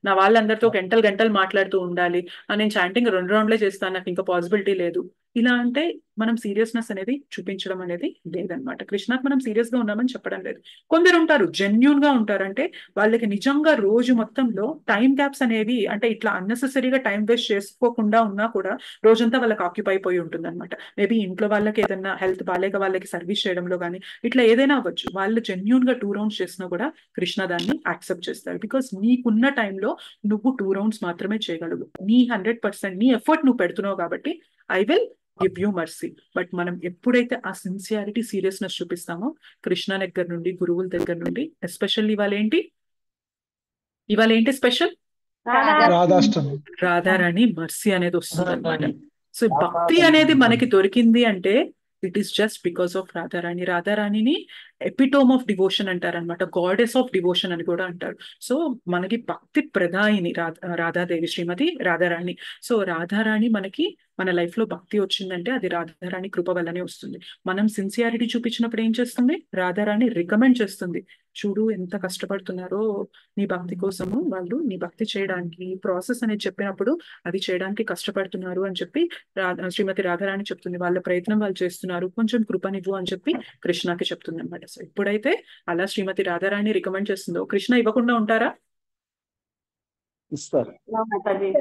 నా వాళ్ళందరితో గంటలు గంటలు మాట్లాడుతూ ఉండాలి, నేను చాంటింగ్ 2 రౌండ్లే చేస్తాను, నాకు ఇంకా పాసిబిలిటీ లేదు. ఇలా అంటే మనం సీరియస్నెస్ అనేది చూపించడం అనేది లేదనమాట. కృష్ణాకి మనం సీరియస్ గా ఉన్నామని చెప్పడం లేదు. కొందరు ఉంటారు జెన్యూన్ గా ఉంటారు, అంటే వాళ్ళకి నిజంగా రోజు మొత్తంలో టైం గ్యాప్స్ అనేవి, అంటే ఇట్లా అన్నెసెసరీగా టైం వేస్ట్ చేసుకోకుండా ఉన్నా కూడా రోజంతా వాళ్ళకి ఆక్యుపై అయిపోయి ఉంటుంది అనమాట. మేబీ ఇంట్లో వాళ్ళకి ఏదైనా హెల్త్ బాగాలేక వాళ్ళకి సర్వీస్ చేయడంలో కానీ ఇట్లా ఏదైనా అవ్వచ్చు. వాళ్ళు జెన్యూన్ గా 2 రౌండ్స్ చేసినా కూడా కృష్ణ దాన్ని యాక్సెప్ట్ చేస్తారు. బికాస్ నీకున్న టైంలో నువ్వు 2 రౌండ్స్ మాత్రమే చేయగలవు. నీ 100% నీ ఎఫర్ట్ నువ్వు పెడుతున్నావు కాబట్టి I will give you mercy. But మనం ఎప్పుడైతే ఆ సిన్సియారిటీ, సీరియస్నెస్ చూపిస్తామో కృష్ణ దగ్గర నుండి, గురువుల దగ్గర నుండి, ఎస్పెషల్లీ ఇవాళ ఏంటి స్పెషల్? రాధాష్టమి. రాధారాణి మర్సీ అనేది వస్తుంది అనమాట. సో భక్తి అనేది మనకి దొరికింది అంటే it is just because of Radharani. రాధారాణిని ఎపిటోమ్ ఆఫ్ డివోషన్ అంటారనమాట, గాడెస్ ఆఫ్ డివోషన్ అని కూడా అంటారు. సో మనకి భక్తి ప్రదాయిని రాధాదేవి, శ్రీమతి రాధారాణి. సో రాధారాణి మనకి మన లైఫ్ లో భక్తి వచ్చిందంటే అది రాధారాణి కృప వల్లనే వస్తుంది. మనం సిన్సియారిటీ చూపించినప్పుడు ఏం చేస్తుంది? రాధారాణి రికమెండ్ చేస్తుంది, చూడు ఎంత కష్టపడుతున్నారో నీ భక్తి కోసము, వాళ్ళు నీ భక్తి చేయడానికి ప్రాసెస్ అనేది చెప్పినప్పుడు అది చేయడానికి కష్టపడుతున్నారు అని చెప్పి శ్రీమతి రాధారాణి చెప్తుంది. వాళ్ళ ప్రయత్నం వాళ్ళు చేస్తున్నారు, కొంచెం కృపనివ్వు అని చెప్పి కృష్ణకి చెప్తుంది అనమాట. సో ఎప్పుడైతే అలా శ్రీమతి రాధారాణి రికమెండ్ చేస్తుందో కృష్ణ ఇవ్వకుండా ఉంటారా? ఇస్తారు,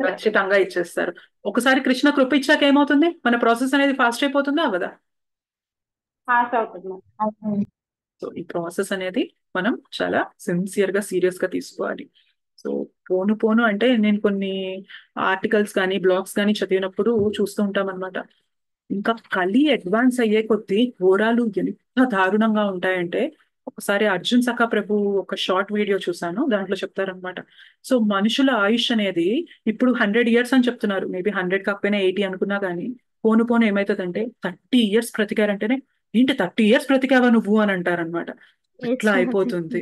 ఖచ్చితంగా ఇచ్చేస్తారు. ఒకసారి కృష్ణ కృప ఇచ్చాక ఏమవుతుంది? మన ప్రాసెస్ అనేది ఫాస్ట్ అయిపోతుందా అవ్వదా? సో ఈ ప్రాసెస్ అనేది మనం చాలా సిన్సియర్ గా, సీరియస్ గా తీసుకోవాలి. సో పోను అంటే నేను కొన్ని ఆర్టికల్స్ కానీ బ్లాగ్స్ కానీ చదివినప్పుడు చూస్తూ ఉంటాం అనమాట. ఇంకా కలి అడ్వాన్స్ అయ్యే కొద్దీ ఘోరాలు ఎంత దారుణంగా ఉంటాయంటే, ఒకసారి అర్జున్ సఖా ప్రభు ఒక షార్ట్ వీడియో చూసాను, దాంట్లో చెప్తారనమాట. సో మనుషుల ఆయుష్ అనేది ఇప్పుడు 100 years అని చెప్తున్నారు, మేబీ 100 కాకపోయినా 80 అనుకున్నా కానీ పోను ఏమవుతుందంటే 30 years బ్రతికారంటేనే, ఏంటి 30 years బ్రతికావా నువ్వు అని అంటారనమాట. ఇట్లా అయిపోతుంది.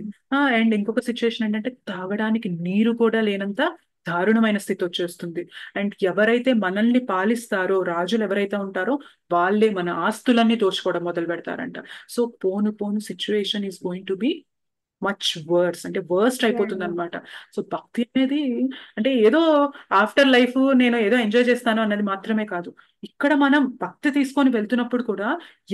అండ్ ఇంకొక సిచ్యువేషన్ ఏంటంటే తాగడానికి నీరు కూడా లేనంత దారుణమైన స్థితి వచ్చేస్తుంది. అండ్ ఎవరైతే మనల్ని పాలిస్తారో, రాజులు ఎవరైతే ఉంటారో వాళ్ళే మన ఆస్తులన్నీ దోచుకోవడం మొదలు పెడతారంట. So phone situation is going to be much worse, అంటే వర్స్ట్ అయిపోతుంది అనమాట. సో భక్తి అనేది అంటే ఏదో ఆఫ్టర్ లైఫ్ నేను ఏదో ఎంజాయ్ చేస్తాను అన్నది మాత్రమే కాదు. ఇక్కడ మనం భక్తి తీసుకొని వెళ్తున్నప్పుడు కూడా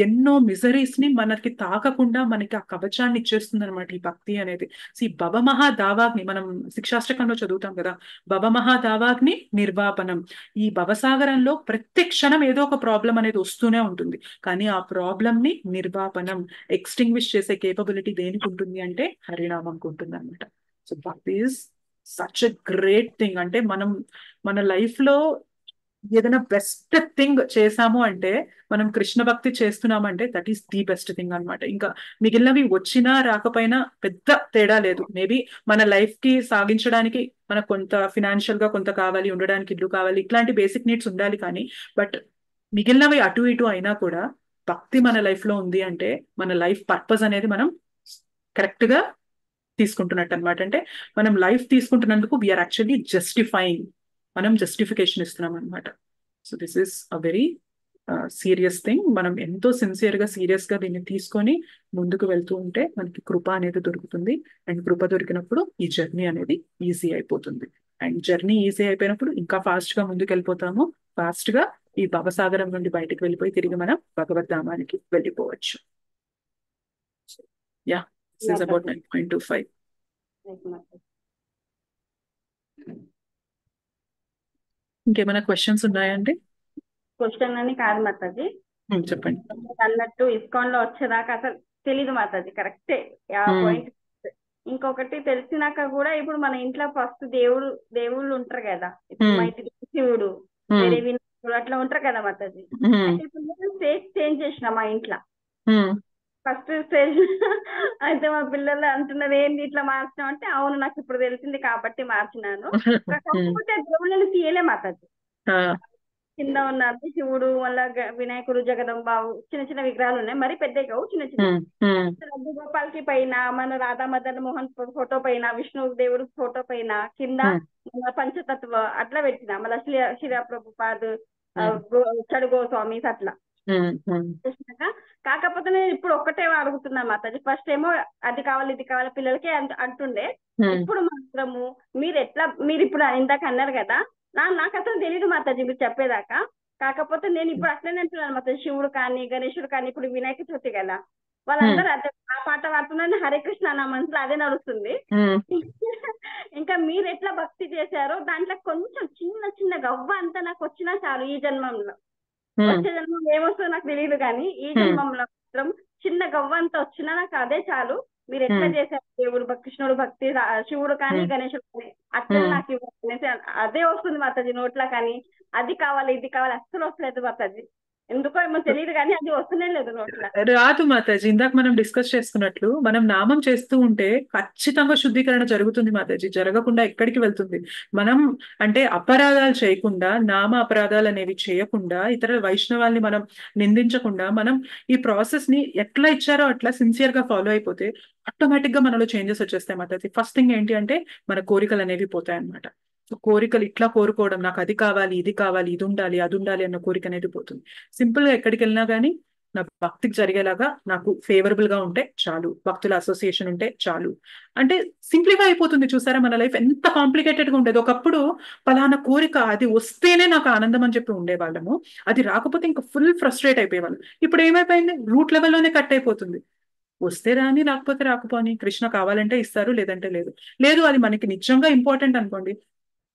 ఎన్నో మిజరీస్ ని మనకి తాకకుండా మనకి ఆ కవచాన్ని ఇచ్చేస్తుంది అనమాట ఈ భక్తి అనేది. ఈ భవమహా దావాగ్ని మనం శిక్షాష్టకంలో చదువుతాం కదా, భవమహా దావాగ్ని నిర్వాపనం. ఈ భవసాగరంలో ప్రతి క్షణం ఏదో ఒక ప్రాబ్లం అనేది వస్తూనే ఉంటుంది, కానీ ఆ ప్రాబ్లం ని నిర్వాపనం, ఎక్స్టింగ్విష్ చేసే కేపబిలిటీ దేనికి ఉంటుంది అంటే హరినామంకి ఉంటుంది అనమాట. సో భక్తి is such a great thing. అంటే మనం మన లైఫ్ లో ఏదైనా బెస్ట్ థింగ్ చేసాము అంటే, మనం కృష్ణ భక్తి చేస్తున్నామంటే that is the best thing అనమాట. ఇంకా మిగిలినవి వచ్చినా రాకపోయినా పెద్ద తేడా లేదు. మేబీ మన లైఫ్ కి సాగించడానికి మనకు కొంత ఫినాన్షియల్ గా కొంత కావాలి, ఉండడానికి ఇల్లు కావాలి, ఇట్లాంటి బేసిక్ నీడ్స్ ఉండాలి. కానీ బట్ మిగిలినవి అటు ఇటు అయినా కూడా భక్తి మన లైఫ్ లో ఉంది అంటే మన లైఫ్ పర్పస్ అనేది మనం కరెక్ట్ గా తీసుకుంటున్నట్టు అనమాట. అంటే మనం లైఫ్ తీసుకుంటున్నందుకు వీఆర్ యాక్చువల్లీ జస్టిఫైయింగ్, మనం జస్టిఫికేషన్ ఇస్తున్నాం అనమాట. So this is a very serious thing. మనం ఎంతో సిన్సియర్ గా, సీరియస్ గా దీన్ని తీసుకొని ముందుకు వెళ్తూ ఉంటే మనకి కృప అనేది దొరుకుతుంది. అండ్ కృప దొరికినప్పుడు ఈ జర్నీ అనేది ఈజీ అయిపోతుంది. అండ్ జర్నీ ఈజీ అయిపోయినప్పుడు ఇంకా ఫాస్ట్ గా ముందుకు వెళ్ళిపోతాము. ఫాస్ట్ గా ఈ భవసాగరం నుండి బయటకు వెళ్ళిపోయి తిరిగి మనం భగవద్ధామానికి వెళ్ళిపోవచ్చు. Yeah, this is about 9.25. ఇంకేమైనా క్వశ్చన్స్ ఉన్నాయండి? క్వశ్చన్ అని కాదు మాతాజీ, చెప్పండి. అన్నట్టు ఇస్కాన్ లో వచ్చేదాకా అసలు తెలీదు మాతాజీ, కరెక్టే ఆ పాయింట్. ఇంకొకటి తెలిసినాక కూడా ఇప్పుడు మన ఇంట్లో ఫస్ట్ దేవుళ్ళు ఉంటారు కదా, ఇప్పుడు మా ఇంటి శివుడు, వేరే వినాయకుడు అట్లా ఉంటారు కదా మాతాజీ. అయితే ఇప్పుడు స్టేజ్ చేంజ్ చేసిన మా ఇంట్లో ఫస్ట్ స్టేజ్. అయితే మా పిల్లలు అంటున్నారు ఏంటి ఇట్లా మార్చినాం అంటే, అవును నాకు ఇప్పుడు తెలిసింది కాబట్టి మార్చినాను. కాకపోతే దేవుళ్ళని తీయలే మాతాజీ. కింద ఉన్నారు శివుడు, మళ్ళా వినాయకుడు, జగదంబ, చిన్న చిన్న విగ్రహాలు ఉన్నాయి, మరి పెద్దవి కావు, చిన్న చిన్న. గోపాల్కి పైన, మన రాధా మదన్ మోహన్ ఫోటో పైన, విష్ణు దేవుడు ఫోటో పైన, కింద పంచతత్వ అట్లా పెట్టిన, మళ్ళీ శ్రీ ప్రభుపాద్, చడు గోస్వామి అట్లా చేసినాక. కాకపోతే నేను ఇప్పుడు ఒక్కటే అడుగుతున్నా మాతాజీ. ఫస్ట్ ఏమో అది కావాలి ఇది కావాలి పిల్లలకి అంటుండే. ఇప్పుడు మాత్రము మీరు ఇప్పుడు ఇందాక అన్నారు కదా, నాకు అసలు తెలియదు మాతాజీ మీరు చెప్పేదాకా. కాకపోతే నేను ఇప్పుడు అట్లనే అంటున్నాను మాతాజీ. శివుడు కానీ గణేశుడు కానీ, ఇప్పుడు వినాయక చవితి కదా, వాళ్ళందరూ అదే ఆ పాట పాడుతున్నాను, హరే కృష్ణ నా మనసులో అదే నడుస్తుంది. ఇంకా మీరు ఎట్లా భక్తి చేశారో దాంట్లో కొంచెం చిన్న చిన్న గవ్వ అంతా నాకు వచ్చినా చాలు ఈ జన్మంలో. వచ్చే జన్మం ఏమొస్తుందో నాకు తెలియదు కానీ ఈ జన్మంలో మాత్రం చిన్న గవ్వ అంతా వచ్చినా నాకు అదే చాలు. మీరు ఎట్లా చేశారు దేవుడు కృష్ణుడు భక్తి, శివుడు కానీ గణేశుడు కానీ అట్లా నాకు ఇవ్వాలి అదే వస్తుంది మాతాజీ నోట్లా. కానీ అది కావాలి ఇది కావాలి అస్సలు వస్తలేదు మాతాజీ. ఎందుకో ఏమో తెలియదు కానీ అది వస్తూనే లేదు నోట్లా. రాదు మాతాజీ. ఇందాక మనం డిస్కస్ చేసుకున్నట్లు మనం నామం చేస్తూ ఉంటే ఖచ్చితంగా శుద్ధీకరణ జరుగుతుంది మాతాజీ. జరగకుండా ఎక్కడికి వెళ్తుంది? మనం అంటే అపరాధాలు చేయకుండా, నామ అపరాధాలు అనేవి చేయకుండా, ఇతర వైష్ణవాల్ని మనం నిందించకుండా, మనం ఈ ప్రాసెస్ ని ఎట్లా ఇచ్చారో అట్లా సిన్సియర్ గా ఫాలో అయిపోతే ఆటోమేటిక్ గా మనలో చేంజెస్ వచ్చేస్తాయి మాతాజీ. ఫస్ట్ థింగ్ ఏంటి అంటే మన కోరికలు అనేవి పోతాయి అన్నమాట. కోరికలు ఇట్లా కోరుకోవడం, నాకు అది కావాలి ఇది కావాలి ఇది ఉండాలి అది ఉండాలి అన్న కోరిక అనేది పోతుంది. సింపుల్ గా ఎక్కడికి వెళ్ళినా కానీ నా భక్తికి జరిగేలాగా నాకు ఫేవరబుల్ గా ఉంటే చాలు, భక్తుల అసోసియేషన్ ఉంటే చాలు అంటే సింప్లిఫై అయిపోతుంది. చూసారా మన లైఫ్ ఎంత కాంప్లికేటెడ్ గా ఉండేది. ఒకప్పుడు పలానా కోరిక అది వస్తేనే నాకు ఆనందం అని చెప్పి ఉండేవాళ్ళము, అది రాకపోతే ఇంకా ఫుల్ ఫ్రస్ట్రేట్ అయిపోయేవాళ్ళం. ఇప్పుడు ఏమైపోయింది? రూట్ లెవెల్లోనే కట్ అయిపోతుంది. వస్తే రాని రాకపోతే రాకపోని, కృష్ణ కావాలంటే ఇస్తారు లేదంటే లేదు. లేదు అది మనకి నిజంగా ఇంపార్టెంట్ అనుకోండి,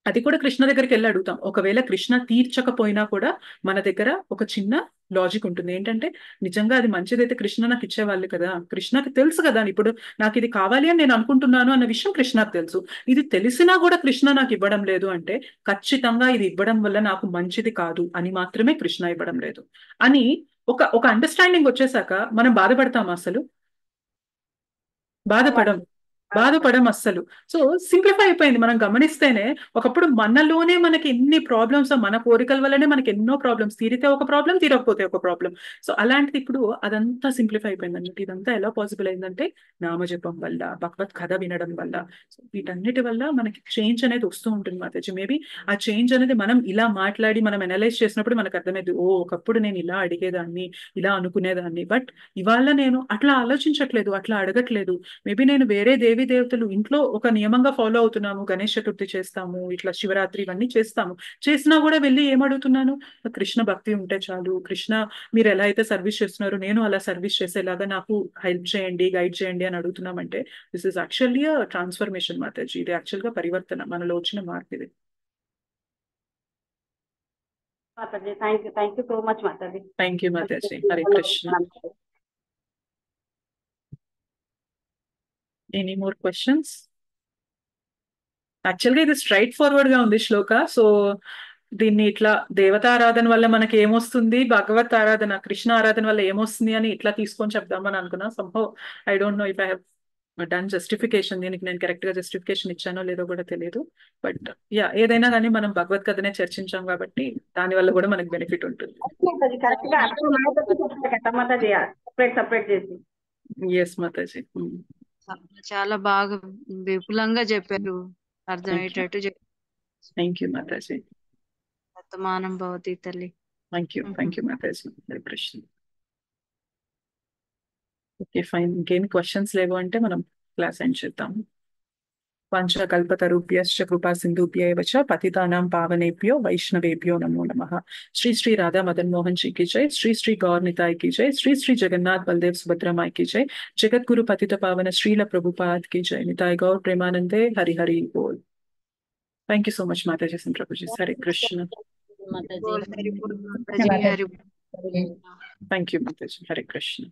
అది కూడా కృష్ణ దగ్గరికి వెళ్ళి అడుగుతాం. ఒకవేళ కృష్ణ తీర్చకపోయినా కూడా మన దగ్గర ఒక చిన్న లాజిక్ ఉంటుంది. ఏంటంటే నిజంగా అది మంచిదైతే కృష్ణ నాకు ఇచ్చేవాళ్ళు కదా, కృష్ణకి తెలుసు కదా ఇప్పుడు నాకు ఇది కావాలి అని నేను అనుకుంటున్నాను అన్న విషయం కృష్ణకు తెలుసు. ఇది తెలిసినా కూడా కృష్ణ నాకు ఇవ్వడం లేదు అంటే ఖచ్చితంగా ఇది ఇవ్వడం వల్ల నాకు మంచిది కాదు అని మాత్రమే కృష్ణ ఇవ్వడం లేదు అని ఒక అండర్స్టాండింగ్ వచ్చేసాక మనం బాధపడతాం? అసలు బాధపడం అస్సలు. సో సింప్లిఫై అయిపోయింది. మనం గమనిస్తేనే ఒకప్పుడు మనలోనే మనకి ఎన్ని ప్రాబ్లమ్స్, మన కోరికల వల్లనే మనకి ఎన్నో ప్రాబ్లమ్స్, తీరితే ఒక ప్రాబ్లం తీరకపోతే ఒక ప్రాబ్లం. సో అలాంటిది ఇప్పుడు అదంతా సింప్లిఫై అయిపోయింది అన్నట్టు. ఇదంతా ఎలా పాసిబుల్ అయిందంటే నామజపం వల్ల, భగవత్ కథ వినడం వల్ల. సో వీటన్నిటి వల్ల మనకి చేంజ్ అనేది వస్తూ ఉంటుంది మాతాజీ. మేబీ ఆ చేంజ్ అనేది మనం ఇలా మాట్లాడి మనం అనలైజ్ చేసినప్పుడు మనకు అర్థమైంది, ఓ ఒకప్పుడు నేను ఇలా అడిగేదాన్ని, ఇలా అనుకునేదాన్ని, బట్ ఇవాళ నేను అట్లా ఆలోచించట్లేదు, అట్లా అడగట్లేదు. మేబీ నేను వేరే దేవతలు ఇంట్లో ఒక నియమంగా ఫాలో అవుతున్నాము, గణేష్ చతుర్థి చేస్తాము, ఇట్లా శివరాత్రి ఇవన్నీ చేస్తాము, చేసినా కూడా వెళ్ళి ఏమడుగుతున్నాను? కృష్ణ భక్తి ఉంటే చాలు, కృష్ణ మీరు ఎలా అయితే సర్వీస్ చేస్తున్నారో నేను అలా సర్వీస్ చేసేలాగా నాకు హెల్ప్ చేయండి, గైడ్ చేయండి అని అడుగుతున్నామంటే this is actually transformation Mataji. ఇది యాక్చువల్ గా పరివర్తన, మనలో వచ్చిన మార్పు ఇది. Mataji thank you so much Mataji. Thank you Mataji. Hare Krishna. Any more questions? యాక్చువల్గా ఇది స్ట్రైట్ ఫార్వర్డ్ గా ఉంది శ్లోక. సో దీన్ని ఇట్లా దేవతారాధన వల్ల మనకి ఏమొస్తుంది, భగవత్ ఆరాధన కృష్ణ ఆరాధన వల్ల ఏమొస్తుంది అని ఇట్లా తీసుకొని చెప్దామని అనుకున్నా. Somehow I don't know if I have done justification. దీనికి నేను కరెక్ట్ గా జస్టిఫికేషన్ ఇచ్చానో లేదో కూడా తెలియదు. బట్ యా ఏదైనా కానీ మనం భగవత్ కథనే చర్చించాం కాబట్టి దాని వల్ల కూడా మనకు బెనిఫిట్ ఉంటుంది. ఎస్ మాతాజీ. చాలా బాగా విపులంగా చెప్పారు, అర్థమయ్యేటట్టు చెప్పారు. Thank you Mataji. వర్తమానం భవతి తల్లి. Thank you Mataji. Hare Krishna. Okay fine. ఇంకేమి క్వశ్చన్స్ లేవు అంటే మనం క్లాస్ ఎండ్ చేద్దాం. పంచకల్పతరుభ్యశ్చ కృపా సింధుభ్యైవ చ పతితానాం పావనేభ్యో వైష్ణవేభ్యో నమో నమః. శ్రీ శ్రీ రాధా మదన్ మోహన్ जी की जय, श्री श्री गौर निताई की जय, श्री श्री जगन्नाथ बलदेव सुभद्रा माई की जय, जगत गुरु पतित पावन श्रील प्रभुपाद की जय. निताय गौर प्रेमानंदे. हरि हरि बोल. थैंक यू सो मच माताजी सन प्रभु जी. हरे कृष्ण. हरि बोल, हरि बोल, माताजी, हरि बोल. थैंक यू माताजी. हरे कृष्ण.